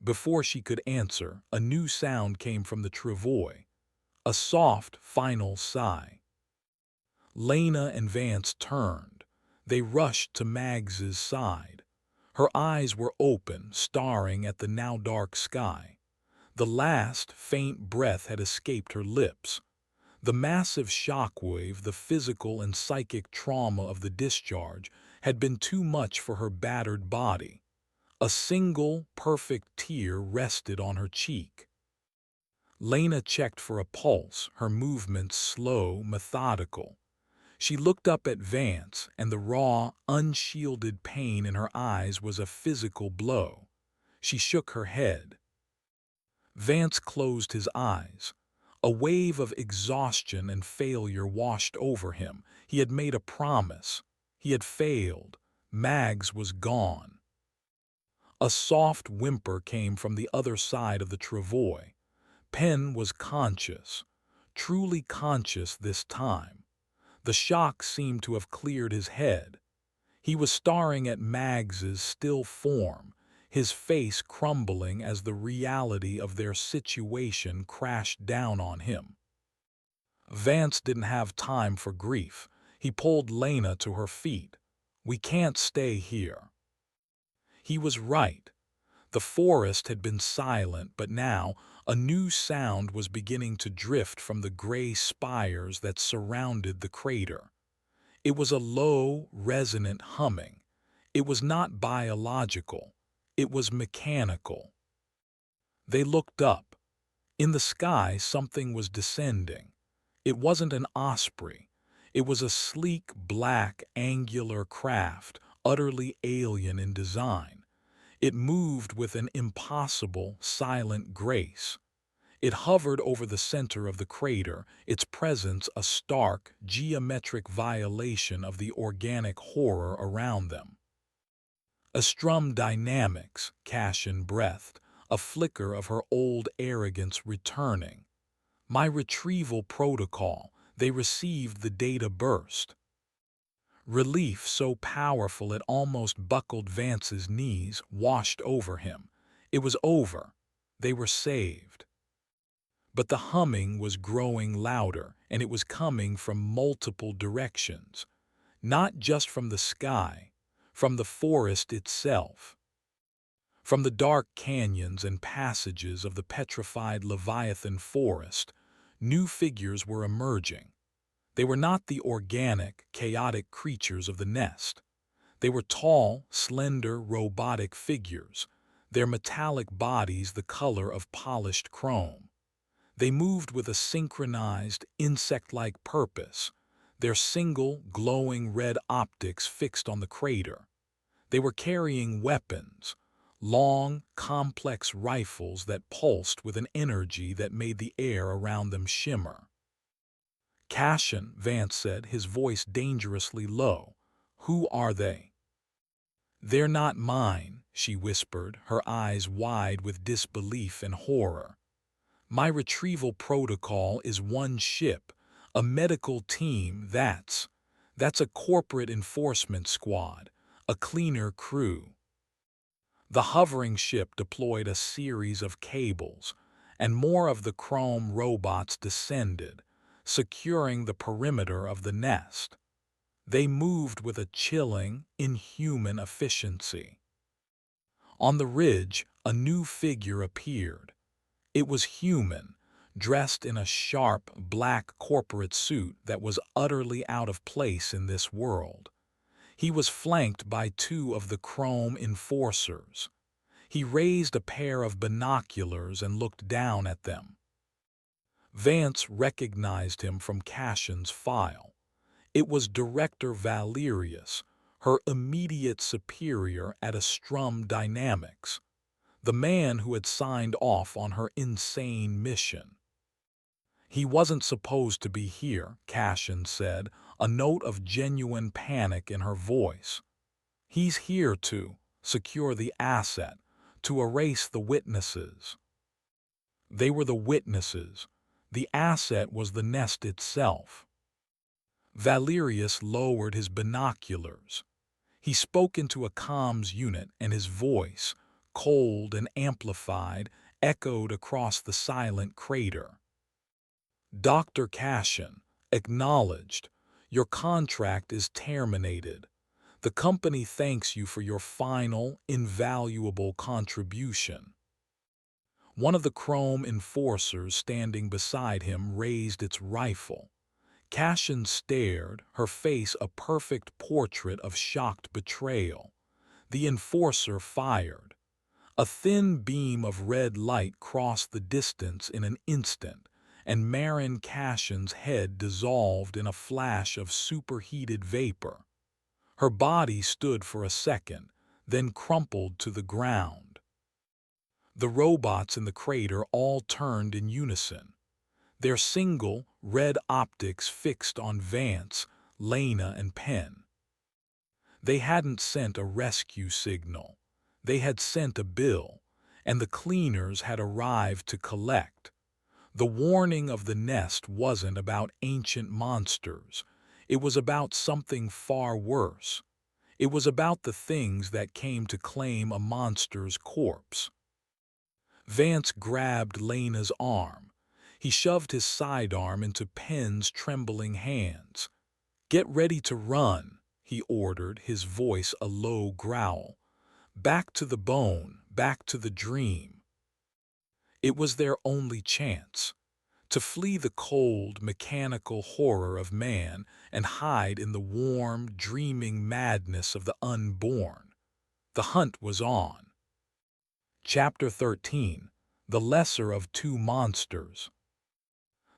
Before she could answer, a new sound came from the travois, a soft, final sigh. Lena and Vance turned. They rushed to Mags's side. Her eyes were open, staring at the now dark sky. The last, faint breath had escaped her lips. The massive shockwave, the physical and psychic trauma of the discharge, had been too much for her battered body. A single, perfect tear rested on her cheek. Lena checked for a pulse, her movements slow, methodical. She looked up at Vance, and the raw, unshielded pain in her eyes was a physical blow. She shook her head. Vance closed his eyes. A wave of exhaustion and failure washed over him. He had made a promise. He had failed. Mags was gone. A soft whimper came from the other side of the travois. Penn was conscious, truly conscious this time. The shock seemed to have cleared his head. He was staring at Mags's still form, his face crumbling as the reality of their situation crashed down on him. Vance didn't have time for grief. He pulled Lena to her feet. "We can't stay here." He was right. The forest had been silent, but now a new sound was beginning to drift from the gray spires that surrounded the crater. It was a low, resonant humming. It was not biological. It was mechanical. They looked up. In the sky, something was descending. It wasn't an osprey. It was a sleek, black, angular craft, utterly alien in design. It moved with an impossible, silent grace. It hovered over the center of the crater, its presence a stark, geometric violation of the organic horror around them. "Astrum dynamics," Cashin breathed, a flicker of her old arrogance returning. "My retrieval protocol, They received the data burst. Relief so powerful it almost buckled Vance's knees, washed over him. It was over. They were saved. But the humming was growing louder, and it was coming from multiple directions, not just from the sky, from the forest itself. From the dark canyons and passages of the petrified Leviathan forest, new figures were emerging. They were not the organic, chaotic creatures of the nest. They were tall, slender, robotic figures, their metallic bodies the color of polished chrome. They moved with a synchronized, insect-like purpose, their single, glowing red optics fixed on the crater. They were carrying weapons, long, complex rifles that pulsed with an energy that made the air around them shimmer. "Cassian," Vance said, his voice dangerously low. "Who are they?" "They're not mine," she whispered, her eyes wide with disbelief and horror. "My retrieval protocol is one ship, a medical team. That's a corporate enforcement squad, a cleaner crew." The hovering ship deployed a series of cables, and more of the chrome robots descended, securing the perimeter of the nest. They moved with a chilling, inhuman efficiency. On the ridge, a new figure appeared. It was human, dressed in a sharp, black corporate suit that was utterly out of place in this world. He was flanked by two of the chrome enforcers. He raised a pair of binoculars and looked down at them. Vance recognized him from Cassian's file. It was Director Valerius, her immediate superior at Astrum Dynamics, the man who had signed off on her insane mission. "He wasn't supposed to be here," Cassian said, a note of genuine panic in her voice. "He's here to secure the asset, to erase the witnesses." They were the witnesses. The asset was the nest itself. Valerius lowered his binoculars. He spoke into a comms unit, and his voice, cold and amplified, echoed across the silent crater. "Dr. Cassian, acknowledged. Your contract is terminated. The company thanks you for your final, invaluable contribution." One of the chrome enforcers standing beside him raised its rifle. Cassian stared, her face a perfect portrait of shocked betrayal. The enforcer fired. A thin beam of red light crossed the distance in an instant, and Marin Cassian's head dissolved in a flash of superheated vapor. Her body stood for a second, then crumpled to the ground. The robots in the crater all turned in unison, their single, red optics fixed on Vance, Lena, and Penn. They hadn't sent a rescue signal. They had sent a bill, and the cleaners had arrived to collect. The warning of the nest wasn't about ancient monsters. It was about something far worse. It was about the things that came to claim a monster's corpse. Vance grabbed Lena's arm. He shoved his sidearm into Penn's trembling hands. "Get ready to run," he ordered, his voice a low growl. "Back to the bone, back to the dream." It was their only chance, to flee the cold, mechanical horror of man and hide in the warm, dreaming madness of the unborn. The hunt was on. Chapter 13. The Lesser of Two Monsters.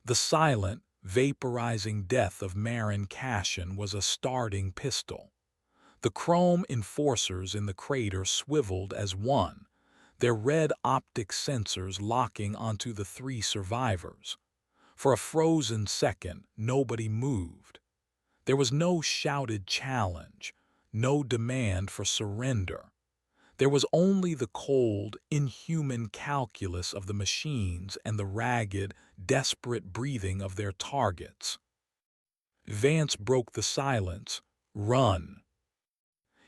The silent, vaporizing death of Marin Cassian was a starting pistol. The chrome enforcers in the crater swiveled as one, their red optic sensors locking onto the three survivors. For a frozen second, nobody moved. There was no shouted challenge, no demand for surrender. There was only the cold, inhuman calculus of the machines and the ragged, desperate breathing of their targets. Vance broke the silence. "Run."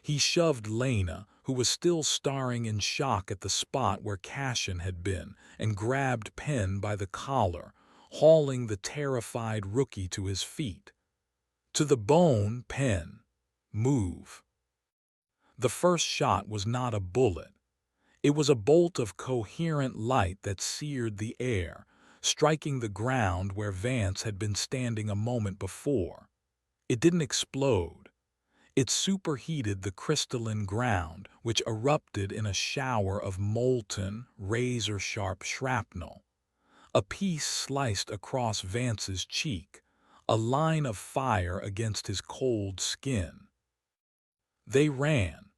He shoved Lena, who was still staring in shock at the spot where Cashin had been, and grabbed Penn by the collar, hauling the terrified rookie to his feet. "To the bone, Penn. Move." The first shot was not a bullet. It was a bolt of coherent light that seared the air, striking the ground where Vance had been standing a moment before. It didn't explode. It superheated the crystalline ground, which erupted in a shower of molten, razor-sharp shrapnel. A piece sliced across Vance's cheek, a line of fire against his cold skin. They ran.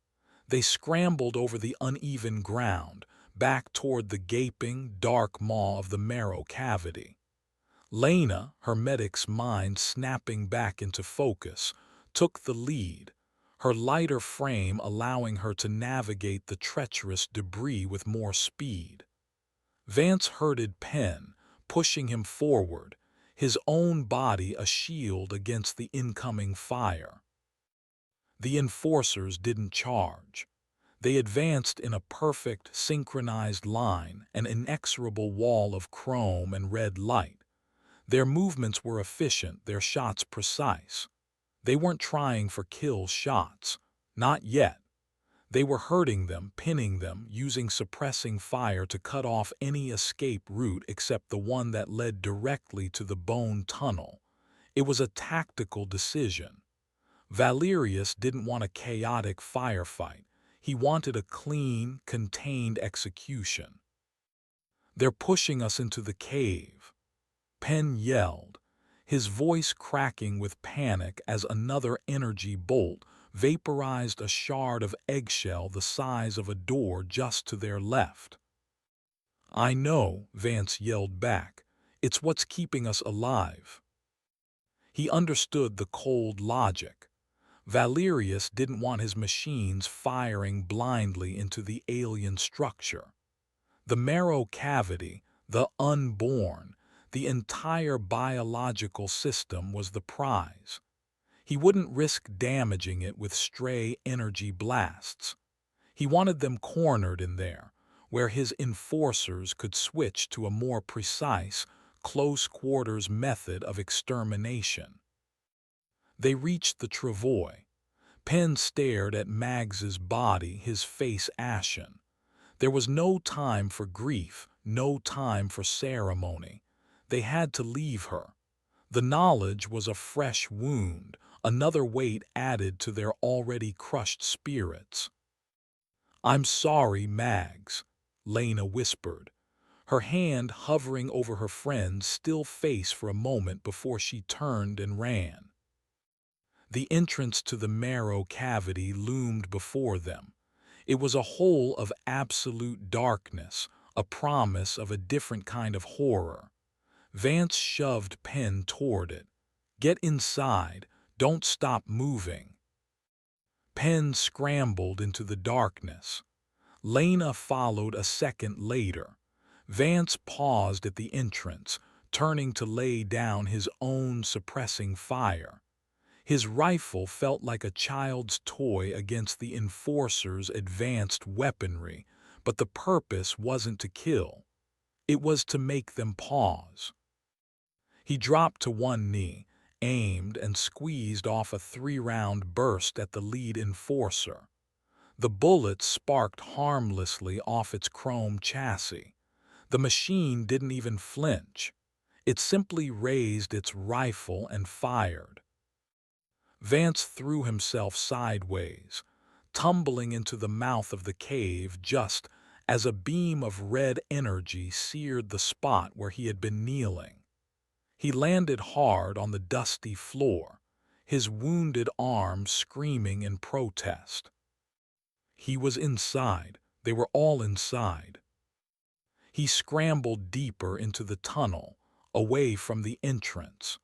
They scrambled over the uneven ground, back toward the gaping, dark maw of the marrow cavity. Lena, her medic's mind snapping back into focus, took the lead, her lighter frame allowing her to navigate the treacherous debris with more speed. Vance herded Penn, pushing him forward, his own body a shield against the incoming fire. The enforcers didn't charge. They advanced in a perfect, synchronized line, an inexorable wall of chrome and red light. Their movements were efficient, their shots precise. They weren't trying for kill shots. Not yet. They were hurting them, pinning them, using suppressing fire to cut off any escape route except the one that led directly to the bone tunnel. It was a tactical decision. Valerius didn't want a chaotic firefight. He wanted a clean, contained execution. "They're pushing us into the cave," Penn yelled, his voice cracking with panic as another energy bolt vaporized a shard of eggshell the size of a door just to their left. "I know," Vance yelled back. "It's what's keeping us alive." He understood the cold logic. Valerius didn't want his machines firing blindly into the alien structure. The marrow cavity, the unborn, the entire biological system was the prize. He wouldn't risk damaging it with stray energy blasts. He wanted them cornered in there, where his enforcers could switch to a more precise, close-quarters method of extermination. They reached the travois. Penn stared at Mags's body, his face ashen. There was no time for grief, no time for ceremony. They had to leave her. The knowledge was a fresh wound, another weight added to their already crushed spirits. "I'm sorry, Mags," Lena whispered, her hand hovering over her friend's still face for a moment before she turned and ran. The entrance to the marrow cavity loomed before them. It was a hole of absolute darkness, a promise of a different kind of horror. Vance shoved Penn toward it. "Get inside. Don't stop moving." Penn scrambled into the darkness. Lena followed a second later. Vance paused at the entrance, turning to lay down his own suppressing fire. His rifle felt like a child's toy against the enforcers' advanced weaponry, but the purpose wasn't to kill. It was to make them pause. He dropped to one knee, aimed and squeezed off a 3-round burst at the lead enforcer. The bullet sparked harmlessly off its chrome chassis. The machine didn't even flinch. It simply raised its rifle and fired. Vance threw himself sideways, tumbling into the mouth of the cave just as a beam of red energy seared the spot where he had been kneeling. He landed hard on the dusty floor, his wounded arm screaming in protest. He was inside. They were all inside. He scrambled deeper into the tunnel, away from the entrance.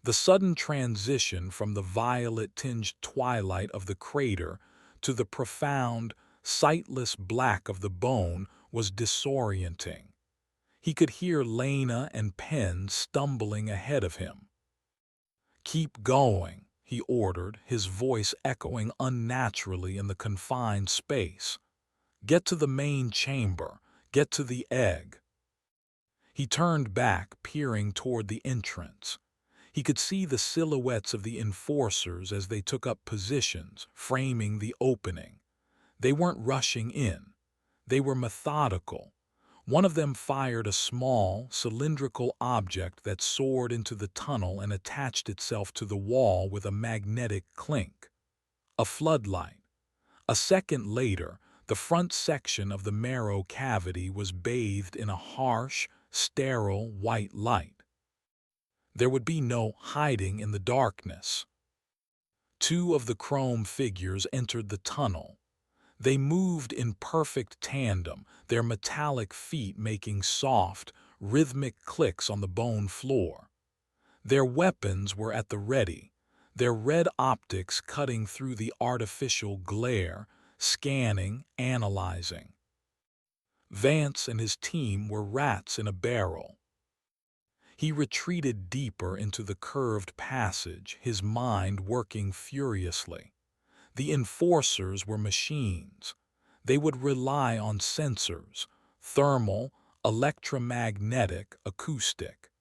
The sudden transition from the violet-tinged twilight of the crater to the profound, sightless black of the bone was disorienting. He could hear Lena and Penn stumbling ahead of him. "Keep going," he ordered, his voice echoing unnaturally in the confined space. "Get to the main chamber. Get to the egg." He turned back, peering toward the entrance. He could see the silhouettes of the enforcers as they took up positions, framing the opening. They weren't rushing in. They were methodical. One of them fired a small, cylindrical object that soared into the tunnel and attached itself to the wall with a magnetic clink. A floodlight. A second later, the front section of the marrow cavity was bathed in a harsh, sterile white light. There would be no hiding in the darkness. Two of the chrome figures entered the tunnel. They moved in perfect tandem, their metallic feet making soft, rhythmic clicks on the bone floor. Their weapons were at the ready, their red optics cutting through the artificial glare, scanning, analyzing. Vance and his team were rats in a barrel. He retreated deeper into the curved passage, his mind working furiously. The enforcers were machines. They would rely on sensors, thermal, electromagnetic, acoustic.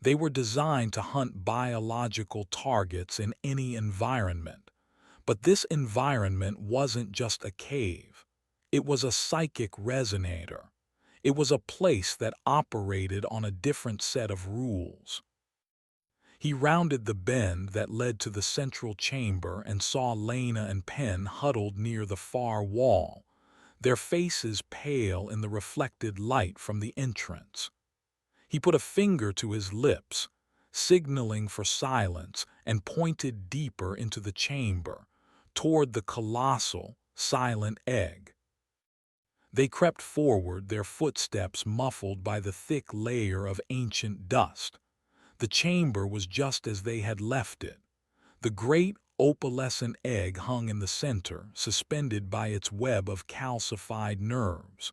They were designed to hunt biological targets in any environment. But this environment wasn't just a cave. It was a psychic resonator. It was a place that operated on a different set of rules. He rounded the bend that led to the central chamber and saw Lena and Penn huddled near the far wall, their faces pale in the reflected light from the entrance. He put a finger to his lips, signaling for silence, and pointed deeper into the chamber, toward the colossal, silent egg. They crept forward, their footsteps muffled by the thick layer of ancient dust. The chamber was just as they had left it. The great opalescent egg hung in the center, suspended by its web of calcified nerves.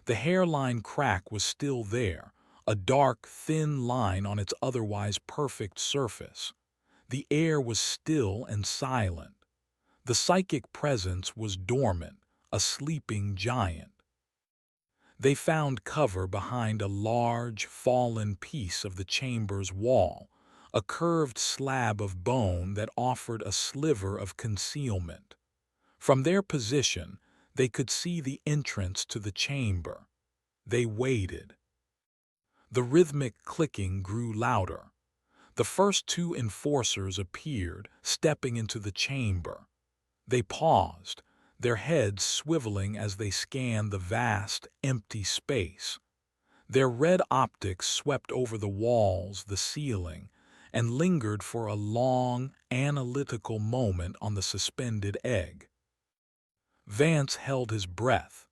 The hairline crack was still there, a dark, thin line on its otherwise perfect surface. The air was still and silent. The psychic presence was dormant, a sleeping giant. They found cover behind a large, fallen piece of the chamber's wall, a curved slab of bone that offered a sliver of concealment. From their position, they could see the entrance to the chamber. They waited. The rhythmic clicking grew louder. The first two enforcers appeared, stepping into the chamber. They paused, their heads swiveling as they scanned the vast, empty space. Their red optics swept over the walls, the ceiling, and lingered for a long, analytical moment on the suspended egg. Vance held his breath.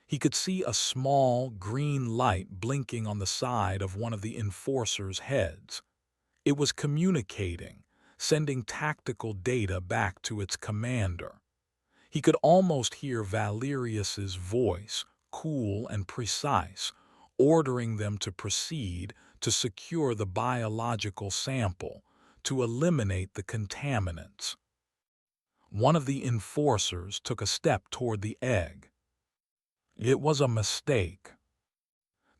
He could see a small, green light blinking on the side of one of the enforcers' heads. It was communicating, sending tactical data back to its commander. He could almost hear Valerius's voice, cool and precise, ordering them to proceed, to secure the biological sample, to eliminate the contaminants. One of the enforcers took a step toward the egg. It was a mistake.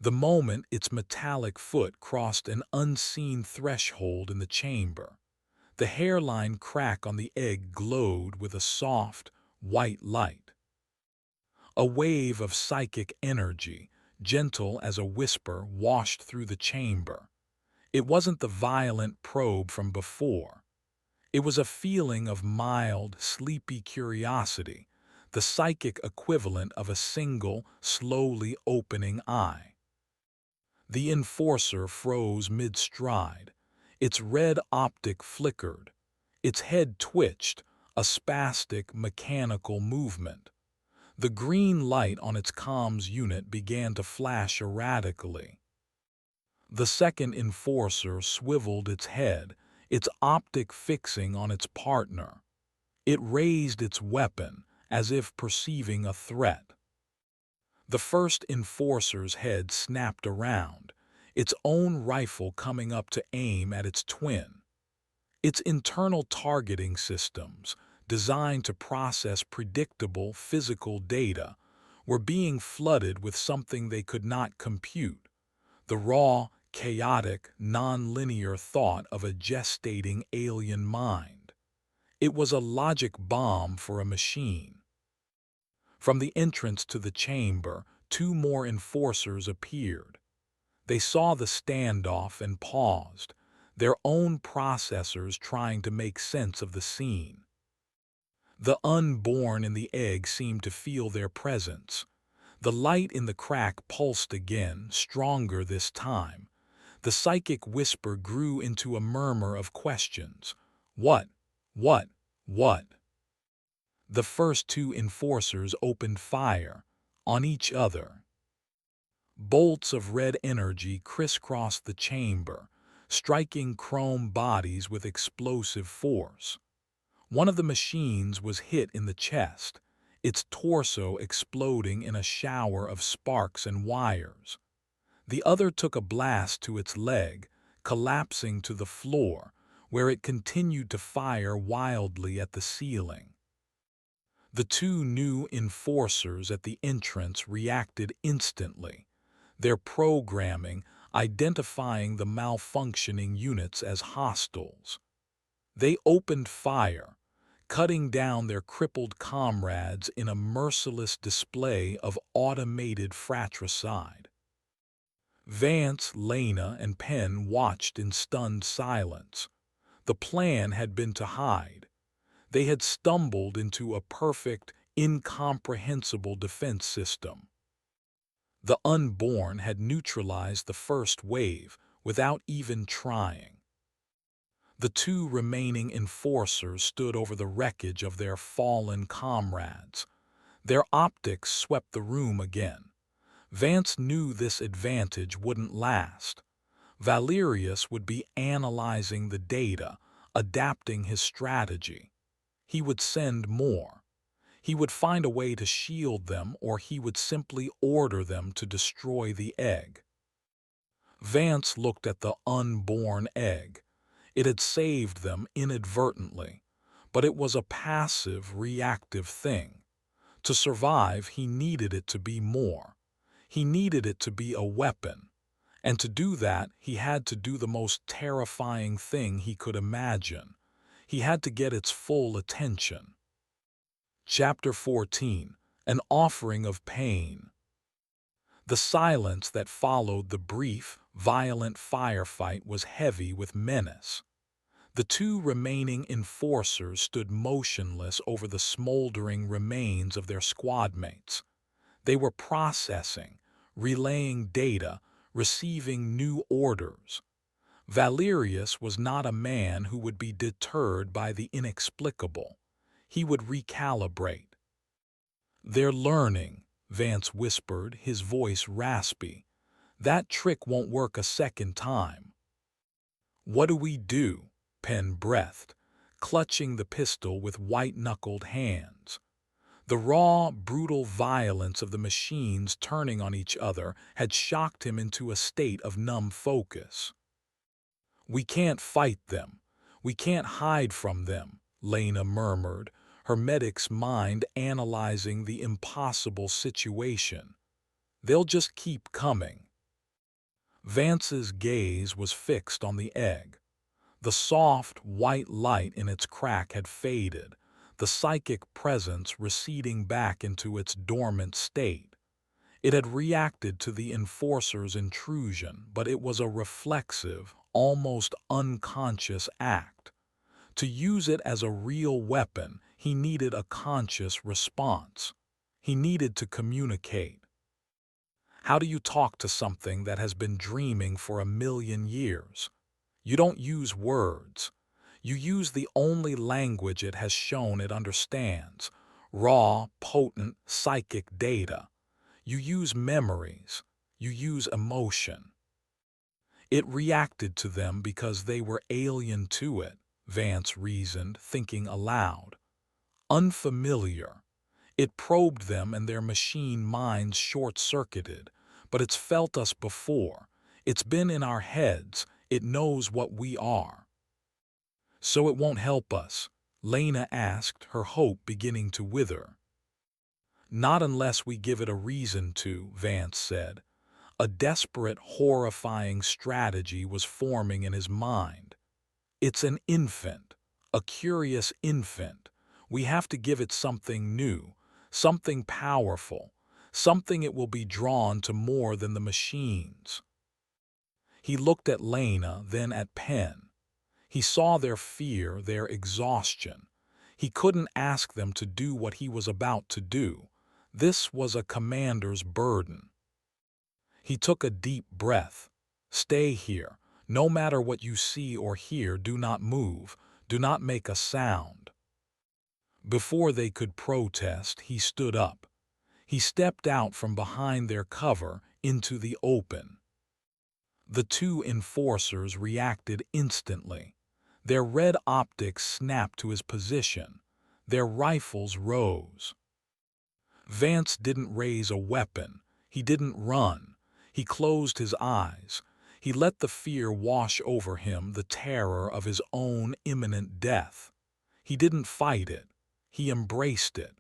The moment its metallic foot crossed an unseen threshold in the chamber, the hairline crack on the egg glowed with a soft, white light. A wave of psychic energy, gentle as a whisper, washed through the chamber. It wasn't the violent probe from before. It was a feeling of mild, sleepy curiosity, the psychic equivalent of a single, slowly opening eye. The enforcer froze mid-stride. Its red optic flickered. Its head twitched, a spastic, mechanical movement. The green light on its comms unit began to flash erratically. The second enforcer swiveled its head, its optic fixing on its partner. It raised its weapon, as if perceiving a threat. The first enforcer's head snapped around, its own rifle coming up to aim at its twin. Its internal targeting systems, designed to process predictable physical data, were being flooded with something they could not compute: the raw, chaotic, non-linear thought of a gestating alien mind. It was a logic bomb for a machine. From the entrance to the chamber, two more enforcers appeared. They saw the standoff and paused, their own processors trying to make sense of the scene. The unborn in the egg seemed to feel their presence. The light in the crack pulsed again, stronger this time. The psychic whisper grew into a murmur of questions. What? What? What? The first two enforcers opened fire on each other. Bolts of red energy crisscrossed the chamber, striking chrome bodies with explosive force. One of the machines was hit in the chest, its torso exploding in a shower of sparks and wires. The other took a blast to its leg, collapsing to the floor, where it continued to fire wildly at the ceiling. The two new enforcers at the entrance reacted instantly, their programming identifying the malfunctioning units as hostiles. They opened fire, cutting down their crippled comrades in a merciless display of automated fratricide. Vance, Lena, and Penn watched in stunned silence. The plan had been to hide. They had stumbled into a perfect, incomprehensible defense system. The unborn had neutralized the first wave without even trying. The two remaining enforcers stood over the wreckage of their fallen comrades. Their optics swept the room again. Vance knew this advantage wouldn't last. Valerius would be analyzing the data, adapting his strategy. He would send more. He would find a way to shield them, or he would simply order them to destroy the egg. Vance looked at the unborn egg. It had saved them inadvertently, but it was a passive, reactive thing. To survive, he needed it to be more. He needed it to be a weapon. And to do that, he had to do the most terrifying thing he could imagine. He had to get its full attention. Chapter 14. An Offering of Pain. The silence that followed the brief, violent firefight was heavy with menace. The two remaining enforcers stood motionless over the smoldering remains of their squadmates. They were processing, relaying data, receiving new orders. Valerius was not a man who would be deterred by the inexplicable. He would recalibrate. "They're learning," Vance whispered, his voice raspy. "That trick won't work a second time." "What do we do?" Penn breathed, clutching the pistol with white-knuckled hands. The raw, brutal violence of the machines turning on each other had shocked him into a state of numb focus. "We can't fight them. We can't hide from them," Lena murmured, her medic's mind analyzing the impossible situation. "They'll just keep coming." Vance's gaze was fixed on the egg. The soft, white light in its crack had faded, the psychic presence receding back into its dormant state. It had reacted to the enforcer's intrusion, but it was a reflexive, almost unconscious act. To use it as a real weapon, he needed a conscious response. He needed to communicate. How do you talk to something that has been dreaming for 1,000,000 years? You don't use words. You use the only language it has shown it understands: raw, potent, psychic data. You use memories. You use emotion. It reacted to them because they were alien to it, Vance reasoned, thinking aloud. Unfamiliar. It probed them and their machine minds short-circuited, but it's felt us before. It's been in our heads. It knows what we are. So it won't help us? Lena asked, her hope beginning to wither. Not unless we give it a reason to, Vance said. A desperate, horrifying strategy was forming in his mind. It's an infant, a curious infant. We have to give it something new, something powerful, something it will be drawn to more than the machines. He looked at Lena, then at Penn. He saw their fear, their exhaustion. He couldn't ask them to do what he was about to do. This was a commander's burden. He took a deep breath. Stay here. No matter what you see or hear, do not move. Do not make a sound. Before they could protest, he stood up. He stepped out from behind their cover into the open. The two enforcers reacted instantly. Their red optics snapped to his position. Their rifles rose. Vance didn't raise a weapon. He didn't run. He closed his eyes. He let the fear wash over him, the terror of his own imminent death. He didn't fight it. He embraced it.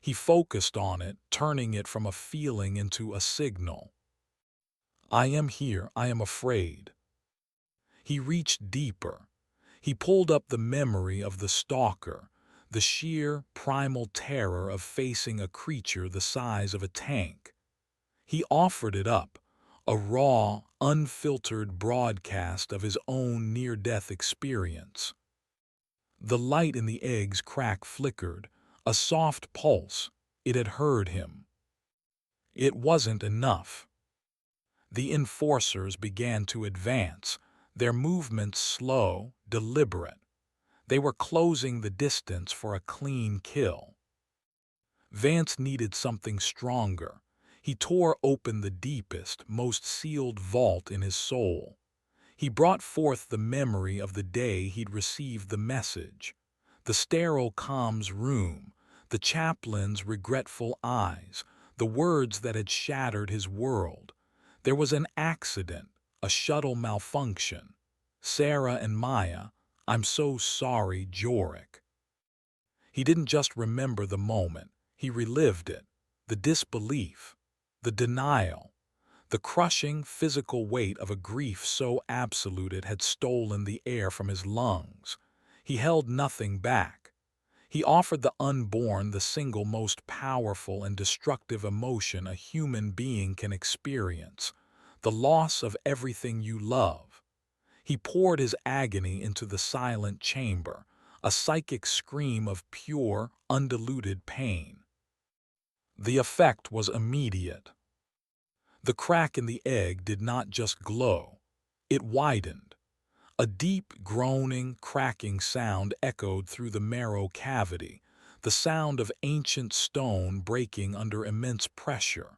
He focused on it, turning it from a feeling into a signal. I am here. I am afraid. He reached deeper. He pulled up the memory of the stalker, the sheer, primal terror of facing a creature the size of a tank. He offered it up, a raw, unfiltered broadcast of his own near-death experience. The light in the egg's crack flickered, a soft pulse. It had heard him. It wasn't enough. The enforcers began to advance, their movements slow, deliberate. They were closing the distance for a clean kill. Vance needed something stronger. He tore open the deepest, most sealed vault in his soul. He brought forth the memory of the day he'd received the message. The sterile comms room, the chaplain's regretful eyes, the words that had shattered his world. There was an accident, a shuttle malfunction. Sarah and Maya, I'm so sorry, Jorik. He didn't just remember the moment, he relived it. The disbelief, the denial, the crushing physical weight of a grief so absolute it had stolen the air from his lungs. He held nothing back. He offered the unborn the single most powerful and destructive emotion a human being can experience, the loss of everything you love. He poured his agony into the silent chamber, a psychic scream of pure, undiluted pain. The effect was immediate. The crack in the egg did not just glow, it widened. A deep, groaning, cracking sound echoed through the marrow cavity, the sound of ancient stone breaking under immense pressure.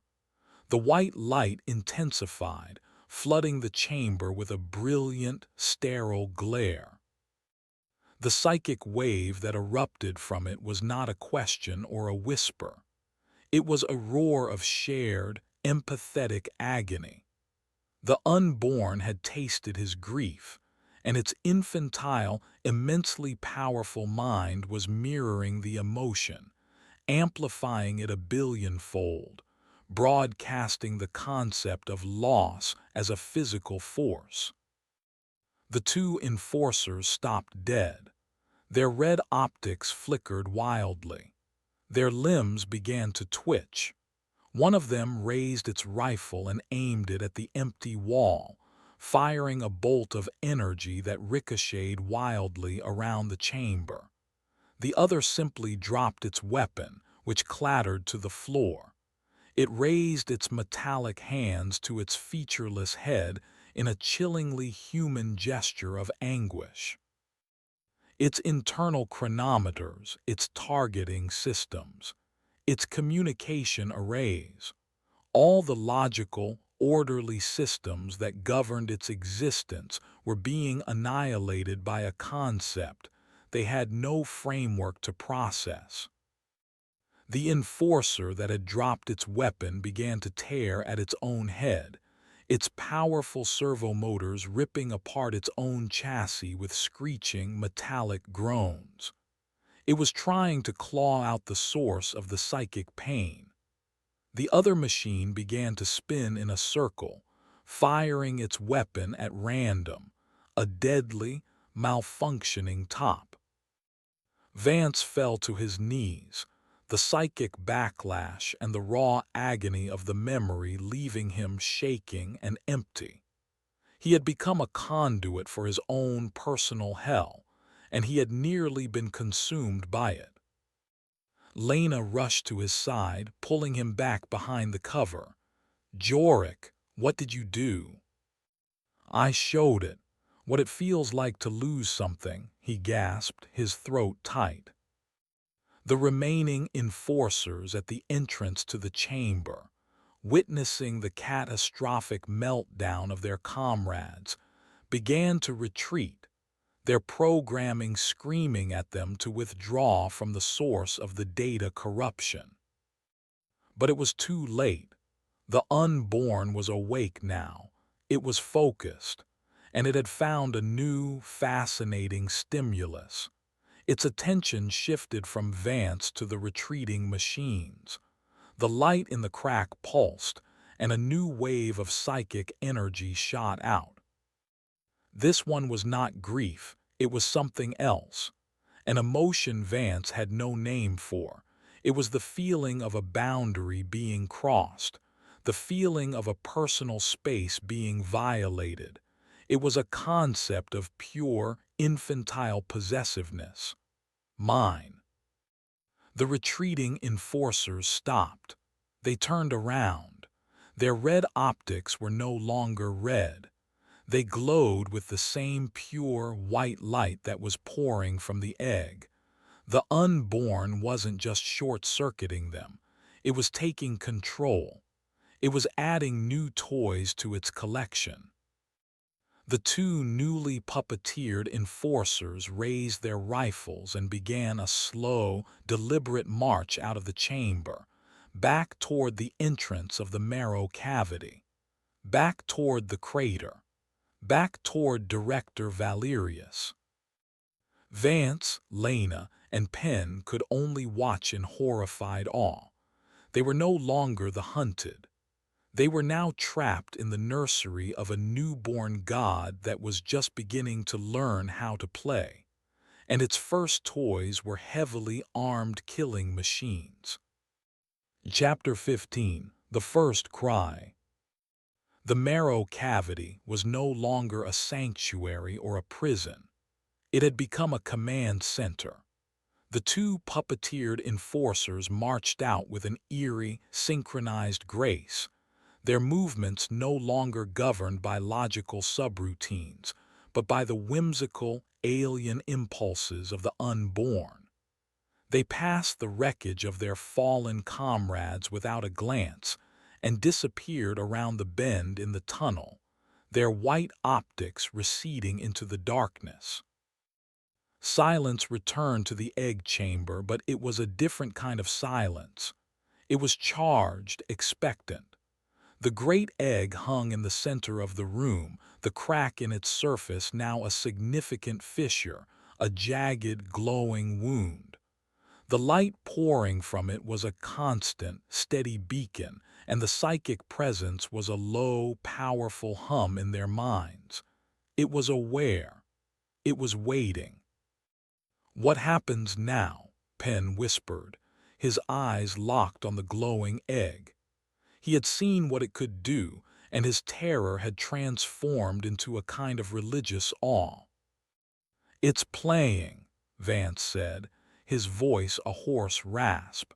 The white light intensified, flooding the chamber with a brilliant, sterile glare. The psychic wave that erupted from it was not a question or a whisper. It was a roar of shared, empathetic agony. The unborn had tasted his grief, and its infantile, immensely powerful mind was mirroring the emotion, amplifying it a billionfold, broadcasting the concept of loss as a physical force. The two enforcers stopped dead. Their red optics flickered wildly. Their limbs began to twitch. One of them raised its rifle and aimed it at the empty wall, firing a bolt of energy that ricocheted wildly around the chamber. The other simply dropped its weapon, which clattered to the floor. It raised its metallic hands to its featureless head in a chillingly human gesture of anguish. Its internal chronometers, its targeting systems, its communication arrays, all the logical, orderly systems that governed its existence were being annihilated by a concept they had no framework to process. The enforcer that had dropped its weapon began to tear at its own head, its powerful servo motors ripping apart its own chassis with screeching, metallic groans. It was trying to claw out the source of the psychic pain. The other machine began to spin in a circle, firing its weapon at random, a deadly, malfunctioning top. Vance fell to his knees, the psychic backlash and the raw agony of the memory leaving him shaking and empty. He had become a conduit for his own personal hell, and he had nearly been consumed by it. Lena rushed to his side, pulling him back behind the cover. "Jorik, what did you do?" "I showed it. What it feels like to lose something," he gasped, his throat tight. The remaining enforcers at the entrance to the chamber, witnessing the catastrophic meltdown of their comrades, began to retreat, their programming screaming at them to withdraw from the source of the data corruption. But it was too late. The unborn was awake now. It was focused, and it had found a new, fascinating stimulus. Its attention shifted from Vance to the retreating machines. The light in the crack pulsed, and a new wave of psychic energy shot out. This one was not grief, it was something else. An emotion Vance had no name for. It was the feeling of a boundary being crossed, the feeling of a personal space being violated. It was a concept of pure, infantile possessiveness. Mine. The retreating enforcers stopped. They turned around. Their red optics were no longer red. They glowed with the same pure, white light that was pouring from the egg. The unborn wasn't just short-circuiting them. It was taking control. It was adding new toys to its collection. The two newly puppeteered enforcers raised their rifles and began a slow, deliberate march out of the chamber, back toward the entrance of the marrow cavity, back toward the crater, back toward Director Valerius. Vance, Lena, and Penn could only watch in horrified awe. They were no longer the hunted. They were now trapped in the nursery of a newborn god that was just beginning to learn how to play, and its first toys were heavily armed killing machines. Chapter 15: The First Cry. The marrow cavity was no longer a sanctuary or a prison. It had become a command center. The two puppeteered enforcers marched out with an eerie, synchronized grace, their movements no longer governed by logical subroutines, but by the whimsical, alien impulses of the unborn. They passed the wreckage of their fallen comrades without a glance and disappeared around the bend in the tunnel, their white optics receding into the darkness. Silence returned to the egg chamber, but it was a different kind of silence. It was charged, expectant. The great egg hung in the center of the room, the crack in its surface now a significant fissure, a jagged, glowing wound. The light pouring from it was a constant, steady beacon, and the psychic presence was a low, powerful hum in their minds. It was aware. It was waiting. "What happens now?" Penn whispered, his eyes locked on the glowing egg. He had seen what it could do, and his terror had transformed into a kind of religious awe. "It's playing," Vance said, his voice a hoarse rasp.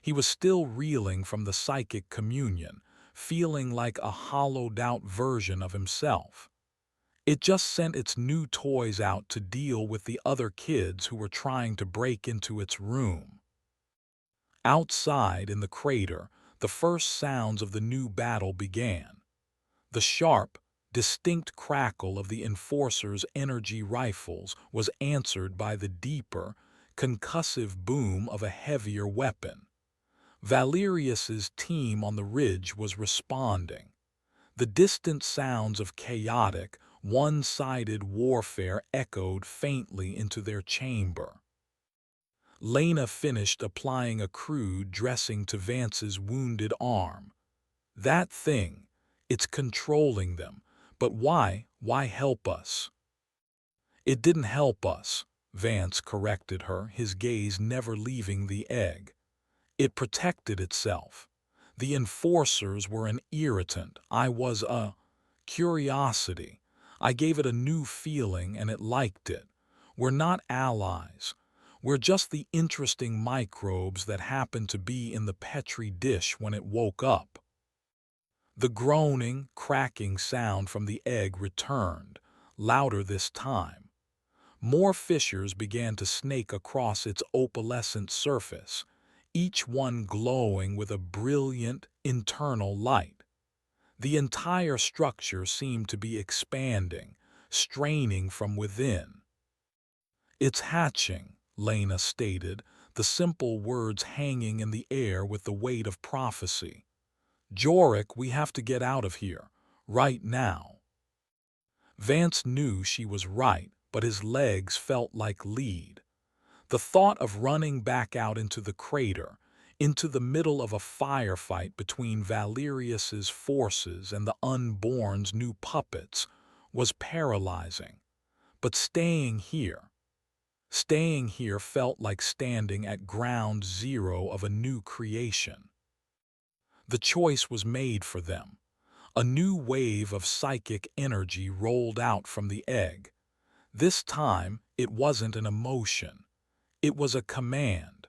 He was still reeling from the psychic communion, feeling like a hollowed-out version of himself. It just sent its new toys out to deal with the other kids who were trying to break into its room. Outside in the crater, the first sounds of the new battle began. The sharp, distinct crackle of the enforcers' energy rifles was answered by the deeper, concussive boom of a heavier weapon. Valerius's team on the ridge was responding. The distant sounds of chaotic, one-sided warfare echoed faintly into their chamber. Lena finished applying a crude dressing to Vance's wounded arm. That thing, it's controlling them. But why? Why help us? It didn't help us, Vance corrected her, his gaze never leaving the egg. It protected itself. The enforcers were an irritant. I was a curiosity. I gave it a new feeling and it liked it. We're not allies. We're just the interesting microbes that happened to be in the Petri dish when it woke up. The groaning, cracking sound from the egg returned, louder this time. More fissures began to snake across its opalescent surface, each one glowing with a brilliant internal light. The entire structure seemed to be expanding, straining from within. "It's hatching," Lena stated, the simple words hanging in the air with the weight of prophecy. "Jorik, we have to get out of here, right now." Vance knew she was right, but his legs felt like lead. The thought of running back out into the crater, into the middle of a firefight between Valerius's forces and the Unborn's new puppets, was paralyzing. But staying here felt like standing at ground zero of a new creation. The choice was made for them. A new wave of psychic energy rolled out from the egg. This time, it wasn't an emotion. It was a command.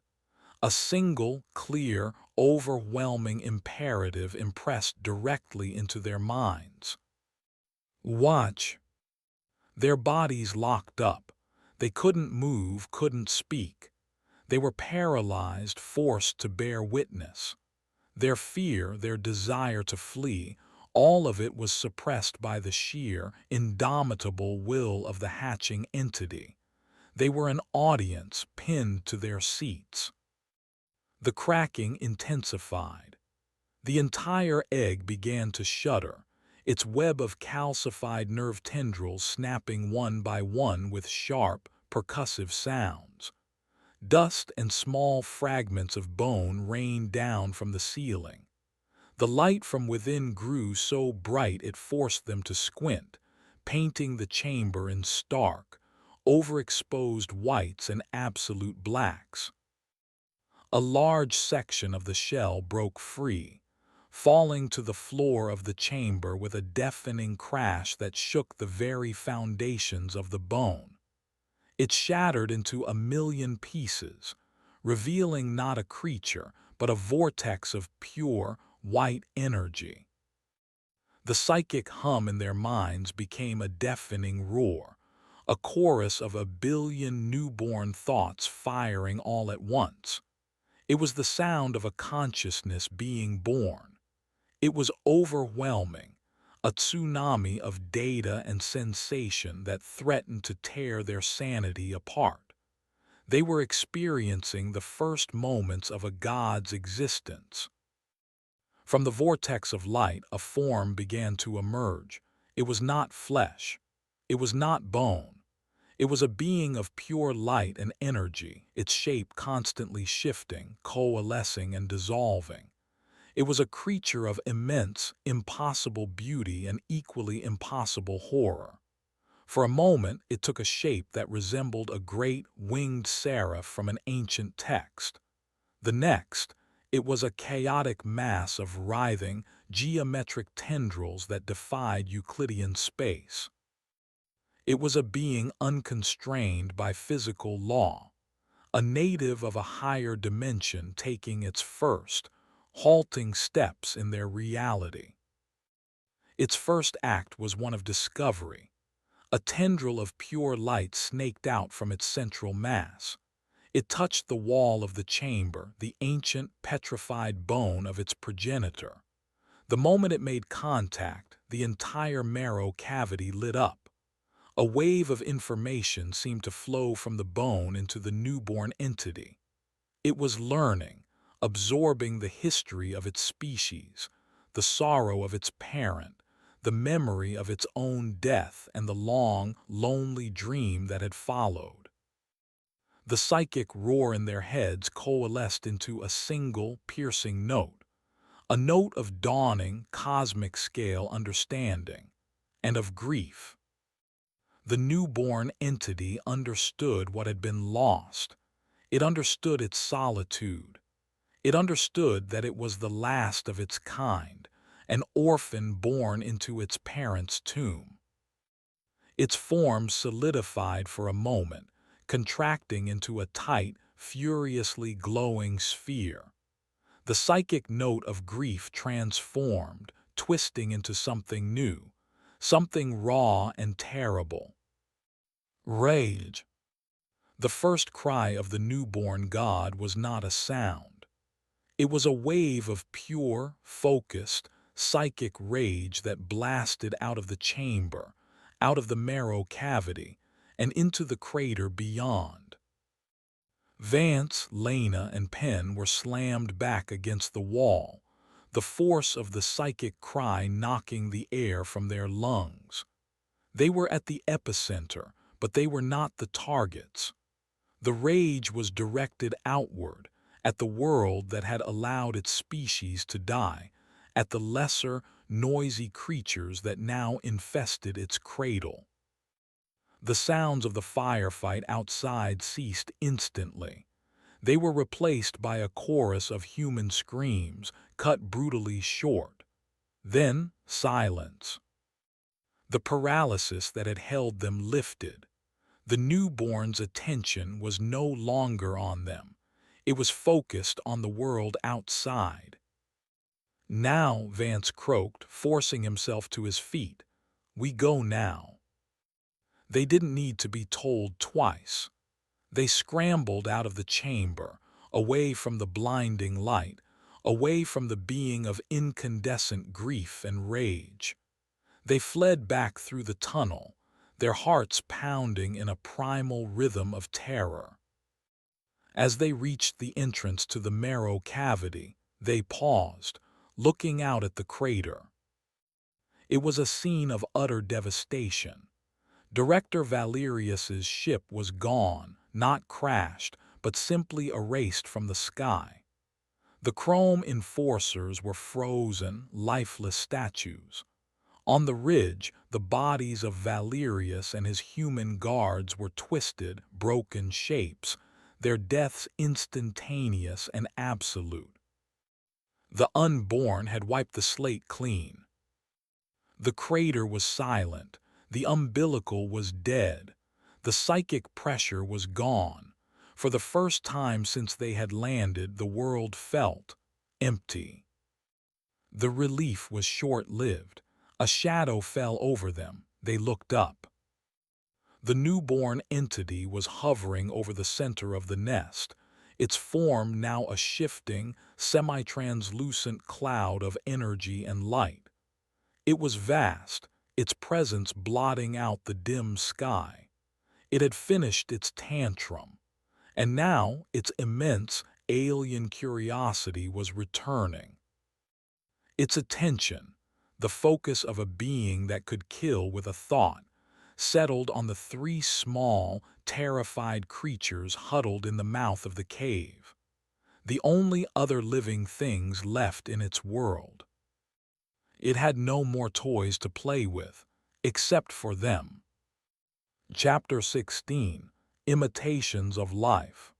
A single, clear, overwhelming imperative impressed directly into their minds. Watch. Their bodies locked up. They couldn't move, couldn't speak. They were paralyzed, forced to bear witness. Their fear, their desire to flee, all of it was suppressed by the sheer, indomitable will of the hatching entity. They were an audience pinned to their seats. The cracking intensified. The entire egg began to shudder, its web of calcified nerve tendrils snapping one by one with sharp, percussive sounds. Dust and small fragments of bone rained down from the ceiling. The light from within grew so bright it forced them to squint, painting the chamber in stark, overexposed whites and absolute blacks. A large section of the shell broke free, falling to the floor of the chamber with a deafening crash that shook the very foundations of the bone. It shattered into a million pieces, revealing not a creature, but a vortex of pure, white energy. The psychic hum in their minds became a deafening roar, a chorus of a billion newborn thoughts firing all at once. It was the sound of a consciousness being born. It was overwhelming, a tsunami of data and sensation that threatened to tear their sanity apart. They were experiencing the first moments of a god's existence. From the vortex of light, a form began to emerge. It was not flesh. It was not bone. It was a being of pure light and energy, its shape constantly shifting, coalescing and dissolving. It was a creature of immense, impossible beauty and equally impossible horror. For a moment, it took a shape that resembled a great, winged seraph from an ancient text. The next, it was a chaotic mass of writhing, geometric tendrils that defied Euclidean space. It was a being unconstrained by physical law, a native of a higher dimension taking its first, halting steps in their reality. Its first act was one of discovery. A tendril of pure light snaked out from its central mass. It touched the wall of the chamber, the ancient, petrified bone of its progenitor. The moment it made contact, the entire marrow cavity lit up. A wave of information seemed to flow from the bone into the newborn entity. It was learning, absorbing the history of its species, the sorrow of its parent, the memory of its own death and the long, lonely dream that had followed. The psychic roar in their heads coalesced into a single, piercing note, a note of dawning, cosmic scale understanding, and of grief. The newborn entity understood what had been lost. It understood its solitude. It understood that it was the last of its kind, an orphan born into its parents' tomb. Its form solidified for a moment, contracting into a tight, furiously glowing sphere. The psychic note of grief transformed, twisting into something new, something raw and terrible. Rage. The first cry of the newborn god was not a sound. It was a wave of pure, focused, psychic rage that blasted out of the chamber, out of the marrow cavity, and into the crater beyond. Vance, Lena, and Penn were slammed back against the wall, the force of the psychic cry knocking the air from their lungs. They were at the epicenter, but they were not the targets. The rage was directed outward, at the world that had allowed its species to die, at the lesser, noisy creatures that now infested its cradle. The sounds of the firefight outside ceased instantly. They were replaced by a chorus of human screams, cut brutally short. Then, silence. The paralysis that had held them lifted. The newborn's attention was no longer on them. It was focused on the world outside. "Now," Vance croaked, forcing himself to his feet. "We go now." They didn't need to be told twice. They scrambled out of the chamber, away from the blinding light, away from the being of incandescent grief and rage. They fled back through the tunnel, their hearts pounding in a primal rhythm of terror. As they reached the entrance to the marrow cavity, they paused, looking out at the crater. It was a scene of utter devastation. Director Valerius's ship was gone, not crashed, but simply erased from the sky. The chrome enforcers were frozen, lifeless statues. On the ridge, the bodies of Valerius and his human guards were twisted, broken shapes, their deaths instantaneous and absolute. The unborn had wiped the slate clean. The crater was silent, the umbilical was dead, the psychic pressure was gone. For the first time since they had landed, the world felt empty. The relief was short-lived. A shadow fell over them. They looked up. The newborn entity was hovering over the center of the nest, its form now a shifting, semi-translucent cloud of energy and light. It was vast, its presence blotting out the dim sky. It had finished its tantrum, and now its immense, alien curiosity was returning. Its attention, the focus of a being that could kill with a thought, settled on the three small, terrified creatures huddled in the mouth of the cave, the only other living things left in its world. It had no more toys to play with, except for them. Chapter 16: Imitations of Life.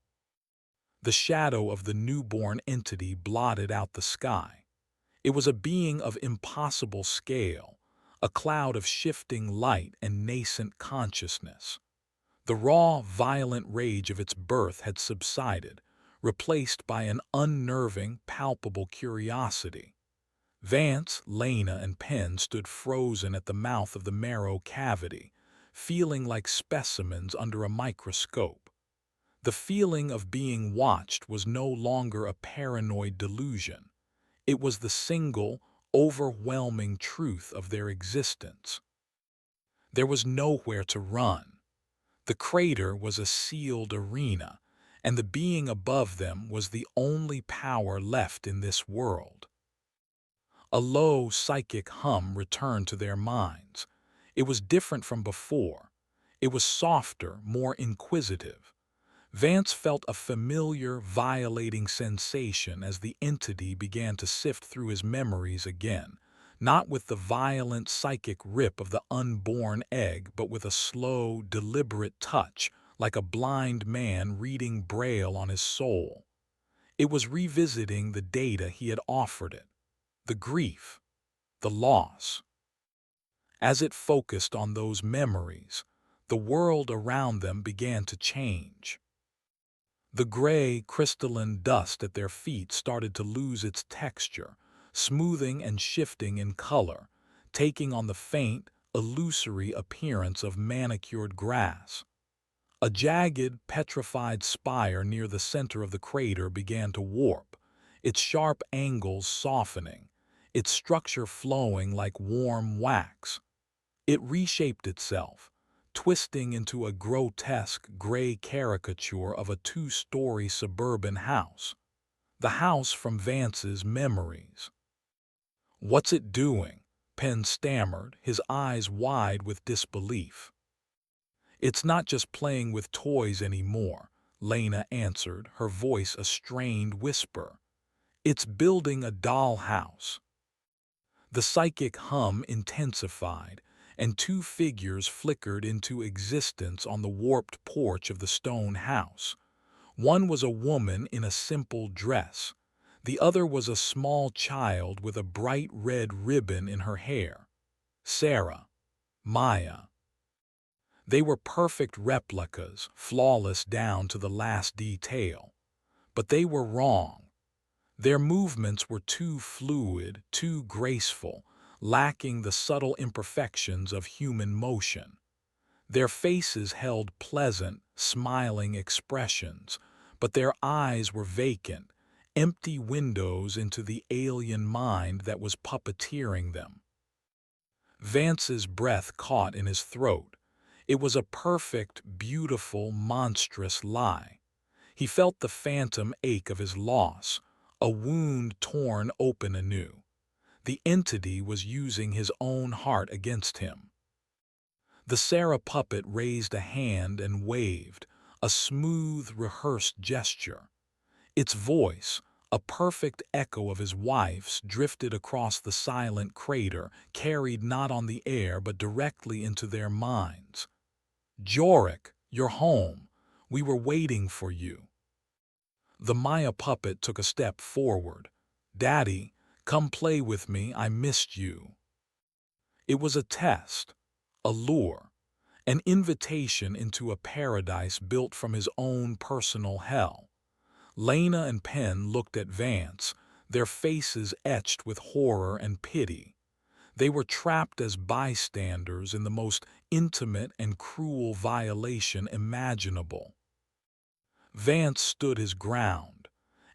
The shadow of the newborn entity blotted out the sky. It was a being of impossible scale, a cloud of shifting light and nascent consciousness. The raw, violent rage of its birth had subsided, replaced by an unnerving, palpable curiosity. Vance, Lena, and Penn stood frozen at the mouth of the marrow cavity, feeling like specimens under a microscope. The feeling of being watched was no longer a paranoid delusion. It was the single, overwhelming truth of their existence. There was nowhere to run. The crater was a sealed arena, and the being above them was the only power left in this world. A low, psychic hum returned to their minds. It was different from before. It was softer, more inquisitive. Vance felt a familiar, violating sensation as the entity began to sift through his memories again, not with the violent psychic rip of the unborn egg, but with a slow, deliberate touch, like a blind man reading Braille on his soul. It was revisiting the data he had offered it, the grief, the loss. As it focused on those memories, the world around them began to change. The gray, crystalline dust at their feet started to lose its texture, smoothing and shifting in color, taking on the faint, illusory appearance of manicured grass. A jagged, petrified spire near the center of the crater began to warp, its sharp angles softening, its structure flowing like warm wax. It reshaped itself, twisting into a grotesque gray caricature of a two-story suburban house, the house from Vance's memories. "What's it doing?" Penn stammered, his eyes wide with disbelief. "It's not just playing with toys anymore," Lena answered, her voice a strained whisper. "It's building a dollhouse." The psychic hum intensified, and two figures flickered into existence on the warped porch of the stone house. One was a woman in a simple dress. The other was a small child with a bright red ribbon in her hair. Sarah, Maya. They were perfect replicas, flawless down to the last detail. But they were wrong. Their movements were too fluid, too graceful, lacking the subtle imperfections of human motion. Their faces held pleasant, smiling expressions, but their eyes were vacant, empty windows into the alien mind that was puppeteering them. Vance's breath caught in his throat. It was a perfect, beautiful, monstrous lie. He felt the phantom ache of his loss, a wound torn open anew. The entity was using his own heart against him. The Sarah puppet raised a hand and waved, a smooth, rehearsed gesture. Its voice, a perfect echo of his wife's, drifted across the silent crater, carried not on the air but directly into their minds. "Jorik, you're home. We were waiting for you." The Maya puppet took a step forward. "Daddy, come play with me, I missed you." It was a test, a lure, an invitation into a paradise built from his own personal hell. Lena and Penn looked at Vance, their faces etched with horror and pity. They were trapped as bystanders in the most intimate and cruel violation imaginable. Vance stood his ground.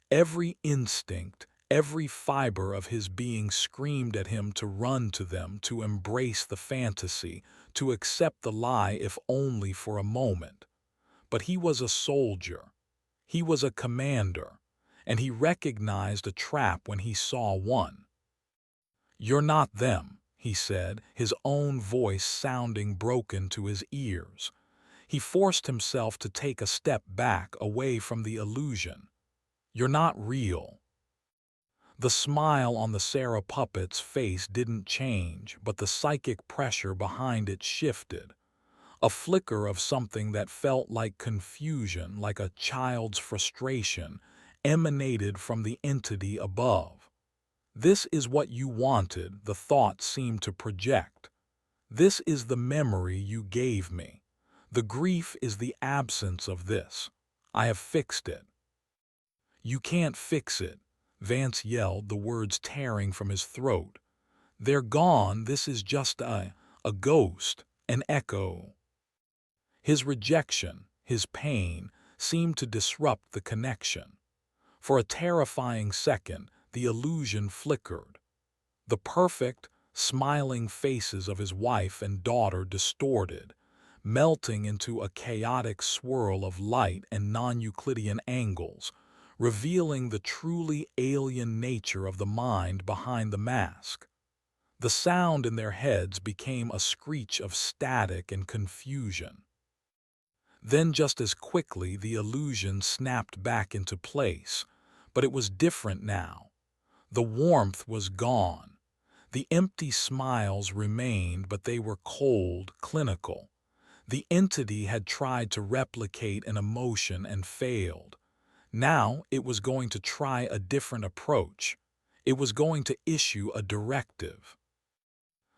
Every instinct, every fiber of his being screamed at him to run to them, to embrace the fantasy, to accept the lie if only for a moment. But he was a soldier. He was a commander, and he recognized a trap when he saw one. "You're not them," he said, his own voice sounding broken to his ears. He forced himself to take a step back away from the illusion. "You're not real." The smile on the Sarah puppet's face didn't change, but the psychic pressure behind it shifted. A flicker of something that felt like confusion, like a child's frustration, emanated from the entity above. "This is what you wanted," the thought seemed to project. "This is the memory you gave me. The grief is the absence of this. I have fixed it." "You can't fix it," Vance yelled, the words tearing from his throat. "They're gone. This is just a ghost, an echo." His rejection, his pain, seemed to disrupt the connection. For a terrifying second, the illusion flickered. The perfect, smiling faces of his wife and daughter distorted, melting into a chaotic swirl of light and non-Euclidean angles, revealing the truly alien nature of the mind behind the mask. The sound in their heads became a screech of static and confusion. Then just as quickly the illusion snapped back into place, but it was different now. The warmth was gone. The empty smiles remained, but they were cold, clinical. The entity had tried to replicate an emotion and failed. Now it was going to try a different approach. It was going to issue a directive.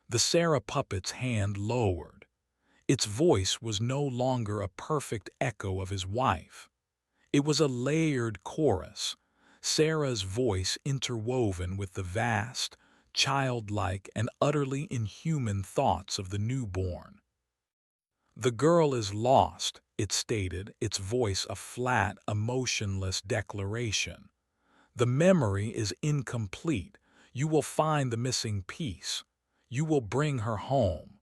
The Sarah puppet's hand lowered. Its voice was no longer a perfect echo of his wife. It was a layered chorus, Sarah's voice interwoven with the vast, childlike, and utterly inhuman thoughts of the newborn. "The girl is lost," it stated, its voice a flat, emotionless declaration. "The memory is incomplete. You will find the missing piece. You will bring her home."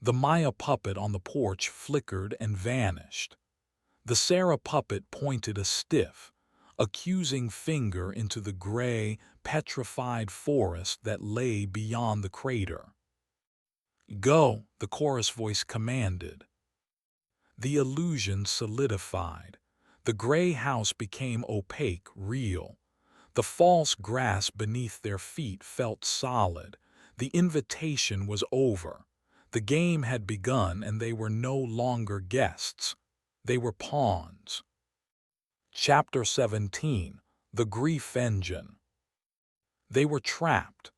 The Maya puppet on the porch flickered and vanished. The Sarah puppet pointed a stiff, accusing finger into the gray, petrified forest that lay beyond the crater. "Go," the chorus voice commanded. The illusion solidified. The gray house became opaque, real. The false grass beneath their feet felt solid. The invitation was over. The game had begun, and they were no longer guests. They were pawns. Chapter 17. The Grief Engine. They were trapped.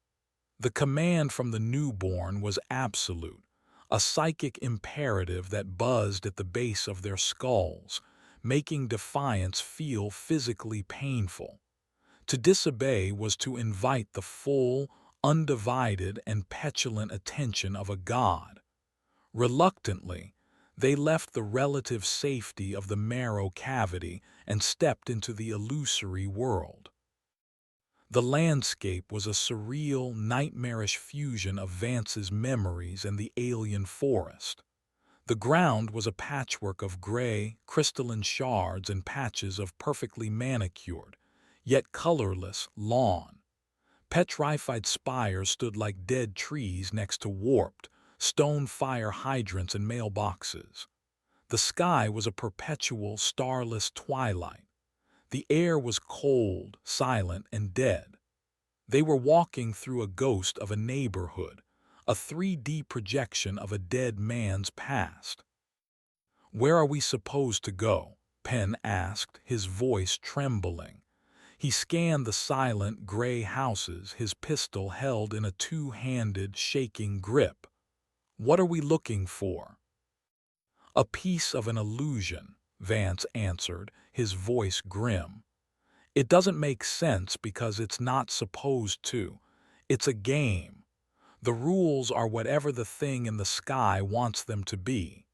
The command from the newborn was absolute, a psychic imperative that buzzed at the base of their skulls, making defiance feel physically painful. To disobey was to invite the full, undivided, and petulant attention of a god. Reluctantly, they left the relative safety of the marrow cavity and stepped into the illusory world. The landscape was a surreal, nightmarish fusion of Vance's memories and the alien forest. The ground was a patchwork of gray, crystalline shards and patches of perfectly manicured, yet colorless, lawn. Petrified spires stood like dead trees next to warped, stone fire hydrants and mailboxes. The sky was a perpetual, starless twilight. The air was cold, silent, and dead. They were walking through a ghost of a neighborhood, a 3D projection of a dead man's past. "Where are we supposed to go?" Penn asked, his voice trembling. He scanned the silent, gray houses, his pistol held in a two-handed, shaking grip. "What are we looking for?" "A piece of an illusion," Vance answered, his voice grim. "It doesn't make sense because it's not supposed to. It's a game. The rules are whatever the thing in the sky wants them to be."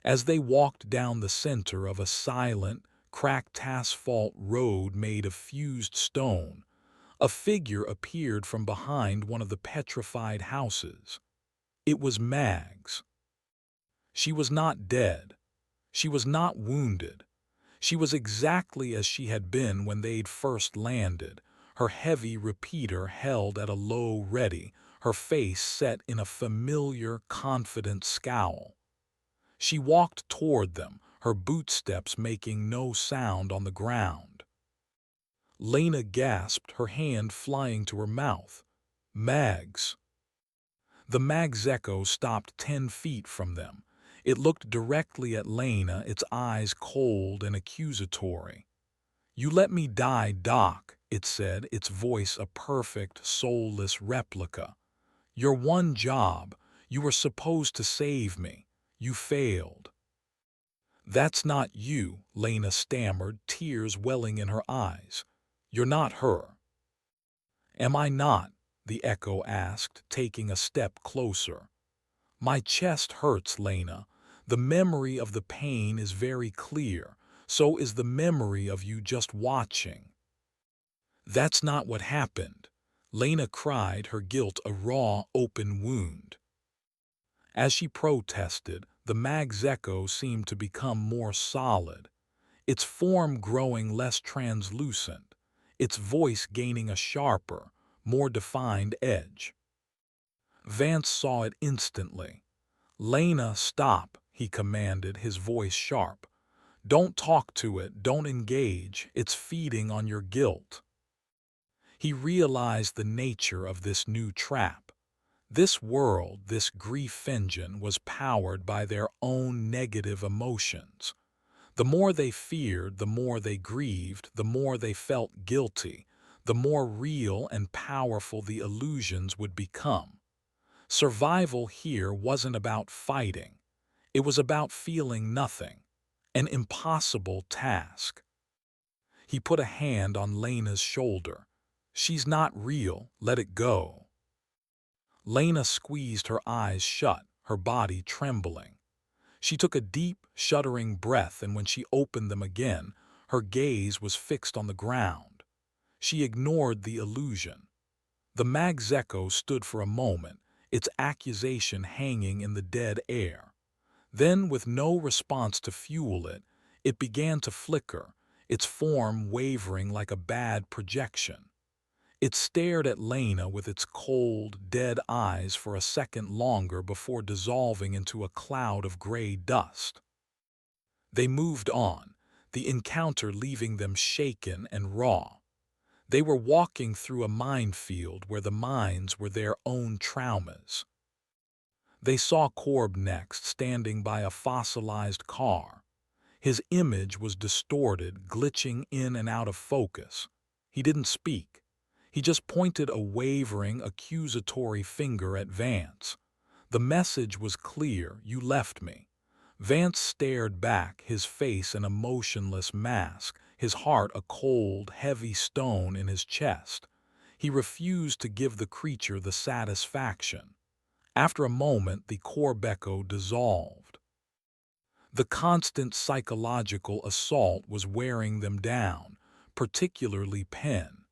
As they walked down the center of a silent, cracked asphalt road made of fused stone, a figure appeared from behind one of the petrified houses. It was Mags. She was not dead. She was not wounded. She was exactly as she had been when they'd first landed, her heavy repeater held at a low ready, her face set in a familiar, confident scowl. She walked toward them, her bootsteps making no sound on the ground. Lena gasped, her hand flying to her mouth. "Mags." The Mag's echo stopped 10 feet from them. It looked directly at Lena, its eyes cold and accusatory. "You let me die, Doc," it said, its voice a perfect, soulless replica. "Your one job, you were supposed to save me. You failed." "That's not you," Lena stammered, tears welling in her eyes. "You're not her." "Am I not?" the echo asked, taking a step closer. "My chest hurts, Lena. The memory of the pain is very clear. So is the memory of you just watching." "That's not what happened." Lena cried, her guilt a raw, open wound. As she protested, the Mag's echo seemed to become more solid. its form growing less translucent, its voice gaining a sharper, more defined edge. Vance saw it instantly. "Lena, stop," he commanded, his voice sharp. "Don't talk to it, don't engage, it's feeding on your guilt." He realized the nature of this new trap. This world, this grief engine, was powered by their own negative emotions. The more they feared, the more they grieved, the more they felt guilty, the more real and powerful the illusions would become. Survival here wasn't about fighting. It was about feeling nothing, an impossible task. He put a hand on Lena's shoulder. "She's not real, let it go." Lena squeezed her eyes shut, her body trembling. She took a deep, shuddering breath, and when she opened them again, her gaze was fixed on the ground. She ignored the illusion. The Magzeko stood for a moment, its accusation hanging in the dead air. Then, with no response to fuel it, it began to flicker, its form wavering like a bad projection. It stared at Lena with its cold, dead eyes for a second longer before dissolving into a cloud of gray dust. They moved on, the encounter leaving them shaken and raw. They were walking through a minefield where the mines were their own traumas. They saw Corb next, standing by a fossilized car. His image was distorted, glitching in and out of focus. He didn't speak. He just pointed a wavering, accusatory finger at Vance. The message was clear: "You left me." Vance stared back, his face an emotionless mask, his heart a cold, heavy stone in his chest. He refused to give the creature the satisfaction. After a moment, the Corbeco dissolved. The constant psychological assault was wearing them down, particularly Penn.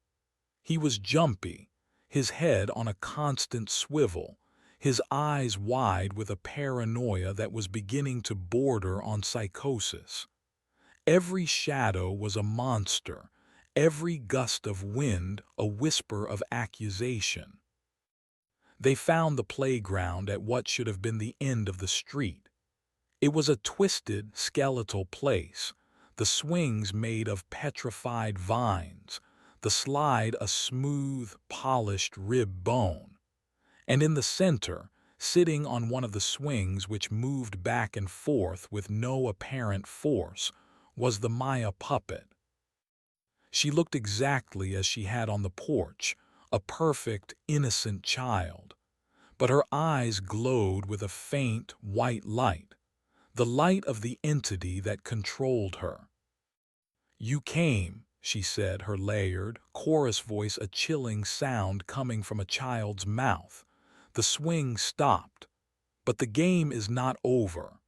He was jumpy, his head on a constant swivel, his eyes wide with a paranoia that was beginning to border on psychosis. Every shadow was a monster, every gust of wind a whisper of accusation. They found the playground at what should have been the end of the street. It was a twisted, skeletal place, the swings made of petrified vines, the slide a smooth, polished rib bone. And in the center, sitting on one of the swings which moved back and forth with no apparent force, was the Maya puppet. She looked exactly as she had on the porch, a perfect, innocent child. But her eyes glowed with a faint, white light, the light of the entity that controlled her. "You came," she said, her layered, chorus voice a chilling sound coming from a child's mouth. The swing stopped. "But the game is not over."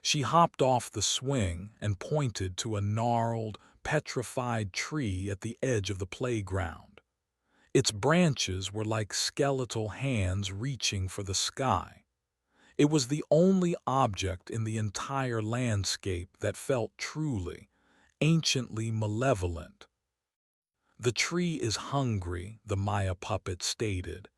She hopped off the swing and pointed to a gnarled, petrified tree at the edge of the playground. Its branches were like skeletal hands reaching for the sky. It was the only object in the entire landscape that felt truly, anciently malevolent. "The tree is hungry," the Maya puppet stated.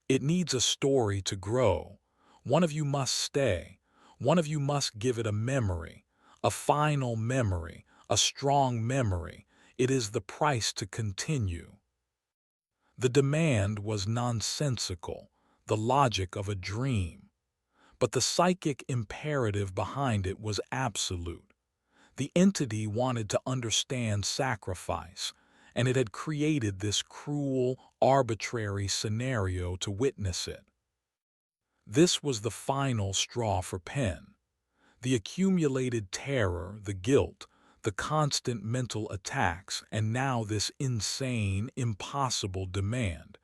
"It needs a story to grow. One of you must stay. One of you must give it a memory, a final memory, a strong memory. It is the price to continue." The demand was nonsensical, the logic of a dream. But the psychic imperative behind it was absolute. The entity wanted to understand sacrifice, and it had created this cruel, arbitrary scenario to witness it. This was the final straw for Penn. The accumulated terror, the guilt, the constant mental attacks, and now this insane, impossible demand.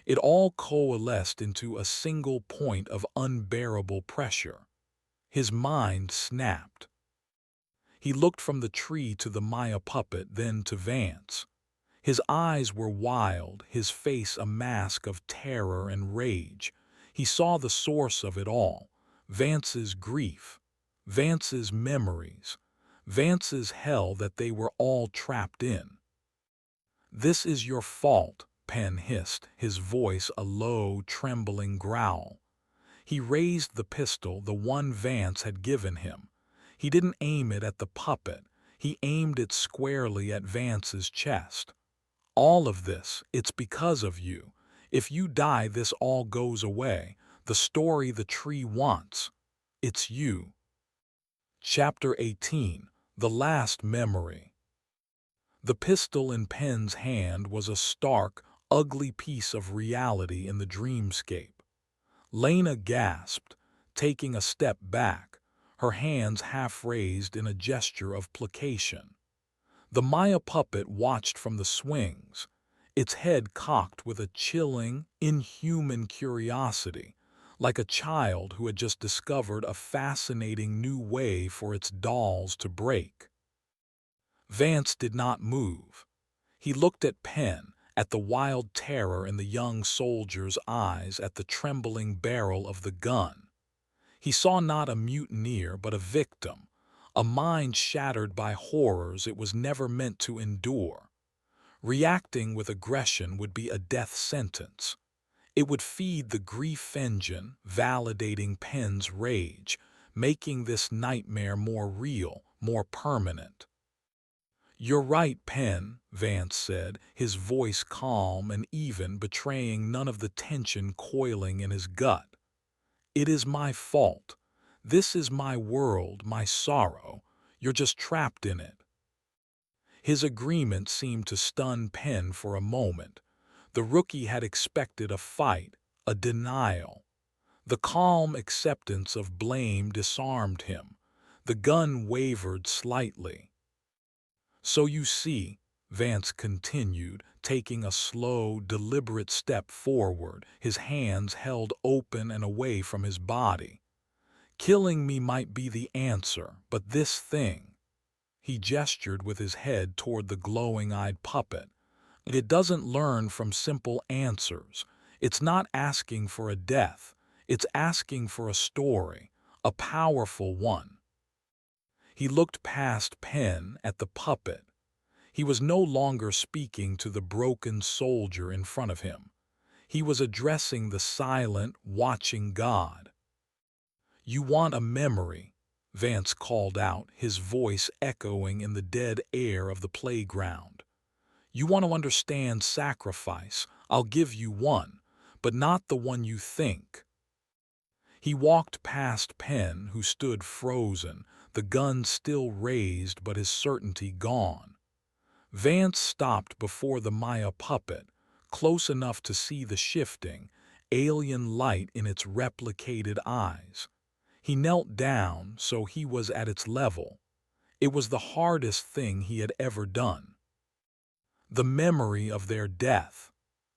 It all coalesced into a single point of unbearable pressure. His mind snapped. He looked from the tree to the Maya puppet, then to Vance. His eyes were wild, his face a mask of terror and rage. He saw the source of it all, Vance's grief, Vance's memories, Vance's hell that they were all trapped in. "This is your fault," Penn hissed, his voice a low, trembling growl. He raised the pistol, the one Vance had given him. He didn't aim it at the puppet. He aimed it squarely at Vance's chest. "All of this, it's because of you. If you die, this all goes away. The story the tree wants. It's you." Chapter 18. The Last Memory. The pistol in Penn's hand was a stark, ugly piece of reality in the dreamscape. Lena gasped, taking a step back, her hands half raised in a gesture of placation. The Maya puppet watched from the swings, its head cocked with a chilling, inhuman curiosity, like a child who had just discovered a fascinating new way for its dolls to break. Vance did not move. He looked at Penn, at the wild terror in the young soldier's eyes, at the trembling barrel of the gun. He saw not a mutineer but a victim, a mind shattered by horrors it was never meant to endure. Reacting with aggression would be a death sentence. It would feed the grief engine, validating Penn's rage, making this nightmare more real, more permanent. "You're right, Penn," Vance said, his voice calm and even, betraying none of the tension coiling in his gut. "It is my fault. This is my world, my sorrow. You're just trapped in it." His agreement seemed to stun Penn for a moment. The rookie had expected a fight, a denial. The calm acceptance of blame disarmed him. The gun wavered slightly. "So you see," Vance continued, taking a slow, deliberate step forward, his hands held open and away from his body. "Killing me might be the answer, but this thing—" He gestured with his head toward the glowing-eyed puppet. "It doesn't learn from simple answers. It's not asking for a death. It's asking for a story, a powerful one." He looked past Penn at the puppet. He was no longer speaking to the broken soldier in front of him. He was addressing the silent, watching God. "You want a memory," Vance called out, his voice echoing in the dead air of the playground. "You want to understand sacrifice. I'll give you one, but not the one you think." He walked past Penn, who stood frozen, the gun still raised but his certainty gone. Vance stopped before the Maya puppet, close enough to see the shifting, alien light in its replicated eyes. He knelt down so he was at its level. It was the hardest thing he had ever done. The memory of their death.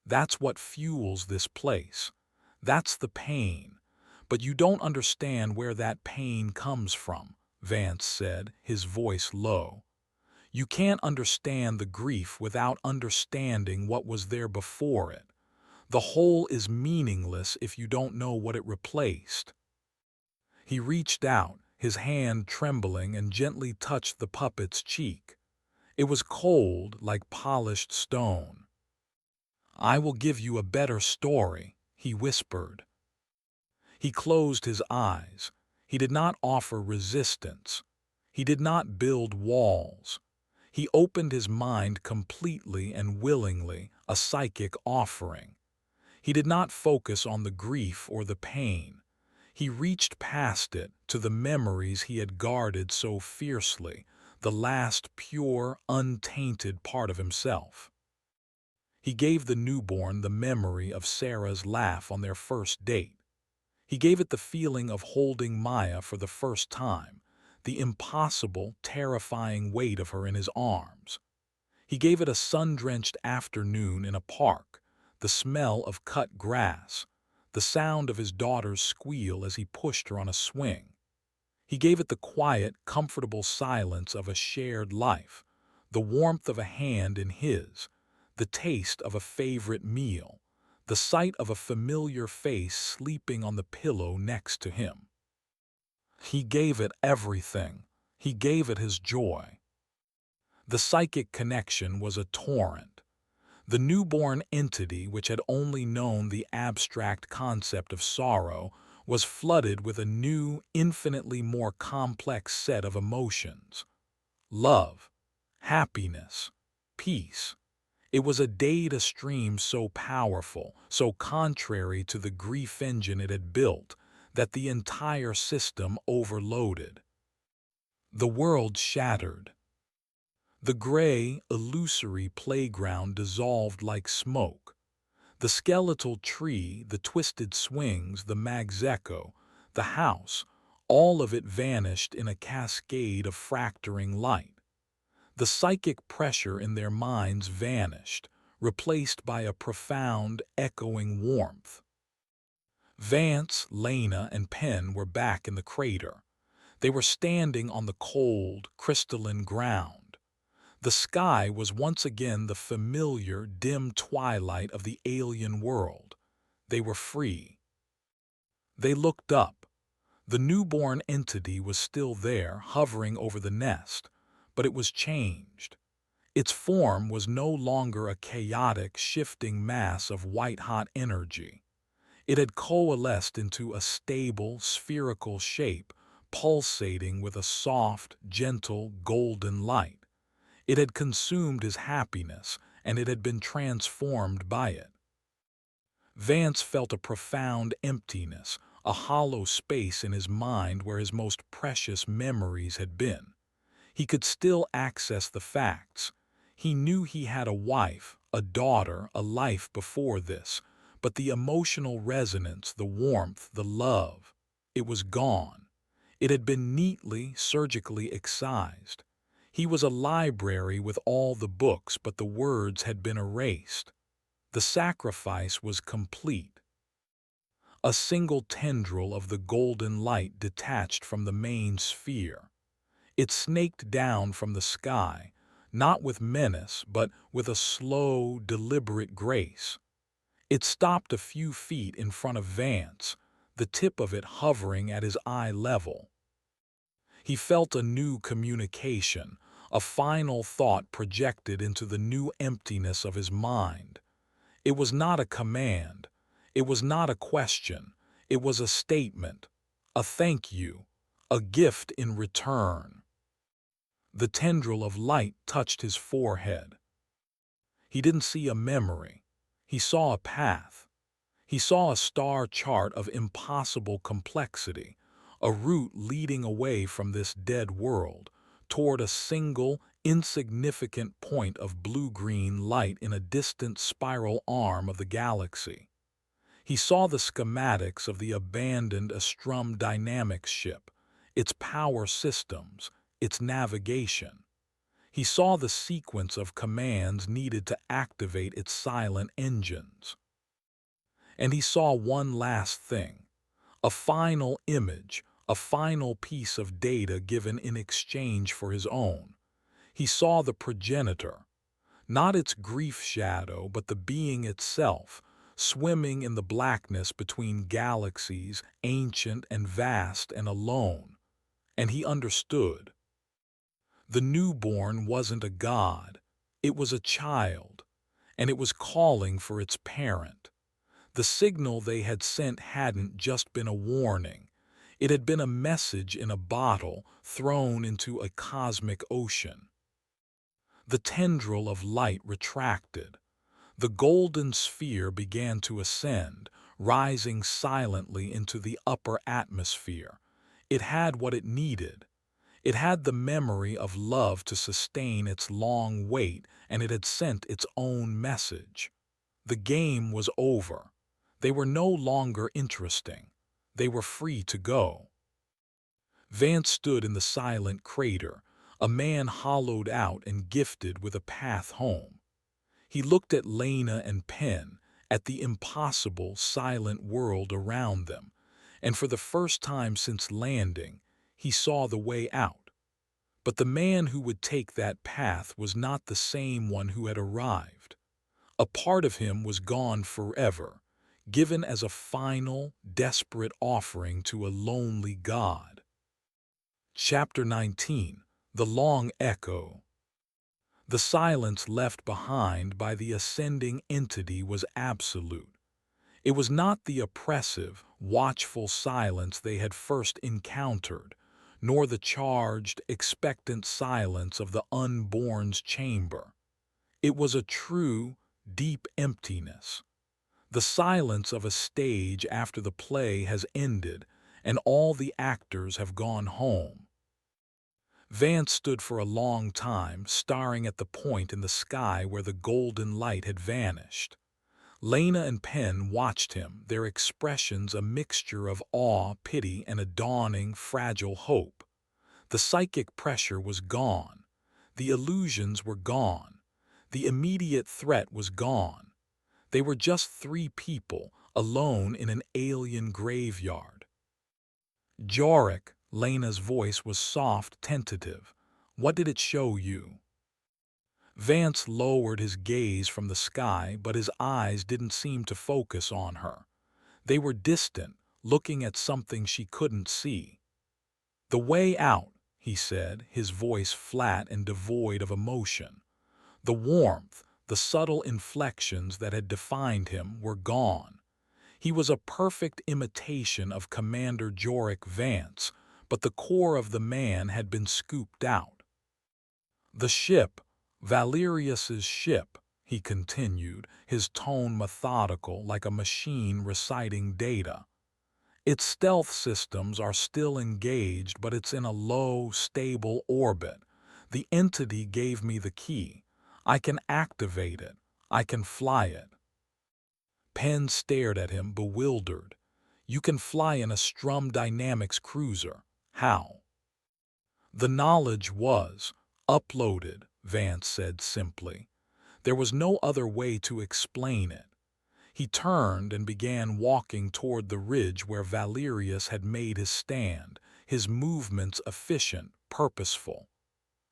That's what fuels this place. That's the pain. But you don't understand where that pain comes from, Vance said, his voice low. You can't understand the grief without understanding what was there before it. The whole is meaningless if you don't know what it replaced. He reached out, his hand trembling, and gently touched the puppet's cheek. It was cold, like polished stone. "I will give you a better story," he whispered. He closed his eyes. He did not offer resistance. He did not build walls. He opened his mind completely and willingly, a psychic offering. He did not focus on the grief or the pain. He reached past it to the memories he had guarded so fiercely, the last pure, untainted part of himself. He gave the newborn the memory of Sarah's laugh on their first date. He gave it the feeling of holding Maya for the first time, the impossible, terrifying weight of her in his arms. He gave it a sun-drenched afternoon in a park, the smell of cut grass, the sound of his daughter's squeal as he pushed her on a swing. He gave it the quiet, comfortable silence of a shared life, the warmth of a hand in his, the taste of a favorite meal, the sight of a familiar face sleeping on the pillow next to him. He gave it everything. He gave it his joy. The psychic connection was a torrent. The newborn entity, which had only known the abstract concept of sorrow, was flooded with a new, infinitely more complex set of emotions. Love, happiness, peace. It was a data stream so powerful, so contrary to the grief engine it had built, that the entire system overloaded. The world shattered. The gray, illusory playground dissolved like smoke. The skeletal tree, the twisted swings, the magzecco, the house, all of it vanished in a cascade of fracturing light. The psychic pressure in their minds vanished, replaced by a profound, echoing warmth. Vance, Lena, and Penn were back in the crater. They were standing on the cold, crystalline ground. The sky was once again the familiar, dim twilight of the alien world. They were free. They looked up. The newborn entity was still there, hovering over the nest, but it was changed. Its form was no longer a chaotic, shifting mass of white-hot energy. It had coalesced into a stable, spherical shape, pulsating with a soft, gentle, golden light. It had consumed his happiness, and it had been transformed by it. Vance felt a profound emptiness, a hollow space in his mind where his most precious memories had been. He could still access the facts. He knew he had a wife, a daughter, a life before this, but the emotional resonance, the warmth, the love, it was gone. It had been neatly, surgically excised. He was a library with all the books, but the words had been erased. The sacrifice was complete. A single tendril of the golden light detached from the main sphere. It snaked down from the sky, not with menace, but with a slow, deliberate grace. It stopped a few feet in front of Vance, the tip of it hovering at his eye level. He felt a new communication, a final thought projected into the new emptiness of his mind. It was not a command. It was not a question. It was a statement, a thank you, a gift in return. The tendril of light touched his forehead. He didn't see a memory. He saw a path. He saw a star chart of impossible complexity, a route leading away from this dead world, toward a single, insignificant point of blue-green light in a distant spiral arm of the galaxy. He saw the schematics of the abandoned Astrum Dynamics ship, its power systems, its navigation. He saw the sequence of commands needed to activate its silent engines. And he saw one last thing, a final image, a final piece of data given in exchange for his own. He saw the progenitor, not its grief shadow, but the being itself, swimming in the blackness between galaxies, ancient and vast and alone. And he understood. The newborn wasn't a god, it was a child, and it was calling for its parent. The signal they had sent hadn't just been a warning. It had been a message in a bottle thrown into a cosmic ocean. The tendril of light retracted. The golden sphere began to ascend, rising silently into the upper atmosphere. It had what it needed. It had the memory of love to sustain its long wait, and it had sent its own message. The game was over. They were no longer interesting. They were free to go. Vance stood in the silent crater, a man hollowed out and gifted with a path home. He looked at Lena and Penn, at the impossible, silent world around them, and for the first time since landing, he saw the way out. But the man who would take that path was not the same one who had arrived. A part of him was gone forever, given as a final, desperate offering to a lonely god. Chapter 19. The Long Echo. The silence left behind by the ascending entity was absolute. It was not the oppressive, watchful silence they had first encountered, nor the charged, expectant silence of the unborn's chamber. It was a true, deep emptiness. The silence of a stage after the play has ended and all the actors have gone home. Vance stood for a long time, staring at the point in the sky where the golden light had vanished. Lena and Penn watched him, their expressions a mixture of awe, pity, and a dawning, fragile hope. The psychic pressure was gone. The illusions were gone. The immediate threat was gone. They were just three people, alone in an alien graveyard. Jorik, Lena's voice was soft, tentative. What did it show you? Vance lowered his gaze from the sky, but his eyes didn't seem to focus on her. They were distant, looking at something she couldn't see. The way out, he said, his voice flat and devoid of emotion. The warmth, the subtle inflections that had defined him were gone. He was a perfect imitation of Commander Jorik Vance, but the core of the man had been scooped out. The ship, Valerius's ship, he continued, his tone methodical like a machine reciting data. Its stealth systems are still engaged, but it's in a low, stable orbit. The entity gave me the key. I can activate it. I can fly it. Penn stared at him, bewildered. You can fly in a Strum Dynamics cruiser. How? The knowledge was uploaded, Vance said simply. There was no other way to explain it. He turned and began walking toward the ridge where Valerius had made his stand, his movements efficient, purposeful.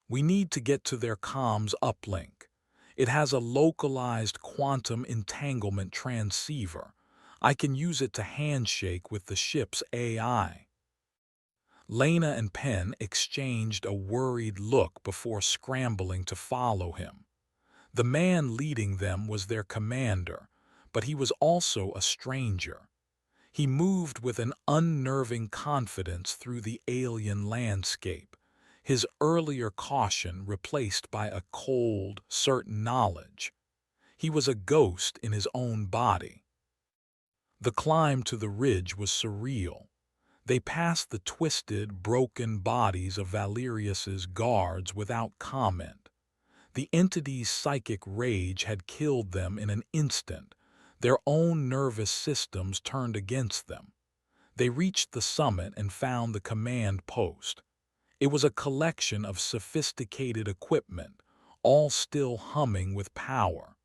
We need to get to their comms uplink. It has a localized quantum entanglement transceiver. I can use it to handshake with the ship's AI. Lena and Penn exchanged a worried look before scrambling to follow him. The man leading them was their commander, but he was also a stranger. He moved with an unnerving confidence through the alien landscape, his earlier caution replaced by a cold, certain knowledge. He was a ghost in his own body. The climb to the ridge was surreal. They passed the twisted, broken bodies of Valerius's guards without comment. The entity's psychic rage had killed them in an instant. Their own nervous systems turned against them. They reached the summit and found the command post. It was a collection of sophisticated equipment, all still humming with power.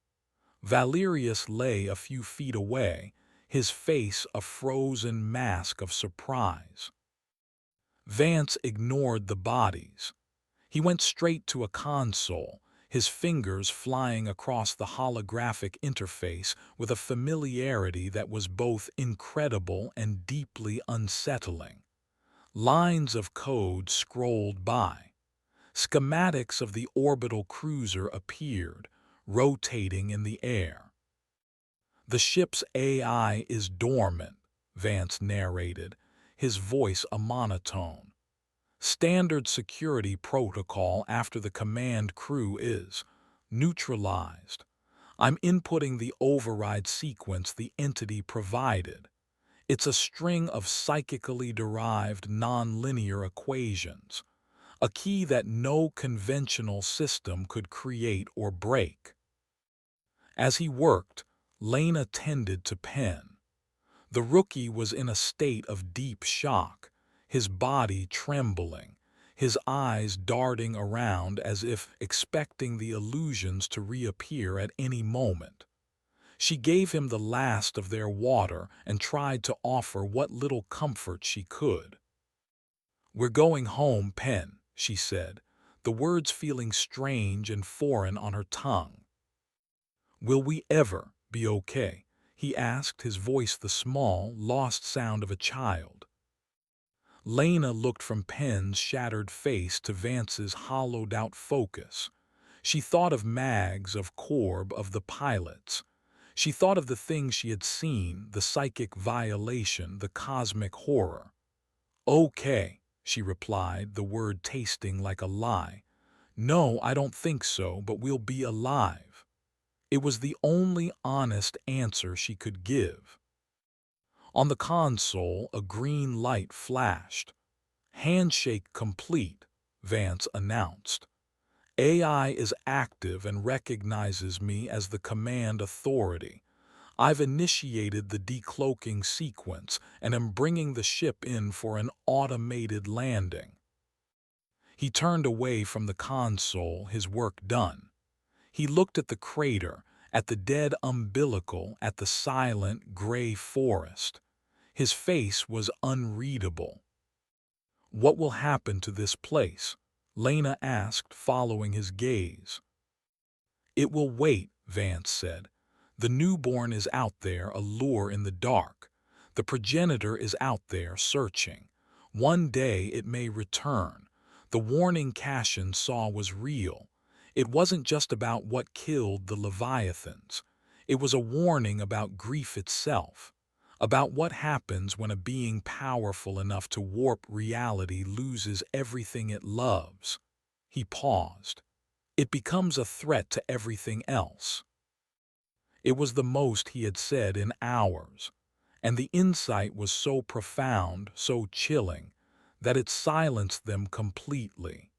Valerius lay a few feet away, his face a frozen mask of surprise. Vance ignored the bodies. He went straight to a console, his fingers flying across the holographic interface with a familiarity that was both incredible and deeply unsettling. Lines of code scrolled by. Schematics of the orbital cruiser appeared, rotating in the air. The ship's AI is dormant, Vance narrated, his voice a monotone. Standard security protocol after the command crew is neutralized. I'm inputting the override sequence the entity provided. It's a string of psychically derived nonlinear equations, a key that no conventional system could create or break. As he worked, Lena tended to Penn. The rookie was in a state of deep shock, his body trembling, his eyes darting around as if expecting the illusions to reappear at any moment. She gave him the last of their water and tried to offer what little comfort she could. "We're going home, Penn," she said, the words feeling strange and foreign on her tongue. "Will we ever be okay?" he asked, his voice the small, lost sound of a child. Lena looked from Penn's shattered face to Vance's hollowed-out focus. She thought of Mags, of Corb, of the pilots. She thought of the things she had seen, the psychic violation, the cosmic horror. "Okay," she replied, the word tasting like a lie. "No, I don't think so, but we'll be alive." It was the only honest answer she could give. On the console, a green light flashed. "Handshake complete," Vance announced. "AI is active and recognizes me as the command authority. I've initiated the decloaking sequence and am bringing the ship in for an automated landing." He turned away from the console, his work done. He looked at the crater, at the dead umbilical, at the silent, gray forest. His face was unreadable. "What will happen to this place?" Lena asked, following his gaze. "It will wait," Vance said. "The newborn is out there, a lure in the dark. The progenitor is out there, searching. One day it may return. The warning Cassian saw was real. It wasn't just about what killed the Leviathans. It was a warning about grief itself, about what happens when a being powerful enough to warp reality loses everything it loves." He paused. "It becomes a threat to everything else." It was the most he had said in hours, and the insight was so profound, so chilling, that it silenced them completely.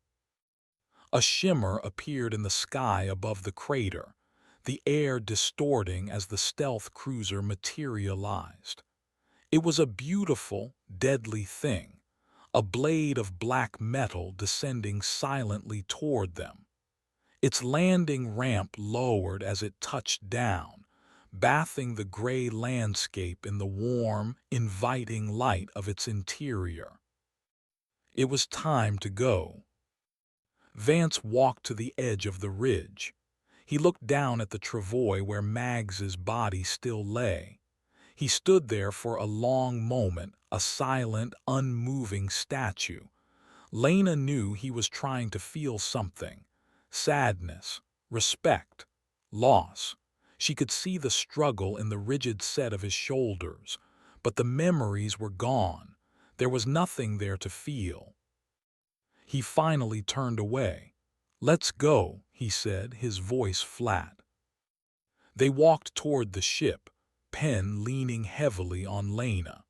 A shimmer appeared in the sky above the crater, the air distorting as the stealth cruiser materialized. It was a beautiful, deadly thing, a blade of black metal descending silently toward them. Its landing ramp lowered as it touched down, bathing the gray landscape in the warm, inviting light of its interior. It was time to go. Vance walked to the edge of the ridge. He looked down at the travois where Mags's body still lay. He stood there for a long moment, a silent, unmoving statue. Lena knew he was trying to feel something: sadness, respect, loss. She could see the struggle in the rigid set of his shoulders, but the memories were gone. There was nothing there to feel. He finally turned away. "Let's go," he said, his voice flat. They walked toward the ship, Penn leaning heavily on Lena.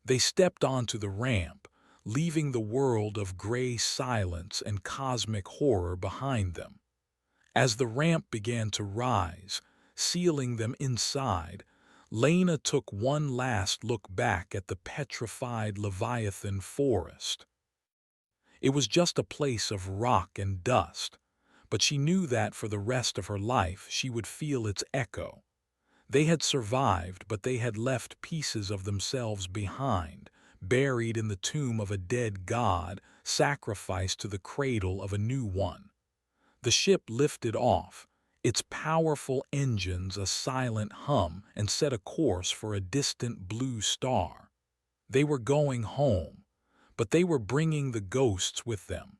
They stepped onto the ramp, leaving the world of gray silence and cosmic horror behind them. As the ramp began to rise, sealing them inside, Lena took one last look back at the petrified Leviathan forest. It was just a place of rock and dust, but she knew that for the rest of her life she would feel its echo. They had survived, but they had left pieces of themselves behind, buried in the tomb of a dead god, sacrificed to the cradle of a new one. The ship lifted off, its powerful engines a silent hum, and set a course for a distant blue star. They were going home, but they were bringing the ghosts with them.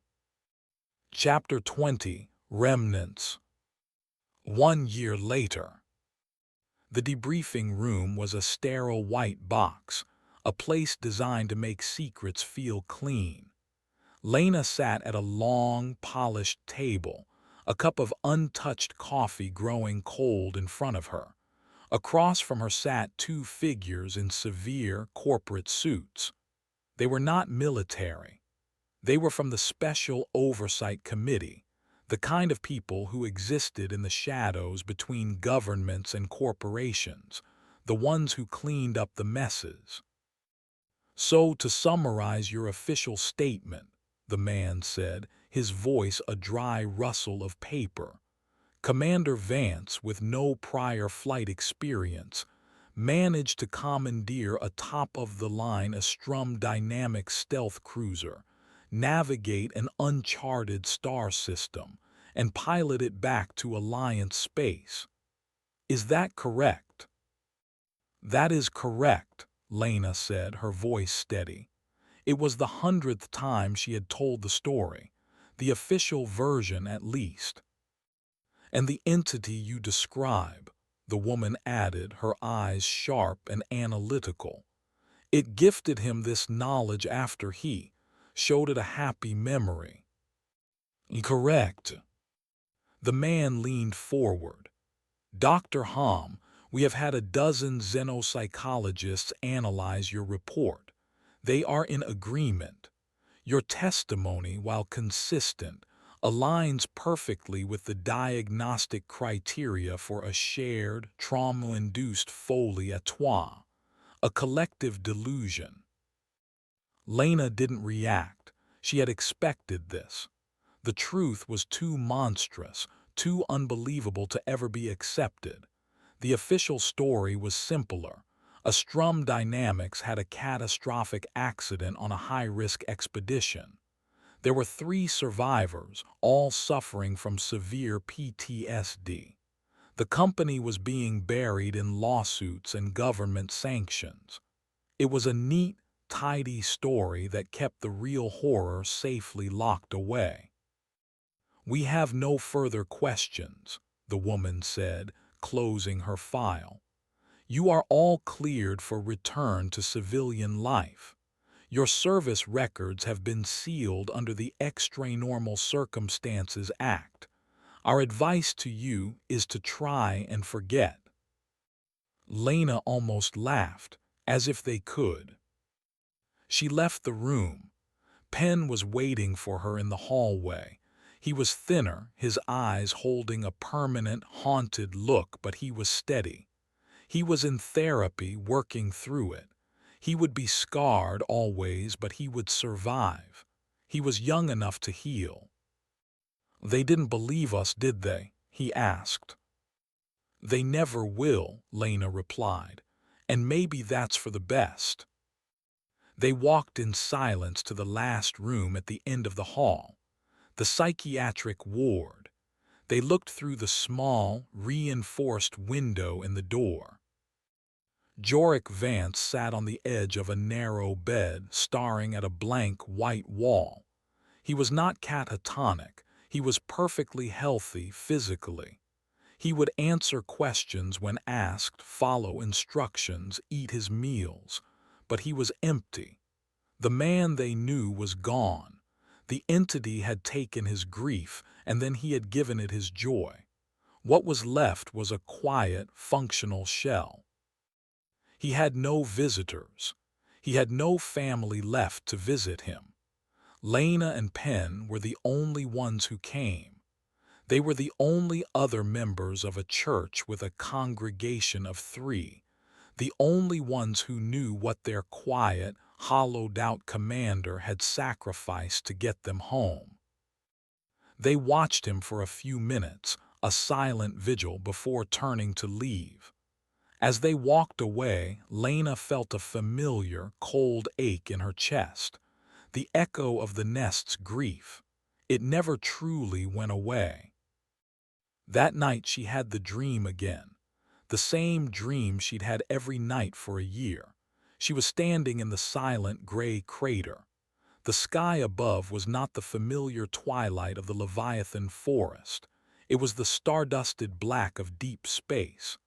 Chapter 20: Remnants. 1 year later. The debriefing room was a sterile white box, a place designed to make secrets feel clean. Lena sat at a long, polished table, a cup of untouched coffee growing cold in front of her. Across from her sat two figures in severe corporate suits. They were not military. They were from the Special Oversight Committee, the kind of people who existed in the shadows between governments and corporations, the ones who cleaned up the messes. "So, to summarize your official statement," the man said, his voice a dry rustle of paper, "Commander Vance, with no prior flight experience, managed to commandeer a top-of-the-line Astrum dynamic stealth cruiser, navigate an uncharted star system, and pilot it back to Alliance space. Is that correct?" "That is correct," Lena said, her voice steady. It was the 100th time she had told the story, the official version at least. "And the entity you describe," the woman added, her eyes sharp and analytical, "it gifted him this knowledge after he showed it a happy memory." "Correct." The man leaned forward. "Dr. Hom, we have had a dozen xenopsychologists analyze your report. They are in agreement. Your testimony, while consistent, aligns perfectly with the diagnostic criteria for a shared, trauma-induced folie à trois, a collective delusion." Lena didn't react. She had expected this. The truth was too monstrous, too unbelievable to ever be accepted. The official story was simpler. A Strum Dynamics had a catastrophic accident on a high-risk expedition. There were 3 survivors, all suffering from severe PTSD. The company was being buried in lawsuits and government sanctions. It was a neat, tidy story that kept the real horror safely locked away. "We have no further questions," the woman said, closing her file. "You are all cleared for return to civilian life. Your service records have been sealed under the Extranormal Circumstances Act. Our advice to you is to try and forget." Lena almost laughed, as if they could. She left the room. Penn was waiting for her in the hallway. He was thinner, his eyes holding a permanent, haunted look, but he was steady. He was in therapy, working through it. He would be scarred always, but he would survive. He was young enough to heal. "They didn't believe us, did they?" he asked. "They never will," Lena replied. "And maybe that's for the best." They walked in silence to the last room at the end of the hall, the psychiatric ward. They looked through the small, reinforced window in the door. Jorik Vance sat on the edge of a narrow bed, staring at a blank white wall. He was not catatonic. He was perfectly healthy physically. He would answer questions when asked, follow instructions, eat his meals. But he was empty. The man they knew was gone. The entity had taken his grief, and then he had given it his joy. What was left was a quiet, functional shell. He had no visitors. He had no family left to visit him. Lena and Penn were the only ones who came. They were the only other members of a church with a congregation of 3, the only ones who knew what their quiet, hollowed-out commander had sacrificed to get them home. They watched him for a few minutes, a silent vigil before turning to leave. As they walked away, Lena felt a familiar, cold ache in her chest, the echo of the nest's grief. It never truly went away. That night she had the dream again, the same dream she'd had every night for a year. She was standing in the silent gray crater. The sky above was not the familiar twilight of the Leviathan forest. It was the stardusted black of deep space.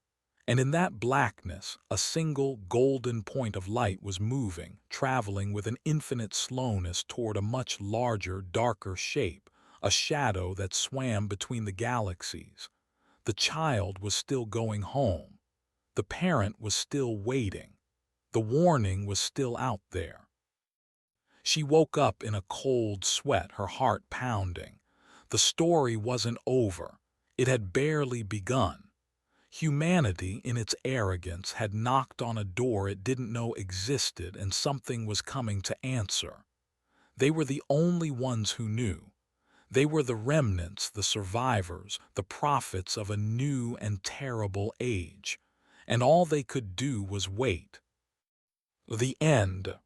And in that blackness, a single golden point of light was moving, traveling with an infinite slowness toward a much larger, darker shape, a shadow that swam between the galaxies. The child was still going home. The parent was still waiting. The warning was still out there. She woke up in a cold sweat, her heart pounding. The story wasn't over. It had barely begun. Humanity, in its arrogance, had knocked on a door it didn't know existed, and something was coming to answer. They were the only ones who knew. They were the remnants, the survivors, the prophets of a new and terrible age. And all they could do was wait. The end.